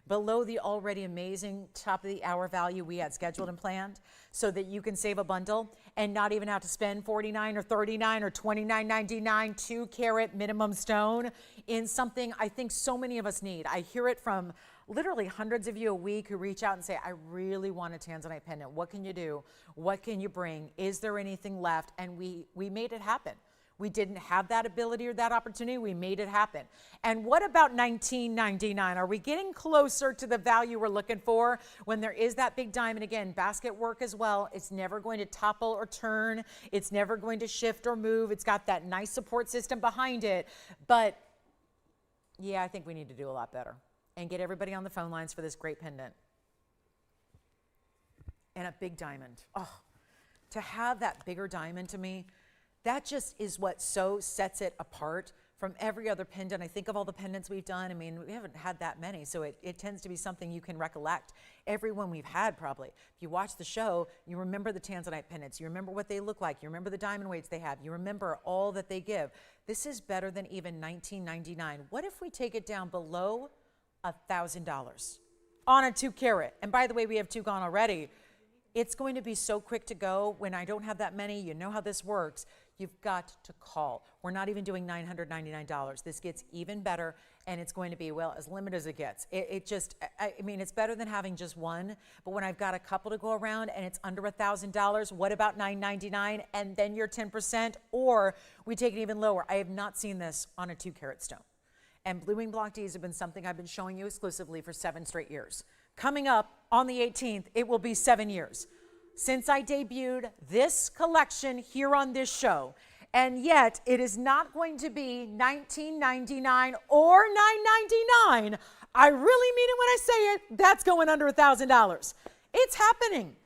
Speaker 1: below the already amazing top of the hour value we had scheduled and planned, so that you can save a bundle and not even have to spend $49 or $39 or $29.99 2 carat minimum stone in something I think so many of us need. I hear it from literally hundreds of you a week who reach out and say, I really want a Tanzanite pendant. What can you do? What can you bring? Is there anything left? And we made it happen. We didn't have that ability or that opportunity. We made it happen. And what about $19.99? Are we getting closer to the value we're looking for when there is that big diamond? Again, basket work as well. It's never going to topple or turn. It's never going to shift or move. It's got that nice support system behind it. But yeah, I think we need to do a lot better and get everybody on the phone lines for this great pendant. And a big diamond. Oh, to have that bigger diamond to me, that just is what so sets it apart from every other pendant. I think of all the pendants we've done. I mean, we haven't had that many, so it tends to be something you can recollect. Every one we've had, probably. If you watch the show, you remember the Tanzanite pendants. You remember what they look like. You remember the diamond weights they have. You remember all that they give. This is better than even $19.99. What if we take it down below $1,000 on a 2 carat? And by the way, we have 2 gone already. It's going to be so quick to go. When I don't have that many, you know how this works. You've got to call. We're not even doing $999. This gets even better, and it's going to be, well, as limited as it gets. I mean, it's better than having just one, but when I've got a couple to go around and it's under $1,000, what about $999? And then you're 10%, or we take it even lower. I have not seen this on a 2 carat stone. And blue wing block Ds have been something I've been showing you exclusively for 7 straight years. Coming up on the 18th, it will be 7 years since I debuted this collection here on this show. And yet it is not going to be $19.99 or $9.99. I really mean it when I say it. That's going under $1,000. It's happening.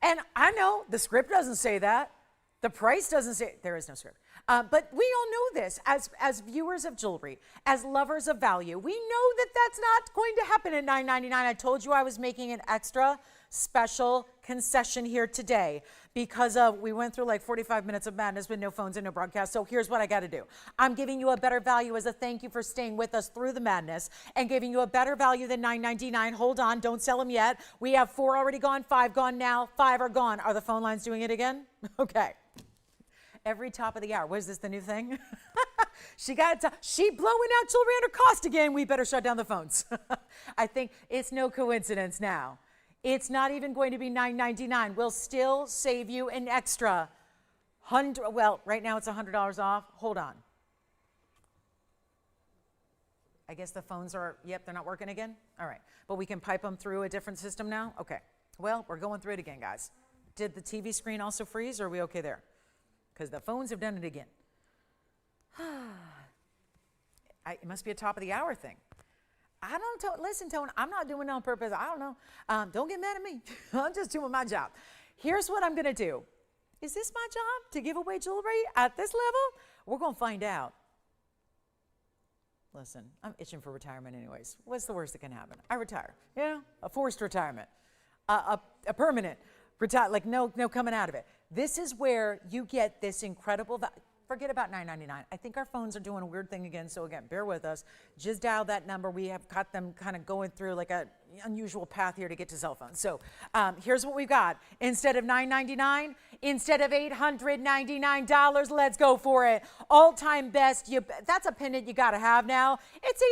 Speaker 1: And I know the script doesn't say that. The price doesn't say, there is no script. But we all know this as viewers of jewelry, as lovers of value. We know that that's not going to happen at $9.99. I told you I was making an extra special concession here today because we went through like 45 minutes of madness with no phones and no broadcast. So here's what I got to do. I'm giving you a better value as a thank you for staying with us through the madness and giving you a better value than $9.99. Hold on, don't sell them yet. We have 4 already gone, 5 gone now, 5 are gone. Are the phone lines doing it again? Okay. Every top of the hour. What is this, the new thing? She blowing out jewelry under cost again. We better shut down the phones. I think it's no coincidence now. It's not even going to be $9.99. We'll still save you an extra $100. Well, right now it's $100 off. Hold on. I guess the phones are, yep, they're not working again. All right. But we can pipe them through a different system now? Okay. Well, we're going through it again, guys. Did the TV screen also freeze, or are we okay there? Because the phones have done it again. It must be a top of the hour thing. I don't, listen, Tone, I'm not doing it on purpose. I don't know. Don't get mad at me. I'm just doing my job. Here's what I'm going to do. Is this my job to give away jewelry at this level? We're going to find out. Listen, I'm itching for retirement anyways. What's the worst that can happen? I retire. You know, a forced retirement, a permanent retire, like no coming out of it. This is where you get this incredible value. Forget about $9.99. I think our phones are doing a weird thing again. So again, bear with us. Just dial that number. We have got them kind of going through like a unusual path here to get to cell phones. So here's what we've got. Instead of $9.99, instead of $899, let's go for it. All-time best. That's a pendant you got to have now. It's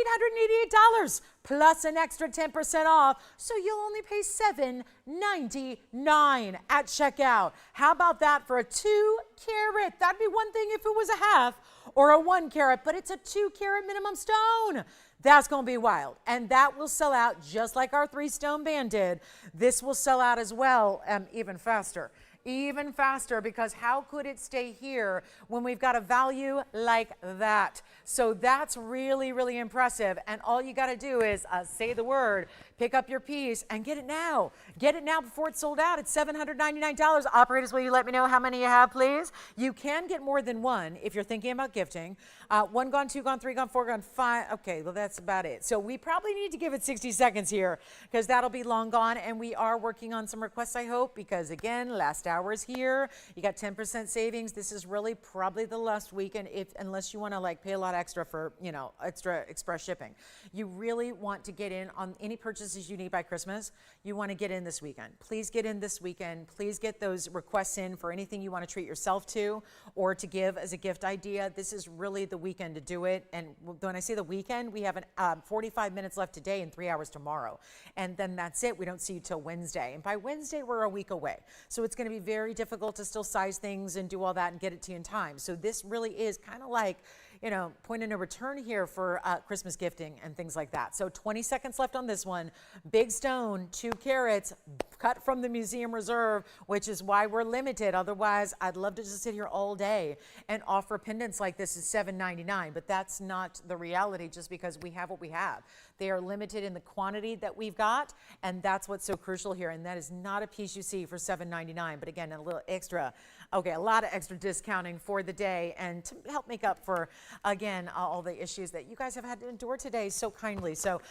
Speaker 1: $888 plus an extra 10% off. So you'll only pay $799 at checkout. How about that for a 2 carat? That'd be one thing if it was a half or a 1 carat, but it's a 2 carat minimum stone. That's going to be wild. And that will sell out just like our 3-stone band did. This will sell out as well, even faster. Even faster, because how could it stay here when we've got a value like that? So that's really, really impressive. And all you got to do is say the word, pick up your piece, and get it now. Get it now before it's sold out. It's $799. Operators, will you let me know how many you have, please? You can get more than one if you're thinking about gifting. 1 gone, 2 gone, 3 gone, 4 gone, 5. Okay, well, that's about it. So we probably need to give it 60 seconds here because that'll be long gone. And we are working on some requests, I hope, because, again, last hour is here. You got 10% savings. This is really probably the last weekend, unless you want to like pay a lot extra for, extra express shipping. You really want to get in on any purchases you need by Christmas. You want to get in this weekend. Please get in this weekend. Please get those requests in for anything you want to treat yourself to or to give as a gift idea. This is really the weekend to do it. And when I say the weekend, we have 45 minutes left today and 3 hours tomorrow. And then that's it. We don't see you till Wednesday. And by Wednesday, we're a week away. So it's going to be very difficult to still size things and do all that and get it to you in time. So this really is kind of like, point of no return here for Christmas gifting and things like that. So 20 seconds left on this one. Big stone, 2 carats, cut from the Museum Reserve, which is why we're limited. Otherwise, I'd love to just sit here all day and offer pendants like this at $799, but that's not the reality just because we have what we have. They are limited in the quantity that we've got, and that's what's so crucial here. And that is not a piece you see for $799, but again, a little extra, a lot of extra discounting for the day and to help make up for, again, all the issues that you guys have had to endure today so kindly. So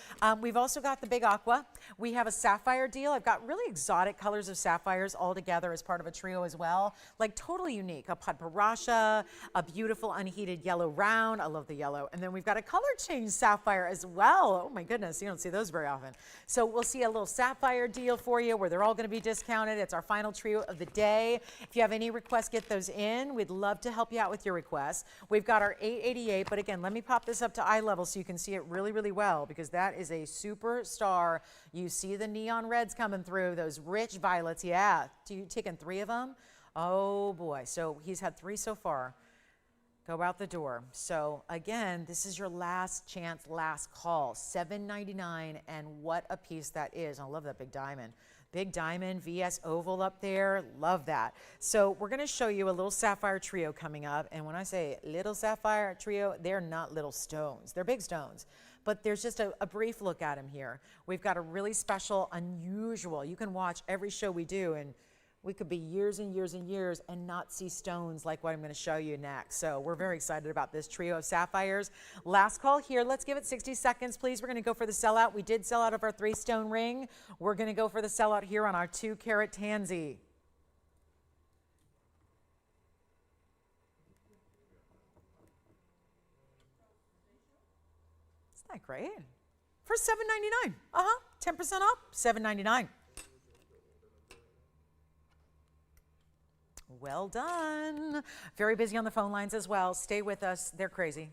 Speaker 1: we've also got the big aqua. We have a sapphire deal. I've got really exotic colors of sapphires all together as part of a trio as well, like totally unique. A padparasha, a beautiful unheated yellow round. I love the yellow. And then we've got a color change sapphire as well. Oh my goodness, you don't see those very often. So we'll see a little sapphire deal for you where they're all going to be discounted. It's our final trio of the day. If you have any requests, get those in. We'd love to help you out with your requests. We've got our 888, but again, let me pop this up to eye level so you can see it really, really well, because that is a superstar. You see the neon reds coming through, those rich violets. Yeah, you taking 3 of them? Oh boy, so he's had 3 so far. Go out the door. So again, this is your last chance, last call. $799, and what a piece that is. I love that big diamond. Big diamond, VS oval up there. Love that. So we're going to show you a little sapphire trio coming up. And when I say little sapphire trio, they're not little stones. They're big stones. But there's just a brief look at them here. We've got a really special, unusual. You can watch every show we do, and we could be years and years and years and not see stones like what I'm going to show you next. So we're very excited about this trio of sapphires. Last call here. Let's give it 60 seconds, please. We're going to go for the sellout. We did sell out of our 3-stone ring. We're going to go for the sellout here on our 2-carat tansy. Isn't that great? For $799. 10% off, $799. Well done. Very busy on the phone lines as well. Stay with us. They're crazy.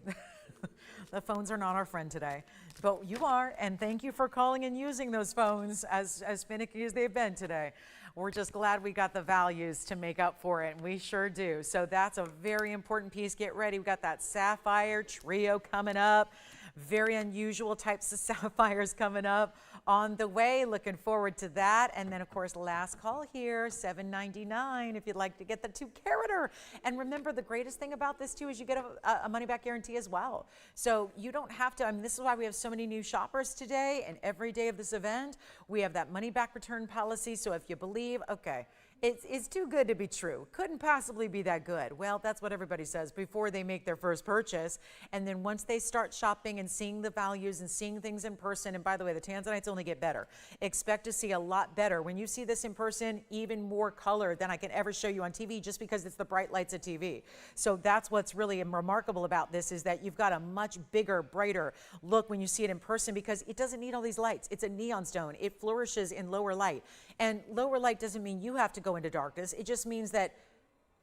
Speaker 1: The phones are not our friend today, but you are, and thank you for calling and using those phones as finicky as they've been today. We're just glad we got the values to make up for it, and we sure do. So that's a very important piece. Get ready. We've got that sapphire trio coming up. Very unusual types of sapphires coming up on the way. Looking forward to that. And then, of course, last call here, $799 if you'd like to get the 2-carater. And remember, the greatest thing about this, too, is you get a money-back guarantee as well. So you don't have to, this is why we have so many new shoppers today, and every day of this event, we have that money-back return policy. So if you believe, okay, It's too good to be true. Couldn't possibly be that good. Well, that's what everybody says before they make their first purchase. And then once they start shopping and seeing the values and seeing things in person, and by the way, the Tanzanites only get better. Expect to see a lot better. When you see this in person, even more color than I can ever show you on TV, just because it's the bright lights of TV. So that's what's really remarkable about this, is that you've got a much bigger, brighter look when you see it in person, because it doesn't need all these lights. It's a neon stone. It flourishes in lower light. And lower light doesn't mean you have to go into darkness. It just means that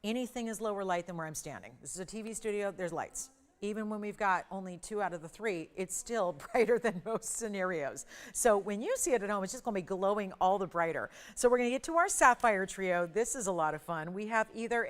Speaker 1: anything is lower light than where I'm standing. This is a TV studio, there's lights. Even when we've got only 2 out of the 3, it's still brighter than most scenarios. So when you see it at home, it's just gonna be glowing all the brighter. So we're gonna get to our sapphire trio. This is a lot of fun. We have either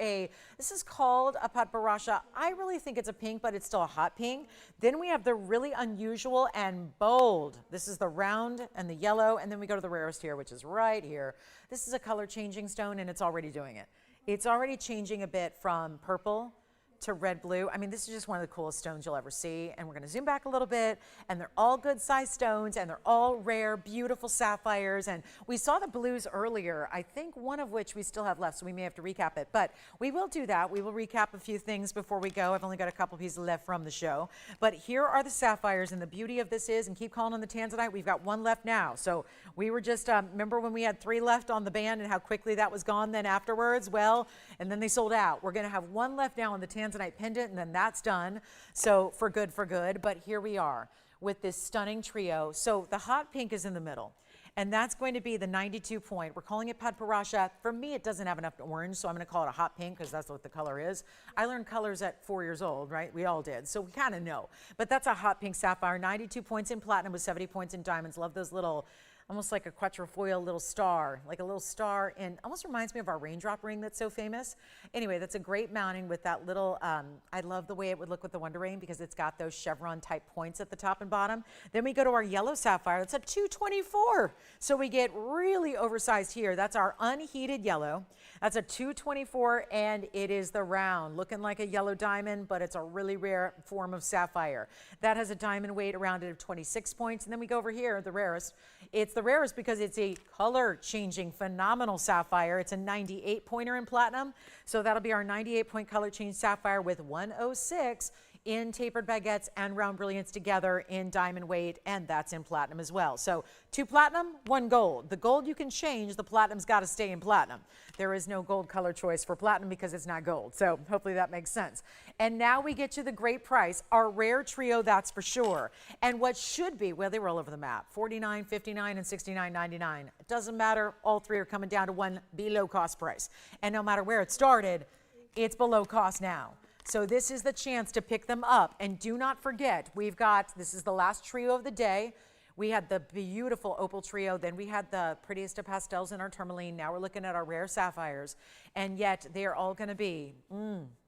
Speaker 1: this is called a patbarasha. I really think it's a pink, but it's still a hot pink. Then we have the really unusual and bold. This is the round and the yellow, and then we go to the rarest here, which is right here. This is a color changing stone, and it's already doing it. It's already changing a bit from purple to red blue. I mean, this is just one of the coolest stones you'll ever see. And we're gonna zoom back a little bit, and they're all good sized stones, and they're all rare, beautiful sapphires. And we saw the blues earlier, I think one of which we still have left, so we may have to recap it, but we will do that. We will recap a few things before we go. I've only got a couple pieces left from the show, but here are the sapphires. And the beauty of this is, and keep calling on the Tanzanite, we've got 1 left now. So we were just, remember when we had 3 left on the band and how quickly that was gone then afterwards? Well, and then they sold out. We're gonna have 1 left now on the Tanzanite pendant, and then that's done. So for good, but here we are with this stunning trio. So the hot pink is in the middle, and that's going to be the 92 point. We're calling it patbarasha. For me, it doesn't have enough orange, so I'm going to call it a hot pink, because that's what the color is. I learned colors at 4 years old, right? We all did, so we kind of know. But that's a hot pink sapphire, 92 points in platinum with 70 points in diamonds. Love those little, almost like a quatrefoil little star, like a little star, and almost reminds me of our raindrop ring that's so famous. Anyway, that's a great mounting with that little, I love the way it would look with the Wonder Ring, because it's got those chevron type points at the top and bottom. Then we go to our yellow sapphire. That's a 224. So we get really oversized here. That's our unheated yellow. That's a 224, and it is the round, looking like a yellow diamond, but it's a really rare form of sapphire. That has a diamond weight around it of 26 points. And then we go over here, the rarest. It's the rarest because it's a color changing phenomenal sapphire. It's a 98 pointer in platinum. So that'll be our 98 point color change sapphire with 106 in tapered baguettes and round brilliance together in diamond weight, and that's in platinum as well. So 2 platinum, 1 gold. The gold you can change, the platinum's got to stay in platinum. There is no gold color choice for platinum because it's not gold. So hopefully that makes sense. And now we get to the great price, our rare trio, that's for sure. And what should be, well, they were all over the map, $49, $59, and $69.99. It doesn't matter, all 3 are coming down to 1 below cost price. And no matter where it started, it's below cost now. So this is the chance to pick them up. And do not forget, we've got, this is the last trio of the day. We had the beautiful opal trio. Then we had the prettiest of pastels in our tourmaline. Now we're looking at our rare sapphires. And yet they are all going to be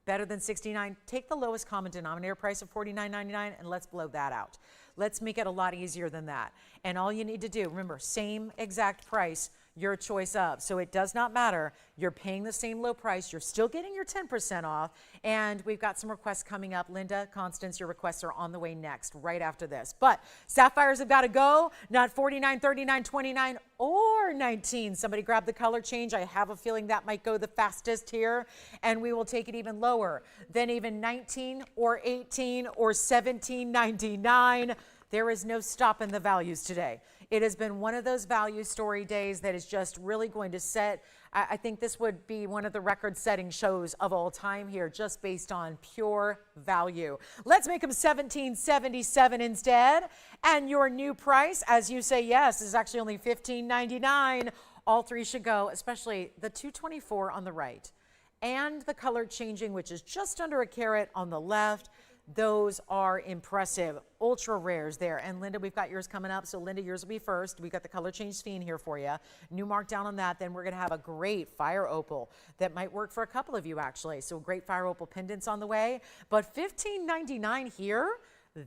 Speaker 1: better than $69. Take the lowest common denominator price of $49.99 and let's blow that out. Let's make it a lot easier than that. And all you need to do, remember, same exact price, your choice of. So it does not matter. You're paying the same low price. You're still getting your 10% off. And we've got some requests coming up. Linda, Constance, your requests are on the way next, right after this. But sapphires have got to go. Not $49, $39, $29, or $19. Somebody grab the color change. I have a feeling that might go the fastest here. And we will take it even lower than even $19 or $18 or $17.99. There is no stopping the values today. It has been one of those value story days that is just really going to set, I think this would be one of the record-setting shows of all time here, just based on pure value. Let's make them $17.77 instead. And your new price, as you say yes, is actually only $15.99. All 3 should go, especially the 224 on the right and the color changing, which is just under a carat on the left. Those are impressive, ultra rares there. And Linda, we've got yours coming up. So Linda, yours will be first. We've got the color change fiend here for you. New markdown on that. Then we're going to have a great fire opal that might work for a couple of you actually. So great fire opal pendants on the way. But $15.99 here,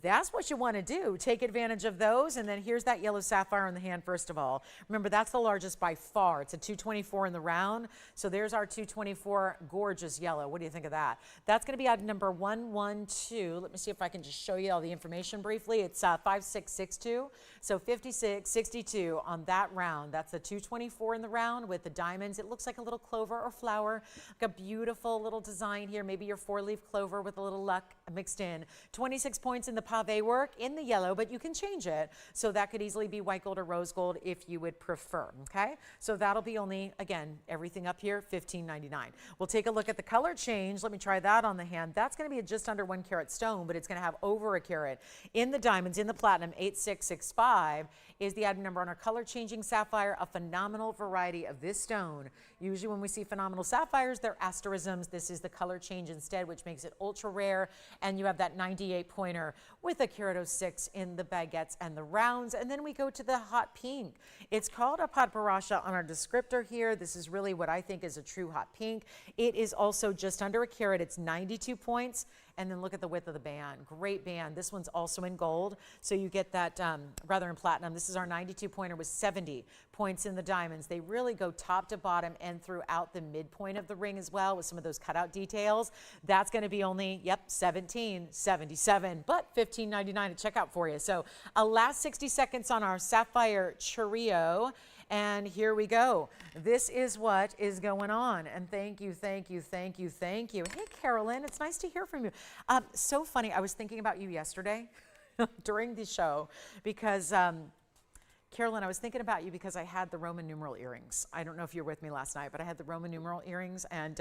Speaker 1: that's what you want to do. Take advantage of those. And then here's that yellow sapphire in the hand, first of all. Remember, that's the largest by far. It's a 224 in the round. So there's our 224, gorgeous yellow. What do you think of that? That's going to be item number 112. Let me see if I can just show you all the information briefly. It's 5662. So 5662 on that round. That's the 224 in the round with the diamonds. It looks like a little clover or flower, like a beautiful little design here. Maybe your 4-leaf clover with a little luck mixed in. 26 points in the pave work in the yellow, but you can change it. So that could easily be white gold or rose gold if you would prefer, okay? So that'll be only, again, everything up here, $15.99. We'll take a look at the color change. Let me try that on the hand. That's gonna be a just under 1 carat stone, but it's gonna have over a carat. In the diamonds, in the platinum, 8665 is the item number on our color changing sapphire, a phenomenal variety of this stone. Usually when we see phenomenal sapphires, they're asterisms. This is the color change instead, which makes it ultra rare. And you have that 98 pointer with a carat 06 in the baguettes and the rounds. And then we go to the hot pink. It's called a padbarasha on our descriptor here. This is really what I think is a true hot pink. It is also just under a carat. It's 92 points. And then look at the width of the band. Great band. This one's also in gold. So you get that rather in platinum. This is our 92 pointer with 70 points in the diamonds. They really go top to bottom and throughout the midpoint of the ring as well with some of those cutout details. That's going to be only, yep, $17.77, but $15.99 at checkout for you. So last 60 seconds on our sapphire trio. And here we go. This is what is going on. And thank you, thank you, thank you, thank you. Hey, Carolyn, it's nice to hear from you. So funny, I was thinking about you yesterday during the show because, Carolyn, I was thinking about you because I had the Roman numeral earrings. I don't know if you were with me last night, but I had the Roman numeral earrings, and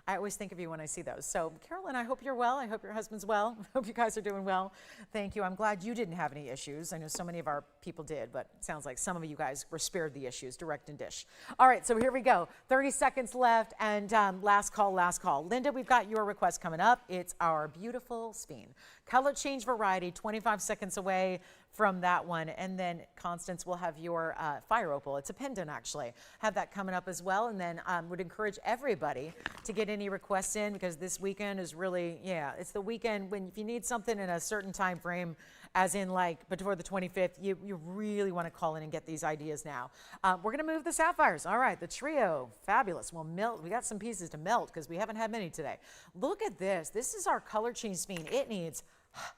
Speaker 1: I always think of you when I see those. So, Carolyn, I hope you're well. I hope your husband's well. I hope you guys are doing well. Thank you. I'm glad you didn't have any issues. I know so many of our people did, but it sounds like some of you guys were spared the issues, direct and dish. All right, so here we go. 30 seconds left, and last call, last call. Linda, we've got your request coming up. It's our beautiful speen. Color change variety, 25 seconds away from that one. And then Constance will have your fire opal. It's a pendant, actually. Have that coming up as well. And then would encourage everybody to get any requests in because this weekend is really, yeah, it's the weekend when if you need something in a certain time frame, as in like before the 25th, you really want to call in and get these ideas now. We're going to move the sapphires. All right, the trio, fabulous. We'll melt. We got some pieces to melt because we haven't had many today. Look at this. This is our color change speen. It needs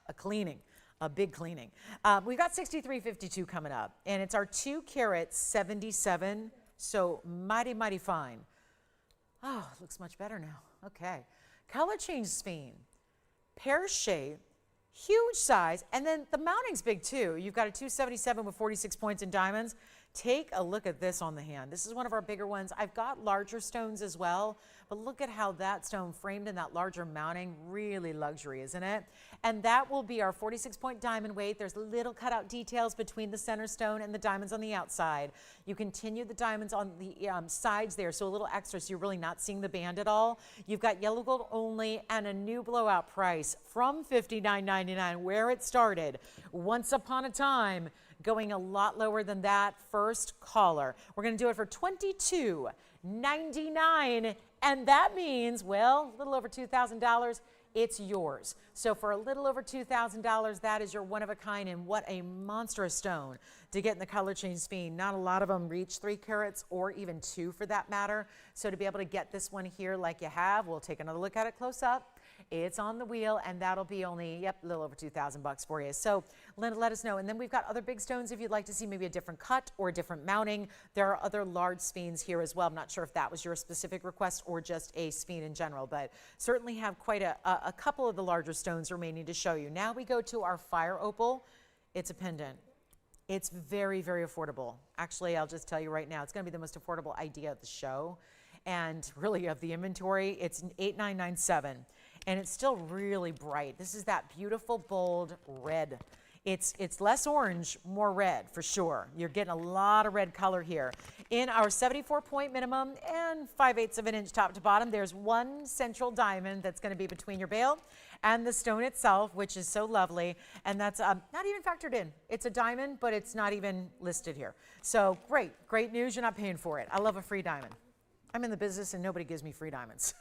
Speaker 1: a cleaning. A big cleaning. We've got 6352 coming up, and it's our 2 carat 77, so mighty, mighty fine. Oh, it looks much better now. Okay. Color change speen, pear shape, huge size, and then the mounting's big too. You've got a 277 with 46 points in diamonds. Take a look at this on the hand. This is one of our bigger ones. I've got larger stones as well, but look at how that stone framed in that larger mounting, really luxury, isn't it? And that will be our 46-point diamond weight. There's little cutout details between the center stone and the diamonds on the outside. You continue the diamonds on the sides there, so a little extra, so you're really not seeing the band at all. You've got yellow gold only and a new blowout price from $59.99, where it started once upon a time, going a lot lower than that. First caller. We're going to do it for $22.99, and that means, well, a little over $2,000. It's yours. So for a little over $2,000, that is your one of a kind, and what a monstrous stone to get in the color change speen. Not a lot of them reach 3 carats or even 2 for that matter. So to be able to get this one here like you have, we'll take another look at it close up. It's on the wheel, and that'll be only, yep, a little over $2,000 for you. So Linda, let us know. And then we've got other big stones if you'd like to see maybe a different cut or a different mounting. There are other large speens here as well. I'm not sure if that was your specific request or just a speen in general, but certainly have quite a couple of the larger stones remaining to show you. Now we go to our fire opal. It's a pendant. It's very, very affordable. Actually, I'll just tell you right now, it's going to be the most affordable idea of the show and really of the inventory. It's $8,997. And it's still really bright. This is that beautiful, bold red. It's less orange, more red for sure. You're getting a lot of red color here. In our 74-point minimum and 5/8 of an inch top to bottom, there's one central diamond that's going to be between your bail and the stone itself, which is so lovely. And that's not even factored in. It's a diamond, but it's not even listed here. So great, great news. You're not paying for it. I love a free diamond. I'm in the business and nobody gives me free diamonds.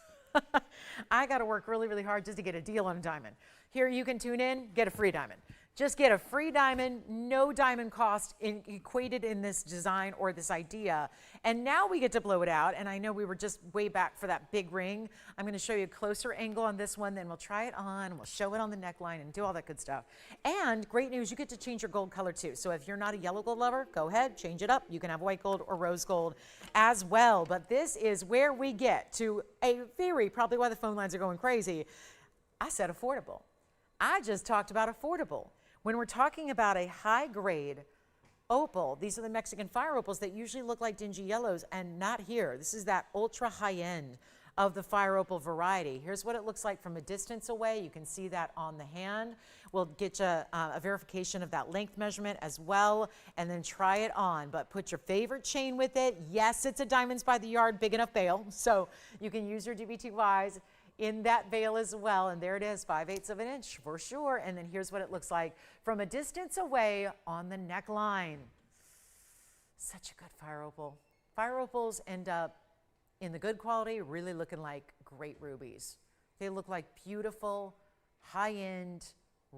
Speaker 1: I got to work really, really hard just to get a deal on a diamond. Here you can tune in, get a free diamond. Just get a free diamond, no diamond cost equated in this design or this idea. And now we get to blow it out. And I know we were just way back for that big ring. I'm going to show you a closer angle on this one, then we'll try it on, and we'll show it on the neckline and do all that good stuff. And great news, you get to change your gold color too. So if you're not a yellow gold lover, go ahead, change it up. You can have white gold or rose gold as well. But this is where we get to a very, probably why the phone lines are going crazy. I said affordable. I just talked about affordable. When we're talking about a high grade opal, these are the Mexican fire opals that usually look like dingy yellows, and not here. This is that ultra high end of the fire opal variety. Here's what it looks like from a distance away. You can see that on the hand. We'll get you a verification of that length measurement as well, and then try it on. But put your favorite chain with it. Yes, it's a Diamonds by the Yard big enough bail, so you can use your DBTYs in that veil as well. And there it is, 5/8 of an inch for sure. And then here's what it looks like from a distance away on the neckline. Such a good fire opal. Fire opals end up in the good quality really looking like great rubies. They look like beautiful, high-end,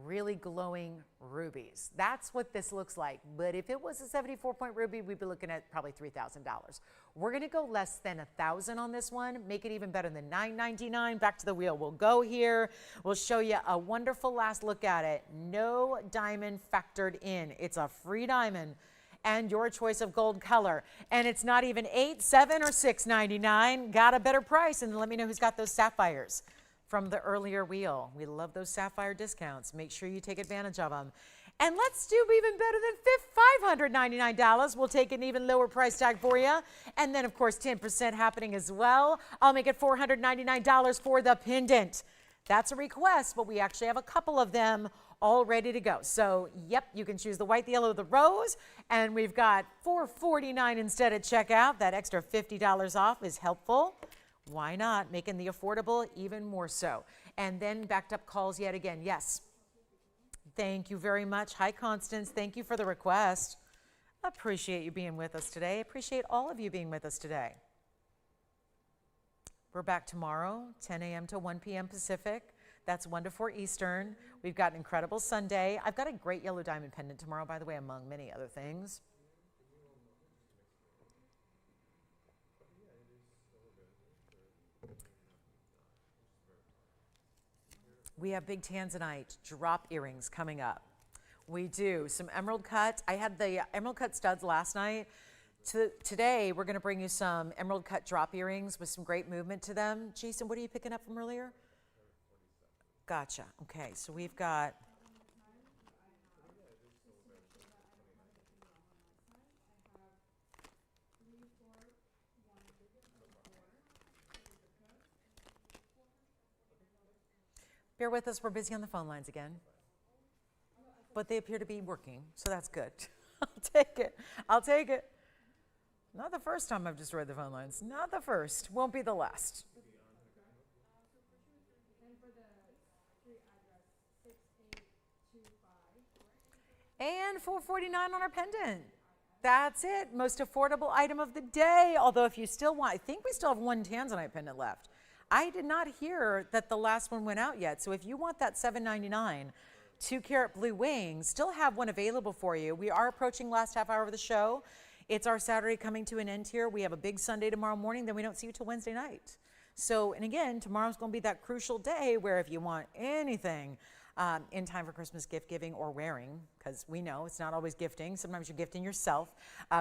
Speaker 1: really glowing rubies. That's what this looks like. But if it was a 74-point ruby, we'd be looking at probably $3,000. We're going to go less than $1,000 on this one, make it even better than $999. Back to the wheel. We'll go here. We'll show you a wonderful last look at it. No diamond factored in. It's a free diamond and your choice of gold color. And it's not even $8, $7, or $6.99. Got a better price. And let me know who's got those sapphires from the earlier wheel. We love those sapphire discounts. Make sure you take advantage of them. And let's do even better than $599. We'll take an even lower price tag for you. And then, of course, 10% happening as well. I'll make it $499 for the pendant. That's a request, but we actually have a couple of them all ready to go. So, yep, you can choose the white, the yellow, the rose. And we've got $449 instead at checkout. That extra $50 off is helpful. Why not? Making the affordable even more so. And then backed up calls yet again. Yes. Thank you very much. Hi, Constance. Thank you for the request. Appreciate you being with us today. Appreciate all of you being with us today. We're back tomorrow, 10 a.m. to 1 p.m. Pacific. That's 1 to 4 Eastern. We've got an incredible Sunday. I've got a great yellow diamond pendant tomorrow, by the way, among many other things. We have big Tanzanite drop earrings coming up. We do some emerald cut. I had the emerald cut studs last night. Today, we're gonna bring you some emerald cut drop earrings with some great movement to them. Jason, what are you picking up from earlier? Gotcha, okay, so we've got, bear with us, we're busy on the phone lines again. But they appear to be working, so that's good. I'll take it, I'll take it. Not the first time I've destroyed the phone lines, not the first, won't be the last. And $449 on our pendant. That's it, most affordable item of the day. Although if you still want, I think we still have one Tanzanite pendant left. I did not hear that the last one went out yet. So if you want that $7.99 2-carat blue wing, still have one available for you. We are approaching last half hour of the show. It's our Saturday coming to an end here. We have a big Sunday tomorrow morning, then we don't see you till Wednesday night. So, and again, tomorrow's gonna be that crucial day where if you want anything in time for Christmas gift giving or wearing, because we know it's not always gifting. Sometimes you're gifting yourself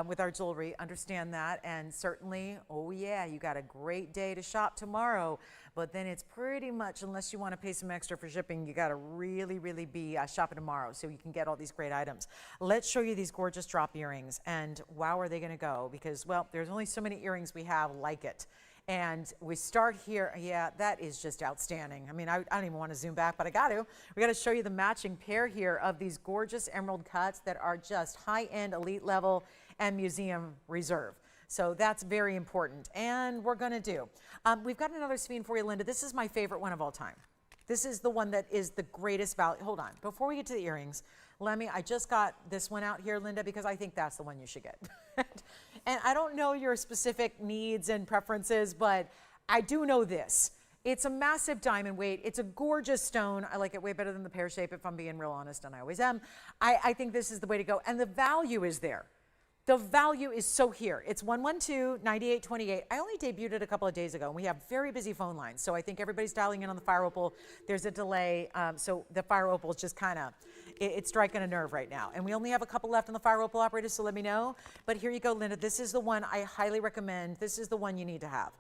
Speaker 1: with our jewelry. Understand that. And certainly, oh yeah, you got a great day to shop tomorrow. But then it's pretty much, unless you want to pay some extra for shipping, you got to really, really be shopping tomorrow so you can get all these great items. Let's show you these gorgeous drop earrings. And wow, are they going to go? Because, well, there's only so many earrings we have like it. And we start here, yeah, that is just outstanding. I mean, I don't even want to zoom back, but I got to. We got to show you the matching pair here of these gorgeous emerald cuts that are just high-end, elite level, and museum reserve. So that's very important. And we're going to do. We've got another Savine for you, Linda. This is my favorite one of all time. This is the one that is the greatest value. Hold on. Before we get to the earrings, I just got this one out here, Linda, because I think that's the one you should get. And I don't know your specific needs and preferences, but I do know this. It's a massive diamond weight. It's a gorgeous stone. I like it way better than the pear shape, if I'm being real honest, and I always am. I think this is the way to go, and the value is there. The value is so here. It's 112-9828. I only debuted it a couple of days ago, and we have very busy phone lines, so I think everybody's dialing in on the fire opal. There's a delay, so the fire opal is just kind of, it's striking a nerve right now. And we only have a couple left on the fire opal, operators, so let me know. But here you go, Linda. This is the one I highly recommend. This is the one you need to have.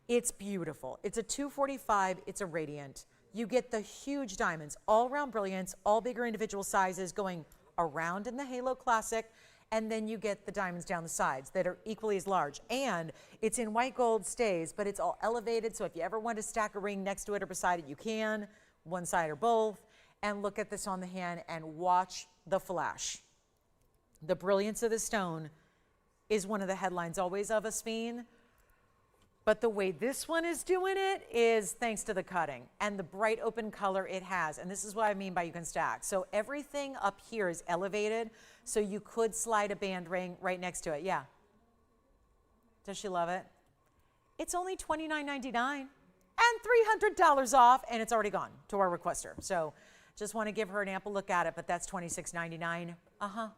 Speaker 1: It's beautiful. It's a 245. It's a radiant. You get the huge diamonds, all round brilliance, all bigger individual sizes going around in the Halo Classic. And then you get the diamonds down the sides that are equally as large. And it's in white gold stays, but it's all elevated. So if you ever want to stack a ring next to it or beside it, you can, one side or both. And look at this on the hand and watch the flash. The brilliance of the stone is one of the headlines always of a speen. But the way this one is doing it is thanks to the cutting and the bright open color it has. And this is what I mean by you can stack. So everything up here is elevated, so you could slide a band ring right next to it. Yeah. Does she love it? It's only $29.99 and $300 off, and it's already gone to our requester. So just want to give her an ample look at it, but that's $26.99.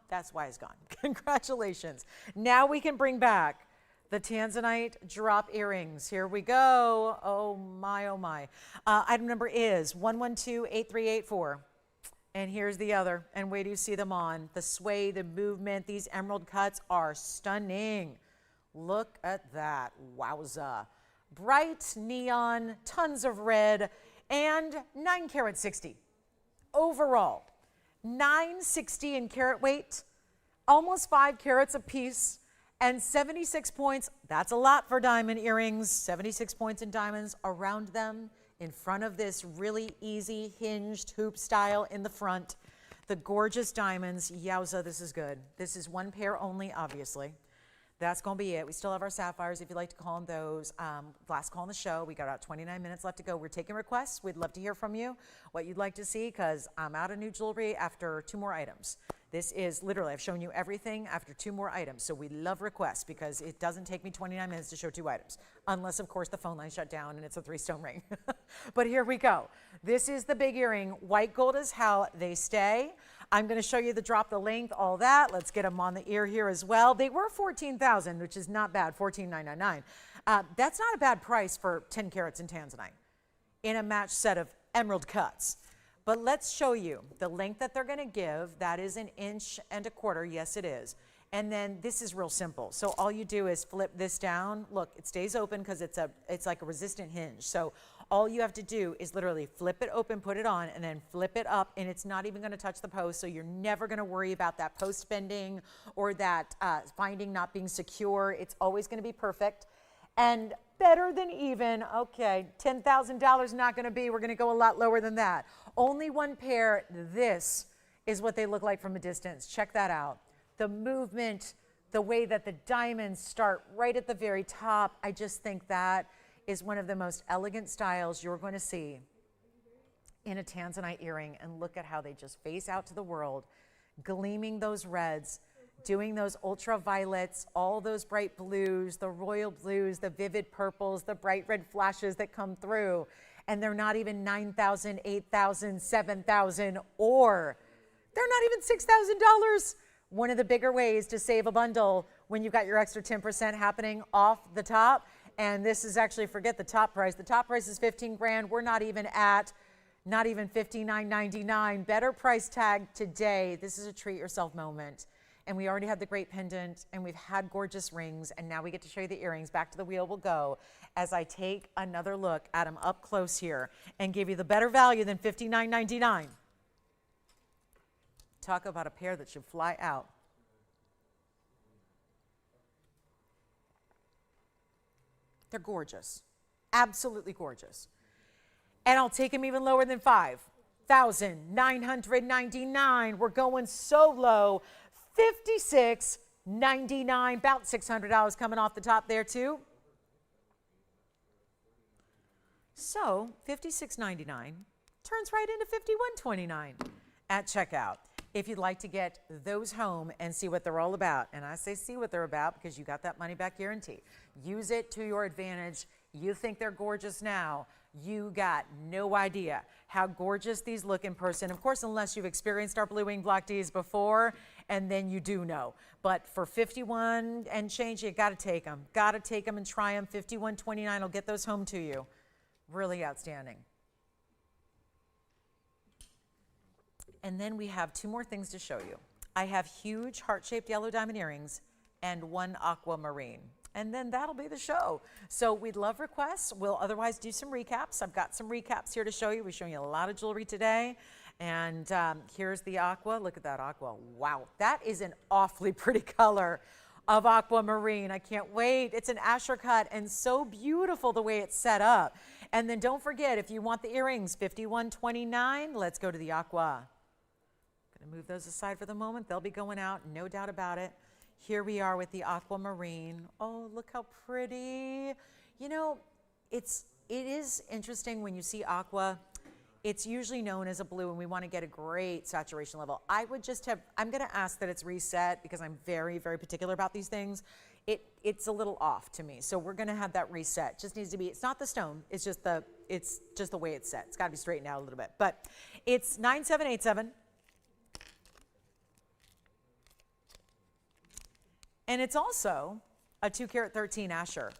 Speaker 1: That's why it's gone. Congratulations. Now we can bring back the Tanzanite drop earrings. Here we go. Oh my, oh my. Item number is 112-8384. And here's the other. And wait till you see them on. The sway, the movement, these emerald cuts are stunning. Look at that. Wowza. Bright neon, tons of red, and 9 carat 60. Overall, 960 in carat weight, almost 5 carats a piece. And 76 points, that's a lot for diamond earrings. 76 points in diamonds around them in front of this really easy hinged hoop style in the front. The gorgeous diamonds, yowza, this is good. This is one pair only, obviously. That's gonna be it. We still have our sapphires, if you'd like to call on those. Last call on the show. We got about 29 minutes left to go. We're taking requests. We'd love to hear from you, what you'd like to see, because I'm out of new jewelry after 2 more items. This is literally, I've shown you everything after 2 more items. So we love requests because it doesn't take me 29 minutes to show 2 items. Unless, of course, the phone line shut down and it's a 3-stone ring. But here we go. This is the big earring. White gold is how they stay. I'm going to show you the drop, the length, all that. Let's get them on the ear here as well. They were $14,000, which is not bad, $14,999. That's not a bad price for 10 carats in Tanzanite in a matched set of emerald cuts. But let's show you the length that they're going to give. That is 1 1/4 inches. Yes, it is. And then this is real simple. So all you do is flip this down. Look, it stays open because it's like a resistant hinge. So all you have to do is literally flip it open, put it on, and then flip it up, and it's not even going to touch the post. So you're never going to worry about that post bending or that finding not being secure. It's always going to be perfect. And better than even, okay, $10,000 not going to be. We're going to go a lot lower than that. Only one pair. This is what they look like from a distance. Check that out. The movement, the way that the diamonds start right at the very top. I just think that is one of the most elegant styles you're going to see in a Tanzanite earring. And look at how they just face out to the world, gleaming those reds, doing those ultraviolets, all those bright blues, the royal blues, the vivid purples, the bright red flashes that come through. And they're not even $9,000, $8,000, $7,000, or they're not even $6,000. One of the bigger ways to save a bundle when you've got your extra 10% happening off the top. And this is actually, forget the top price. The top price is 15 grand. We're not even $59.99. Better price tag today. This is a treat yourself moment. And we already had the great pendant, and we've had gorgeous rings, and now we get to show you the earrings. Back to the wheel we'll go as I take another look at them up close here and give you the better value than $59.99. Talk about a pair that should fly out. They're gorgeous, absolutely gorgeous. And I'll take them even lower than $5,999. We're going so low. $56.99, about $600 coming off the top there too. So $56.99 turns right into $51.29 at checkout. If you'd like to get those home and see what they're all about, and I say see what they're about because you got that money back guarantee. Use it to your advantage. You think they're gorgeous now. You got no idea how gorgeous these look in person. Of course, unless you've experienced our blue wing block tees before, and then you do know. But for 51 and change, you gotta take them. Gotta take them and try them. 51.29 will get those home to you. Really outstanding. And then we have two more things to show you. I have huge heart-shaped yellow diamond earrings and one aquamarine. And then that'll be the show. So we'd love requests. We'll otherwise do some recaps. I've got some recaps here to show you. We're showing you a lot of jewelry today. And here's the aqua. Look at that aqua. Wow, that is an awfully pretty color of aquamarine. I can't wait. It's an Asher cut and so beautiful the way it's set up. And then don't forget, if you want the earrings, 51.29, let's go to the aqua. Gonna move those aside for the moment. They'll be going out, no doubt about it. Here we are with the aquamarine. Oh, look how pretty. You know, it is interesting when you see aqua. It's usually known as a blue, and we want to get a great saturation level. I would just have, I'm going to ask that it's reset because I'm very, very particular about these things. It's a little off to me, so we're going to have that reset. Just needs to be, it's not the stone, it's just the way it's set. It's got to be straightened out a little bit. But it's 9787. And it's also a 2 carat 13 Asher.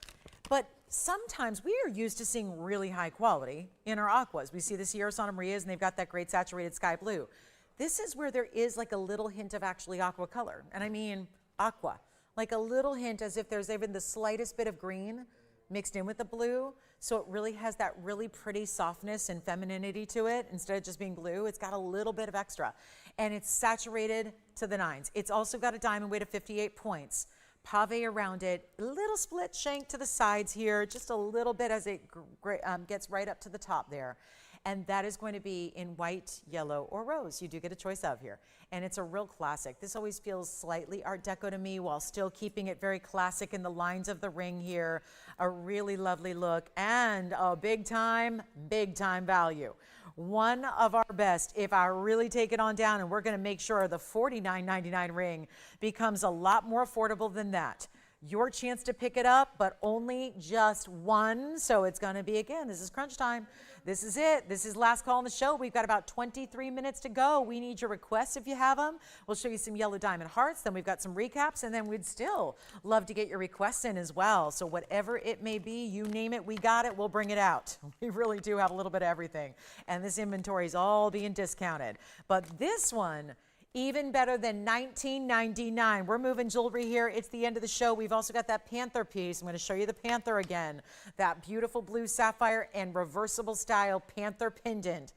Speaker 1: But sometimes we are used to seeing really high quality in our aquas. We see the Sierra Santa Marias, and they've got that great saturated sky blue. This is where there is like a little hint of actually aqua color. And I mean aqua, like a little hint as if there's even the slightest bit of green mixed in with the blue. So it really has that really pretty softness and femininity to it. Instead of just being blue, it's got a little bit of extra. And it's saturated to the nines. It's also got a diamond weight of 58 points. Pave around it, a little split shank to the sides here, just a little bit as it gets right up to the top there. And that is going to be in white, yellow, or rose. You do get a choice of here. And it's a real classic. This always feels slightly Art Deco to me while still keeping it very classic in the lines of the ring here. A really lovely look and a big time value. One of our best, if I really take it on down, and we're going to make sure the $49.99 ring becomes a lot more affordable than that. Your chance to pick it up, but only just one. So it's going to be, again, this is crunch time. This is it. This is last call on the show. We've got about 23 minutes to go. We need your requests if you have them. We'll show you some yellow diamond hearts. Then we've got some recaps, and then we'd still love to get your requests in as well. So whatever it may be, you name it, we got it, we'll bring it out. We really do have a little bit of everything. And this inventory is all being discounted. But this one, even better than $19.99. We're moving jewelry here. It's the end of the show. We've also got that panther piece. I'm going to show you the panther again. That beautiful blue sapphire and reversible style panther pendant.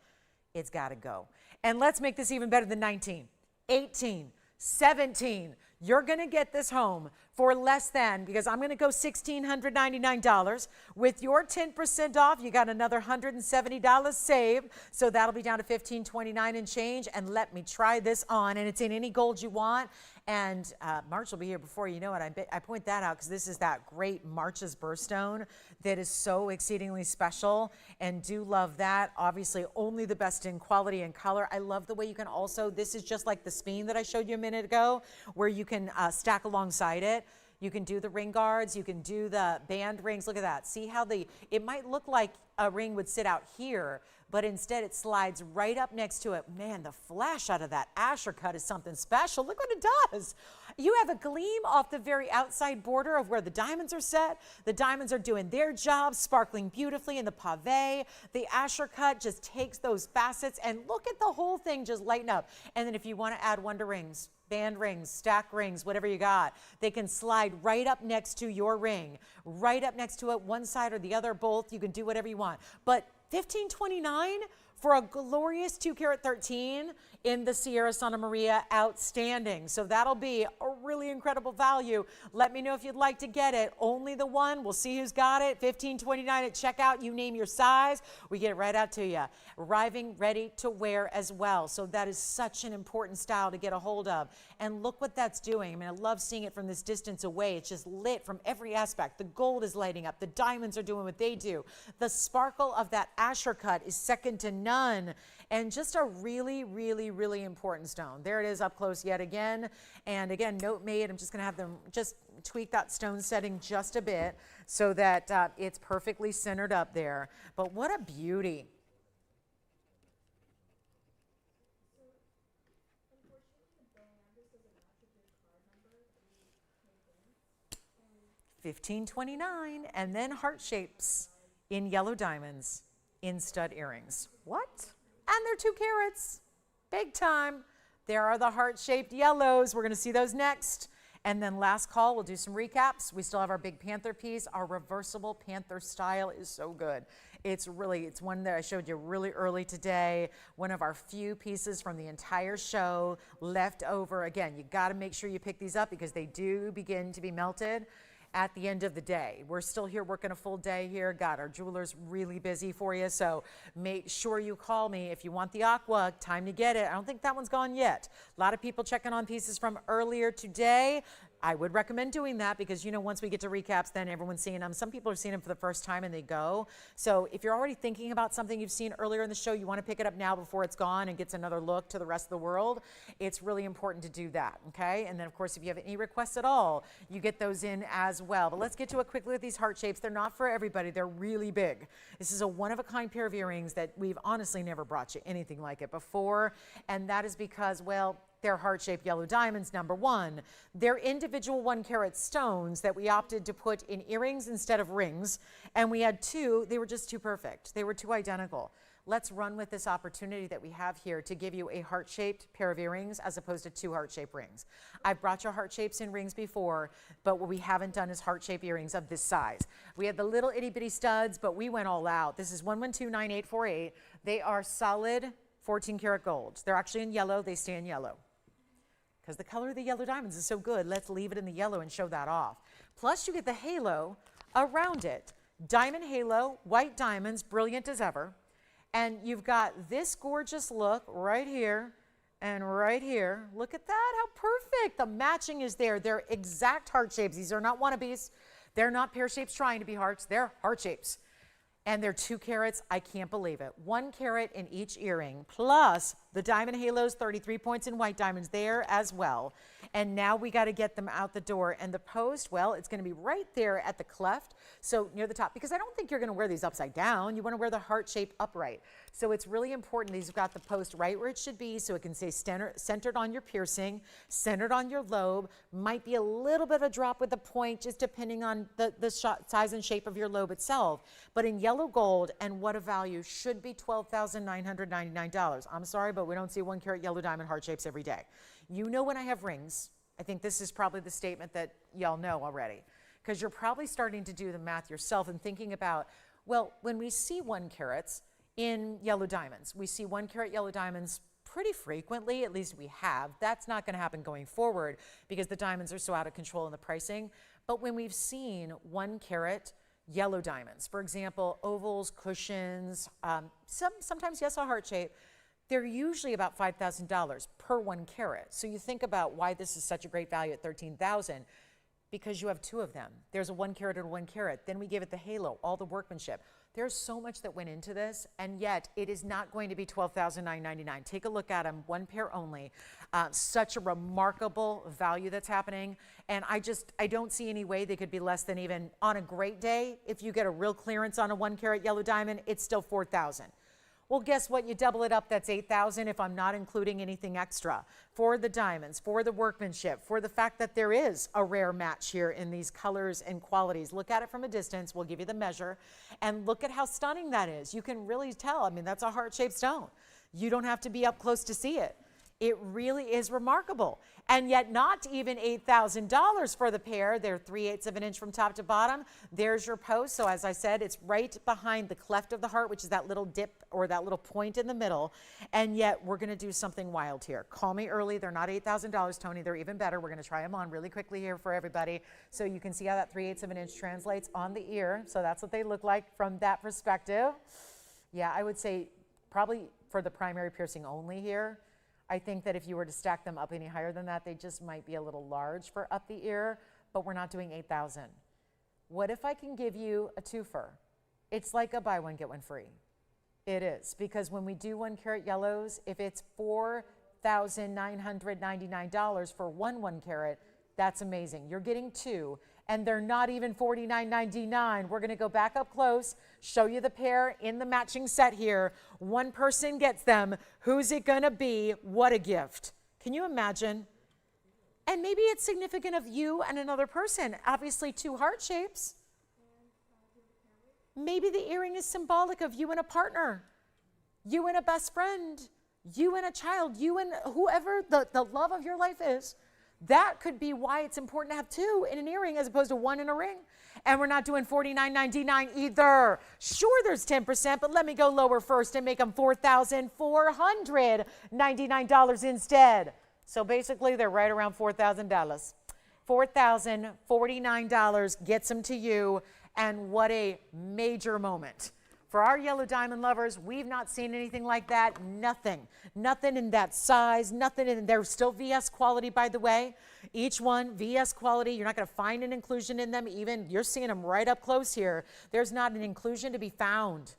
Speaker 1: It's got to go. And let's make this even better than 19, 18, 17. You're going to get this home for less than, because I'm going to go $1,699. With your 10% off, you got another $170 saved. So that'll be down to $1,529 and change. And let me try this on. And it's in any gold you want. And March will be here before you know it. I point that out because this is that great March's birthstone that is so exceedingly special, and do love that. Obviously, only the best in quality and color. I love the way you can also, this is just like the speen that I showed you a minute ago, where you can stack alongside it. You can do the ring guards, you can do the band rings. Look at that. See how it might look like a ring would sit out here, but instead it slides right up next to it. Man, the flash out of that Asher cut is something special. Look what it does. You have a gleam off the very outside border of where the diamonds are set. The diamonds are doing their job, sparkling beautifully in the pave. The Asher cut just takes those facets, and look at the whole thing just lighten up. And then if you want to add wonder rings, band rings, stack rings, whatever you got, they can slide right up next to your ring, right up next to it, one side or the other, both. You can do whatever you want. But $1,529 for a glorious 2 carat 13 in the Sierra Santa Maria, outstanding. So that'll be a really incredible value. Let me know if you'd like to get it. Only the one. We'll see who's got it. $1,529 at checkout. You name your size, we get it right out to you. Arriving ready to wear as well. So that is such an important style to get a hold of. And look what that's doing. I mean, I love seeing it from this distance away. It's just lit from every aspect. The gold is lighting up. The diamonds are doing what they do. The sparkle of that Asher cut is second to none. none. And just a really, really, really important stone. There it is up close yet again. And again, note made, I'm just gonna have them just tweak that stone setting just a bit so that it's perfectly centered up there. But what a beauty. $15.29, and then heart shapes in yellow diamonds in stud earrings. What? And they're 2 carats, big time. There are the heart-shaped yellows. We're gonna see those next. And then last call, we'll do some recaps. We still have our big panther piece. Our reversible panther style is so good. It's one that I showed you really early today. One of our few pieces from the entire show left over. Again, you gotta make sure you pick these up because they do begin to be melted at the end of the day. We're still here working a full day here. Got our jewelers really busy for you, so make sure you call me if you want the aqua. Time to get it. I don't think that one's gone yet. A lot of people checking on pieces from earlier today. I would recommend doing that because, you know, once we get to recaps, then everyone's seeing them. Some people are seeing them for the first time and they go. So if you're already thinking about something you've seen earlier in the show, you want to pick it up now before it's gone and gets another look to the rest of the world, it's really important to do that, okay? And then, of course, if you have any requests at all, you get those in as well. But let's get to a quick look at these heart shapes. They're not for everybody. They're really big. This is a one-of-a-kind pair of earrings that we've honestly never brought you anything like it before, and that is because, well, they're heart-shaped yellow diamonds, number one. They're individual 1-carat stones that we opted to put in earrings instead of rings. And we had 2, they were just too perfect. They were too identical. Let's run with this opportunity that we have here to give you a heart-shaped pair of earrings as opposed to 2 heart-shaped rings. I've brought you heart shapes in rings before, but what we haven't done is heart-shaped earrings of this size. We had the little itty-bitty studs, but we went all out. This is 1129848. They are solid 14-karat gold. They're actually in yellow. They stay in yellow because the color of the yellow diamonds is so good. Let's leave it in the yellow and show that off. Plus, you get the halo around it. Diamond halo, white diamonds, brilliant as ever. And you've got this gorgeous look right here and right here. Look at that, how perfect. The matching is there. They're exact heart shapes. These are not wannabes. They're not pear shapes trying to be hearts. They're heart shapes. And they're 2 carats. I can't believe it. 1 carat in each earring, plus the diamond halos, 33 points in white diamonds there as well. And now we got to get them out the door. And the post, well, it's going to be right there at the cleft, so near the top, because I don't think you're going to wear these upside down. You want to wear the heart shape upright. So it's really important these have got the post right where it should be, so it can stay centered on your piercing, centered on your lobe. Might be a little bit of a drop with the point, just depending on the size and shape of your lobe itself. But in yellow gold, and what a value, should be $12,999. I'm sorry, but we don't see 1 carat yellow diamond heart shapes every day. You know, when I have rings, I think this is probably the statement that y'all know already, because you're probably starting to do the math yourself and thinking about, well, when we see 1 carats in yellow diamonds, we see 1 carat yellow diamonds pretty frequently, at least we have. That's not going to happen going forward because the diamonds are so out of control in the pricing. But when we've seen 1 carat yellow diamonds, for example, ovals, cushions, sometimes, yes, a heart shape, they're usually about $5,000 per 1 carat. So you think about why this is such a great value at $13,000, because you have 2 of them. There's a 1 carat and a 1 carat. Then we give it the halo, all the workmanship. There's so much that went into this, and yet it is not going to be $12,999. Take a look at them, 1 pair only. Such a remarkable value that's happening, and I don't see any way they could be less than, even on a great day, if you get a real clearance on a 1 carat yellow diamond, it's still $4,000. Well, guess what? You double it up, that's $8,000 if I'm not including anything extra for the diamonds, for the workmanship, for the fact that there is a rare match here in these colors and qualities. Look at it from a distance. We'll give you the measure, and look at how stunning that is. You can really tell. I mean, that's a heart-shaped stone. You don't have to be up close to see it. It really is remarkable. And yet not even $8,000 for the pair. They're 3/8 of an inch from top to bottom. There's your post. So as I said, it's right behind the cleft of the heart, which is that little dip or that little point in the middle. And yet we're going to do something wild here. Call me early. They're not $8,000, Tony. They're even better. We're going to try them on really quickly here for everybody, so you can see how that 3/8 of an inch translates on the ear. So that's what they look like from that perspective. Yeah, I would say probably for the primary piercing only here. I think that if you were to stack them up any higher than that, they just might be a little large for up the ear, but we're not doing $8,000. What if I can give you a twofer? It's like a buy one, get one free. It is, because when we do 1 carat yellows, if it's $4,999 for one carat, that's amazing. You're getting 2, and they're not even $49.99. We're gonna go back up close, show you the pair in the matching set here. One person gets them. Who's it gonna be? What a gift. Can you imagine? And maybe it's significant of you and another person. Obviously 2 heart shapes. Maybe the earring is symbolic of you and a partner, you and a best friend, you and a child, you and whoever the love of your life is. That could be why it's important to have 2 in an earring as opposed to 1 in a ring. And we're not doing $49.99 either. Sure, there's 10%, but let me go lower first and make them $4,499 instead. So basically, they're right around $4,000. $4,049 gets them to you. And what a major moment. For our yellow diamond lovers, we've not seen anything like that. Nothing in that size, nothing in, they're still VS quality, by the way. Each one VS quality. You're not going to find an inclusion in them. Even you're seeing them right up close here. There's not an inclusion to be found.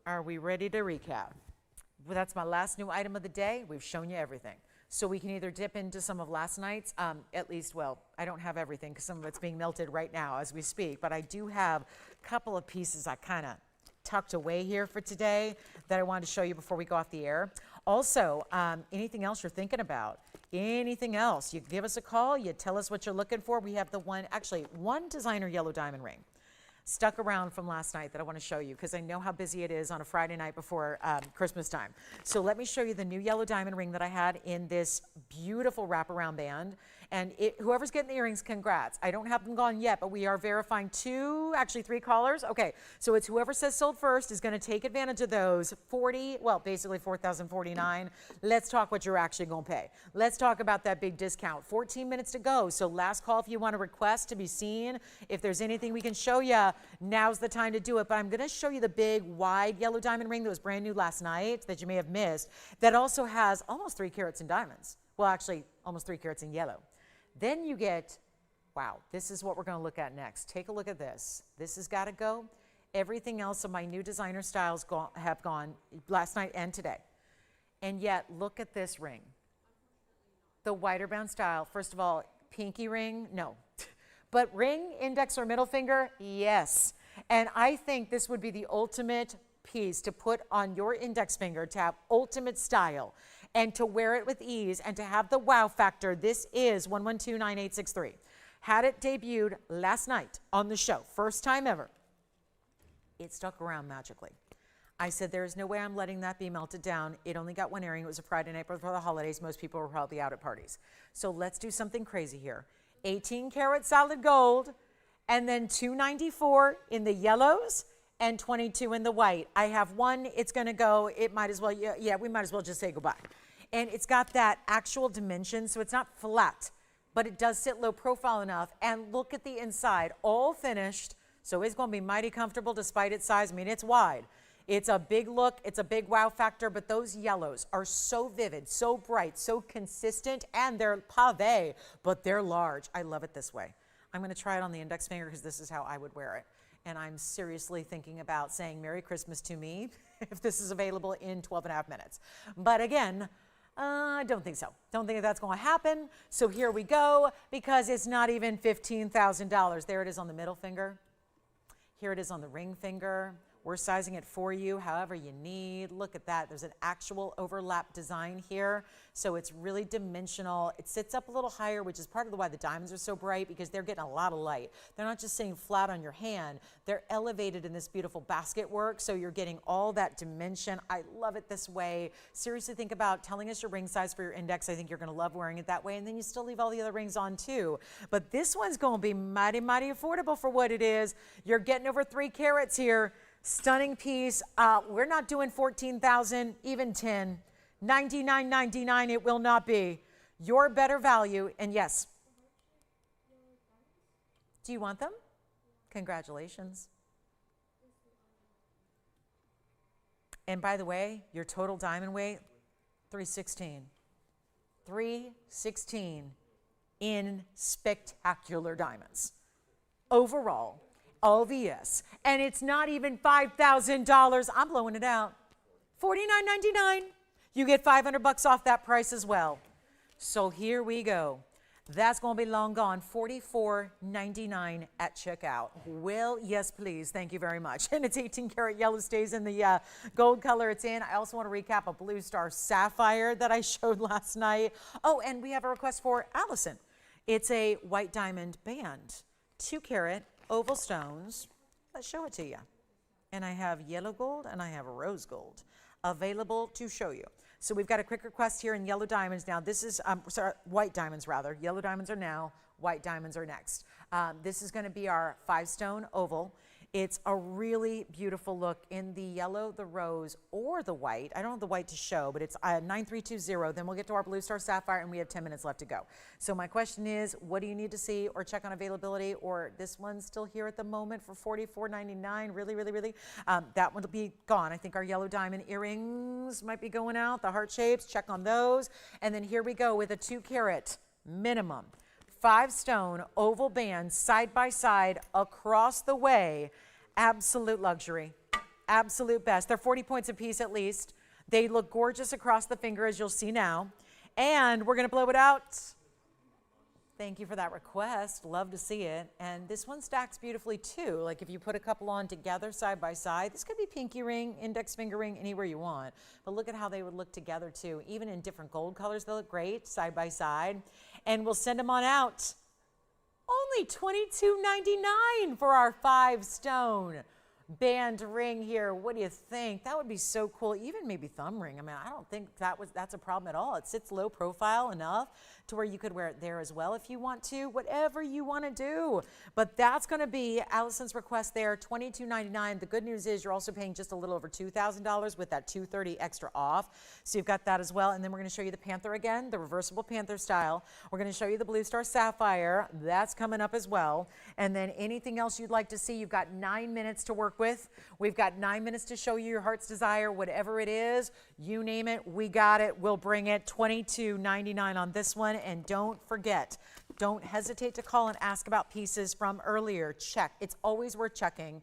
Speaker 1: Are we ready to recap? Well, that's my last new item of the day. We've shown you everything. So we can either dip into some of last night's, at least, well, I don't have everything because some of it's being melted right now as we speak, but I do have a couple of pieces I kind of tucked away here for today that I wanted to show you before we go off the air. Also, anything else you're thinking about? Anything else? You give us a call, you tell us what you're looking for. We have the one designer yellow diamond ring stuck around from last night that I want to show you because I know how busy it is on a Friday night before Christmas time. So let me show you the new yellow diamond ring that I had in this beautiful wraparound band. And whoever's getting the earrings, congrats. I don't have them gone yet, but we are verifying 3 callers. Okay, so it's whoever says sold first is going to take advantage of those basically $4,049. Let's talk what you're actually going to pay. Let's talk about that big discount. 14 minutes to go. So last call if you want to request to be seen. If there's anything we can show you, now's the time to do it. But I'm going to show you the big wide yellow diamond ring that was brand new last night that you may have missed that also has almost 3 carats in diamonds. Well, actually almost 3 carats in yellow. Then you get, wow, this is what we're going to look at next. Take a look at this. This has got to go. Everything else of my new designer styles have gone last night and today. And yet, look at this ring. The wider bound style. First of all, pinky ring, no. But ring, index, or middle finger, yes. And I think this would be the ultimate piece to put on your index finger to have ultimate style and to wear it with ease and to have the wow factor. This is 1129863. Had it debuted last night on the show, first time ever. It stuck around magically. I said, there is no way I'm letting that be melted down. It only got 1 earring. It was a Friday night before the holidays. Most people were probably out at parties. So let's do something crazy here. 18 karat solid gold, and then $294 in the yellows and $22 in the white. I have one. It's going to go. It might as well. Yeah, we might as well just say goodbye. And it's got that actual dimension, so it's not flat, but it does sit low profile enough. And look at the inside, all finished. So it's going to be mighty comfortable despite its size. I mean, it's wide. It's a big look. It's a big wow factor, but those yellows are so vivid, so bright, so consistent, and they're pave, but they're large. I love it this way. I'm going to try it on the index finger because this is how I would wear it. And I'm seriously thinking about saying Merry Christmas to me if this is available in 12 and a half minutes. But again, I don't think so. Don't think that's going to happen. So here we go, because it's not even $15,000. There it is on the middle finger. Here it is on the ring finger. We're sizing it for you however you need. Look at that. There's an actual overlap design here. So it's really dimensional. It sits up a little higher, which is part of why the diamonds are so bright, because they're getting a lot of light. They're not just sitting flat on your hand. They're elevated in this beautiful basket work. So you're getting all that dimension. I love it this way. Seriously, think about telling us your ring size for your index. I think you're going to love wearing it that way. And then you still leave all the other rings on too. But this one's going to be mighty, mighty affordable for what it is. You're getting over 3 carats here. Stunning piece. We're not doing 14,000, even 10. $99.99 it will not be. Your better value, and yes. Do you want them? Congratulations. And by the way, your total diamond weight, 316. 316 in spectacular diamonds. Overall. LVS. And it's not even $5,000. I'm blowing it out. $49.99. You get $500 off that price as well. So here we go. That's going to be long gone. $44.99 at checkout. Well, yes, please. Thank you very much. And it's 18 karat yellow, stays in the gold color it's in. I also want to recap a blue star sapphire that I showed last night. Oh, and we have a request for Allison. It's a white diamond band, 2 karat oval stones. Let's show it to you. And I have yellow gold and I have rose gold available to show you. So we've got a quick request here in yellow diamonds. Now this is, sorry, white diamonds rather. Yellow diamonds are now, white diamonds are next. This is going to be our 5-stone oval. It's a really beautiful look in the yellow, the rose, or the white. I don't have the white to show, but it's 9320. Then we'll get to our blue star sapphire, and we have 10 minutes left to go. So my question is, what do you need to see or check on availability? Or this one's still here at the moment for $44.99. Really, really, really? That one will be gone. I think our yellow diamond earrings might be going out. The heart shapes, check on those. And then here we go with a 2 karat minimum. 5-stone oval band side by side across the way. Absolute luxury. Absolute best. They're 40 points a piece at least. They look gorgeous across the finger, as you'll see now. And we're going to blow it out. Thank you for that request. Love to see it. And this one stacks beautifully too. Like if you put a couple on together side by side, this could be pinky ring, index finger ring, anywhere you want. But look at how they would look together too. Even in different gold colors, they look great side by side. And we'll send them on out. Only $22.99 for our 5-stone band ring here. What do you think? That would be so cool. Even maybe thumb ring. I mean, I don't think that's a problem at all. It sits low profile enough to where you could wear it there as well if you want to, whatever you want to do. But that's going to be Allison's request there, $22.99. The good news is you're also paying just a little over $2,000 with that $230 extra off. So you've got that as well. And then we're going to show you the panther again, the reversible panther style. We're going to show you the blue star sapphire. That's coming up as well. And then anything else you'd like to see, you've got 9 minutes to work with. We've got 9 minutes to show you your heart's desire, whatever it is, you name it, we got it, we'll bring it. $22.99 on this one. And don't forget, don't hesitate to call and ask about pieces from earlier. Check. It's always worth checking.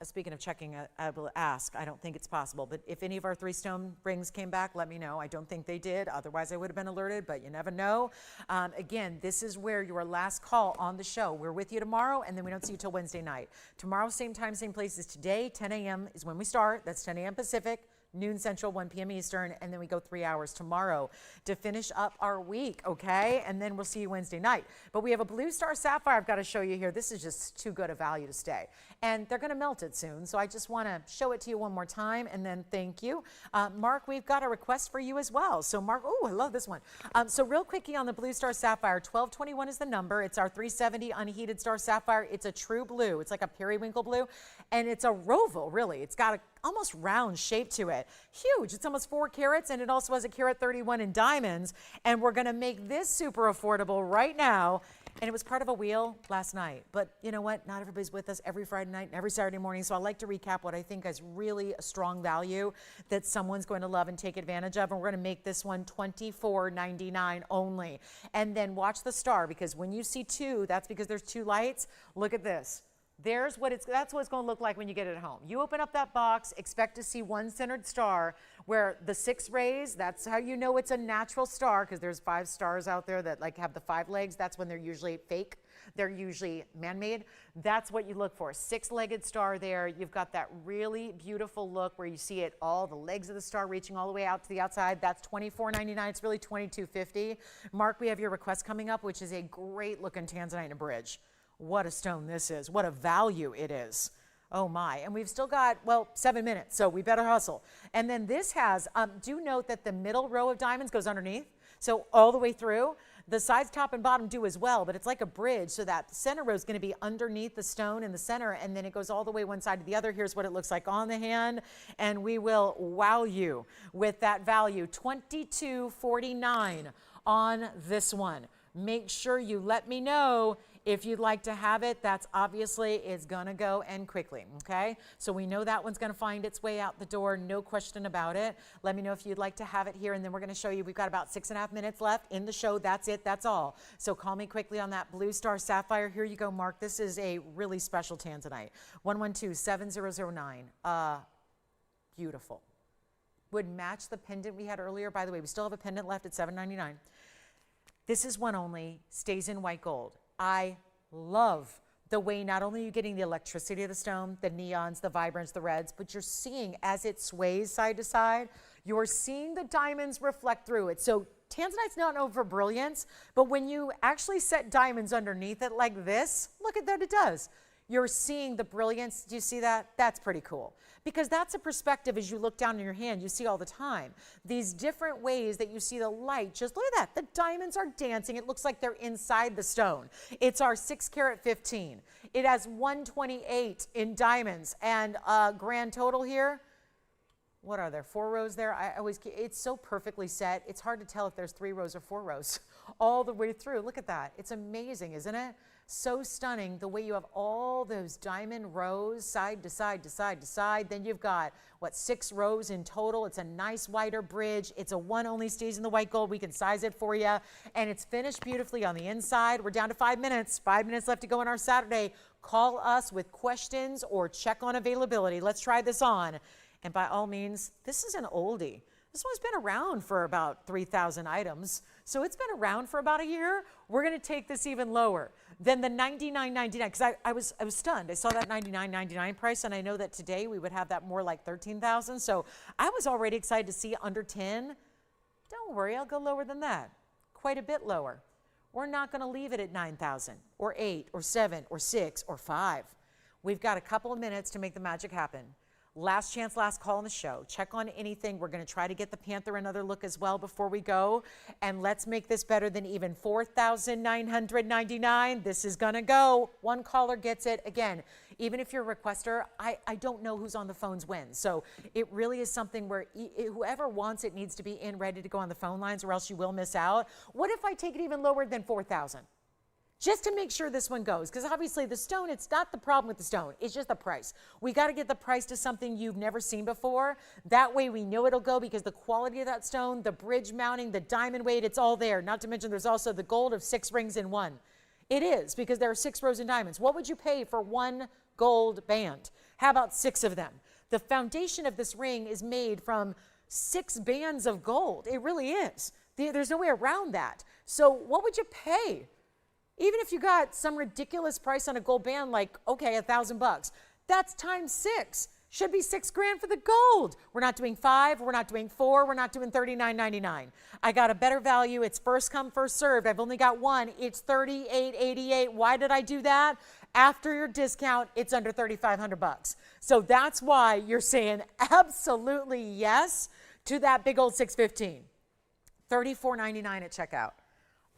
Speaker 1: Speaking of checking, I will ask. I don't think it's possible, but if any of our 3-stone rings came back, let me know. I don't think they did. Otherwise, I would have been alerted, but you never know. Again, this is where your last call on the show. We're with you tomorrow, and then we don't see you till Wednesday night. Tomorrow, same time, same place as today. 10 a.m. is when we start. That's 10 a.m. Pacific. Noon Central, 1 p.m. Eastern, and then we go 3 hours tomorrow to finish up our week, okay? And then we'll see you Wednesday night. But we have a blue star sapphire I've got to show you here. This is just too good a value to stay. And they're going to melt it soon, so I just want to show it to you one more time, and then thank you. Mark, we've got a request for you as well. So Mark, oh, I love this one. So real quickie on the blue star sapphire, 1221 is the number. It's our 370 unheated star sapphire. It's a true blue. It's like a periwinkle blue, and it's a roval, really. It's got a almost round shape to it. Huge. It's almost 4 carats, and it also has a carat 31 in diamonds. And we're going to make this super affordable right now. And it was part of a wheel last night. But you know what? Not everybody's with us every Friday night and every Saturday morning. So I like to recap what I think is really a strong value that someone's going to love and take advantage of. And we're going to make this one $24.99 only. And then watch the star, because when you see 2, that's because there's 2 lights. Look at this. That's what it's going to look like when you get it home. You open up that box, expect to see 1 centered star where the 6 rays, that's how you know it's a natural star, because there's 5 stars out there that like have the 5 legs. That's when they're usually fake. They're usually man-made. That's what you look for. 6-legged star there. You've got that really beautiful look where you see it, all the legs of the star reaching all the way out to the outside. That's $24.99. It's really $22.50. Mark, we have your request coming up, which is a great looking Tanzanite in a bridge. What a stone this is. What a value it is. Oh my. And we've still got, well, 7 minutes, so we better hustle. And then this has, do note that the middle row of diamonds goes underneath. So all the way through. The sides, top and bottom do as well, but it's like a bridge, so that center row is going to be underneath the stone in the center, and then it goes all the way one side to the other. Here's what it looks like on the hand, and we will wow you with that value. $22.49 on this one. Make sure you let me know If you'd like to have it, that's obviously it's gonna go and quickly, okay? So we know that one's gonna find its way out the door, no question about it. Let me know if you'd like to have it here, and then we're gonna show you, we've got about 6.5 minutes left in the show. That's it, that's all. So call me quickly on that Blue Star Sapphire. Here you go, Mark. This is a really special Tanzanite. 112-7009. Beautiful. Would match the pendant we had earlier. By the way, we still have a pendant left at $7.99. This is one only, stays in white gold. I love the way not only you're getting the electricity of the stone, the neons, the vibrance, the reds, but you're seeing as it sways side to side, you're seeing the diamonds reflect through it. So Tanzanite's not known for brilliance, but when you actually set diamonds underneath it like this, look at that it does. You're seeing the brilliance. Do you see that? That's pretty cool. Because that's a perspective as you look down in your hand, you see all the time. These different ways that you see the light, just look at that. The diamonds are dancing. It looks like they're inside the stone. It's our 6 carat 15. It has 128 in diamonds, and grand total here, what are there, 4 rows there? It's so perfectly set. It's hard to tell if there's 3 rows or 4 rows all the way through. Look at that. It's amazing, isn't it? So stunning the way you have all those diamond rows side to side to side to side. Then you've got, what, 6 rows in total. It's a nice wider bridge. It's a one only, stays in the white gold. We can size it for you. And it's finished beautifully on the inside. We're down to 5 minutes. 5 minutes left to go on our Saturday. Call us with questions or check on availability. Let's try this on. And by all means, this is an oldie. This one's been around for about 3,000 items. So it's been around for about a year. We're gonna take this even lower than the $99.99, because I was stunned. I saw that $99.99 price, and I know that today we would have that more like 13,000. So I was already excited to see under 10. Don't worry, I'll go lower than that, quite a bit lower. We're not gonna leave it at 9,000 or 8 or 7 or 6 or 5. We've got a couple of minutes to make the magic happen. Last chance, last call on the show. Check on anything. We're going to try to get the Panther another look as well before we go. And let's make this better than even $4,999. This is going to go. One caller gets it. Again, even if you're a requester, I don't know who's on the phones when. So it really is something where whoever wants it needs to be in ready to go on the phone lines, or else you will miss out. What if I take it even lower than 4,000? Just to make sure this one goes, because obviously the stone, it's not the problem with the stone, it's just the price. We got to get the price to something you've never seen before. That way we know it'll go, because the quality of that stone, the bridge mounting, the diamond weight, it's all there. Not to mention there's also the gold of 6 rings in one. It is, because there are 6 rows in diamonds. What would you pay for 1 gold band? How about 6 of them? The foundation of this ring is made from 6 bands of gold. It really is. There's no way around that. So what would you pay? Even if you got some ridiculous price on a gold band, like, okay, $1,000, that's times 6. Should be $6 grand for the gold. We're not doing 5, we're not doing 4, we're not doing $39.99. I got a better value. It's first come, first served. I've only got one. It's $38.88. Why did I do that? After your discount, it's under $3,500. So that's why you're saying absolutely yes to that big old $615. $34.99 at checkout.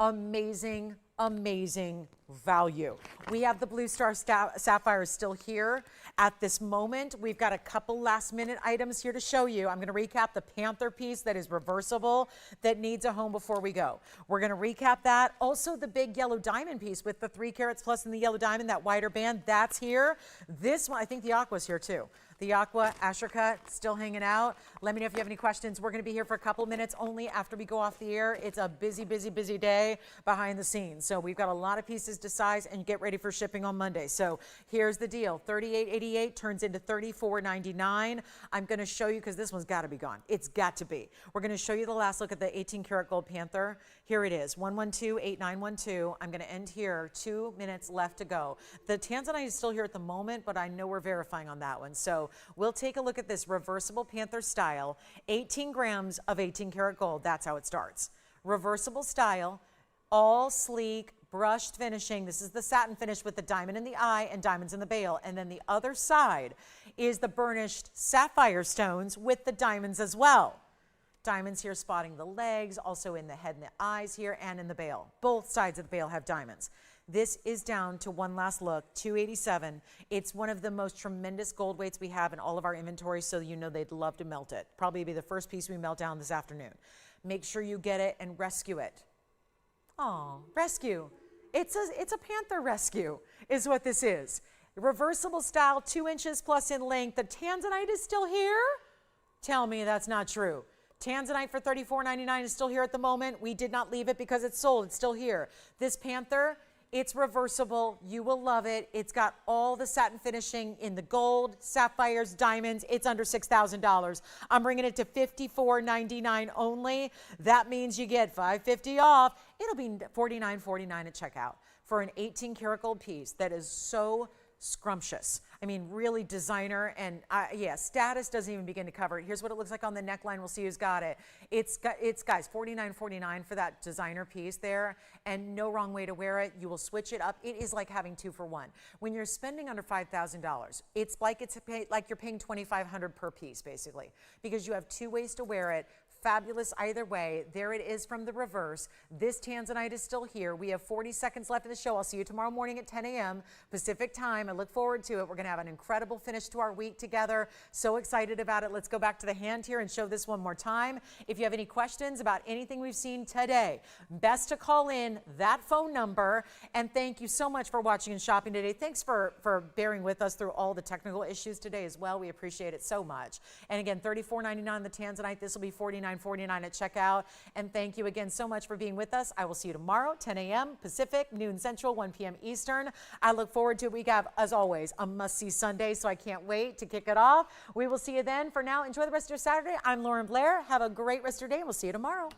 Speaker 1: Amazing, amazing value. We have the Blue Star Sapphire still here at this moment. We've got a couple last minute items here to show you. I'm going to recap the Panther piece that is reversible that needs a home before we go. We're going to recap that. Also the big yellow diamond piece with the 3 carats plus in the yellow diamond, that wider band, that's here. This one, I think the aqua's here too. The aqua Asher cut still hanging out. Let me know if you have any questions. We're going to be here for a couple minutes only after we go off the air. It's a busy, busy, busy day behind the scenes. So we've got a lot of pieces to size and get ready for shipping on Monday. So here's the deal. $38.88 turns into $34.99. I'm going to show you, because this one's got to be gone. It's got to be. We're going to show you the last look at the 18 karat gold Panther. Here it is, 112-8912. I'm going to end here. 2 minutes left to go. The Tanzanite is still here at the moment, but I know we're verifying on that one. So we'll take a look at this reversible Panther style, 18 grams of 18 karat gold. That's how it starts. Reversible style, all sleek, brushed finishing. This is the satin finish with the diamond in the eye and diamonds in the bail. And then the other side is the burnished sapphire stones with the diamonds as well. Diamonds here spotting the legs, also in the head and the eyes here, and in the bail. Both sides of the bail have diamonds. This is down to one last look, $287. It's one of the most tremendous gold weights we have in all of our inventory, so you know they'd love to melt it. Probably be the first piece we melt down this afternoon. Make sure you get it and rescue it. Oh, rescue. It's a panther rescue is what this is. Reversible style, 2 inches plus in length. The Tanzanite is still here? Tell me that's not true. Tanzanite for $34.99 is still here at the moment. We did not leave it because it's sold. It's still here. This panther, it's reversible. You will love it. It's got all the satin finishing in the gold, sapphires, diamonds. It's under $6,000. I'm bringing it to $54.99 only. That means you get $550 off. It'll be $49.49 at checkout for an 18 karat gold piece that is so scrumptious. I mean, really designer, and yeah, status doesn't even begin to cover it. Here's what it looks like on the neckline. We'll see who's got it. It's guys, $49.49 for that designer piece there, and no wrong way to wear it. You will switch it up. It is like having 2 for 1. When you're spending under $5,000, it's like you're paying $2,500 per piece, basically, because you have 2 ways to wear it. Fabulous either way. There it is from the reverse. This Tanzanite is still here. We have 40 seconds left in the show. I'll see you tomorrow morning at 10 a.m. Pacific time. I look forward to it. We're going to have an incredible finish to our week together. So excited about it. Let's go back to the hand here and show this one more time. If you have any questions about anything we've seen today, best to call in that phone number. And thank you so much for watching and shopping today. Thanks for bearing with us through all the technical issues today as well. We appreciate it so much. And again, $34.99 the Tanzanite. This will be $49.49 at checkout. And thank you again so much for being with us. I will see you tomorrow, 10 a.m. Pacific, noon Central, 1 p.m. Eastern. I look forward to it. We have, as always, a must-see Sunday, so I can't wait to kick it off. We will see you then. For now, enjoy the rest of your Saturday. I'm Lauren Blair. Have a great rest of your day, and we'll see you tomorrow.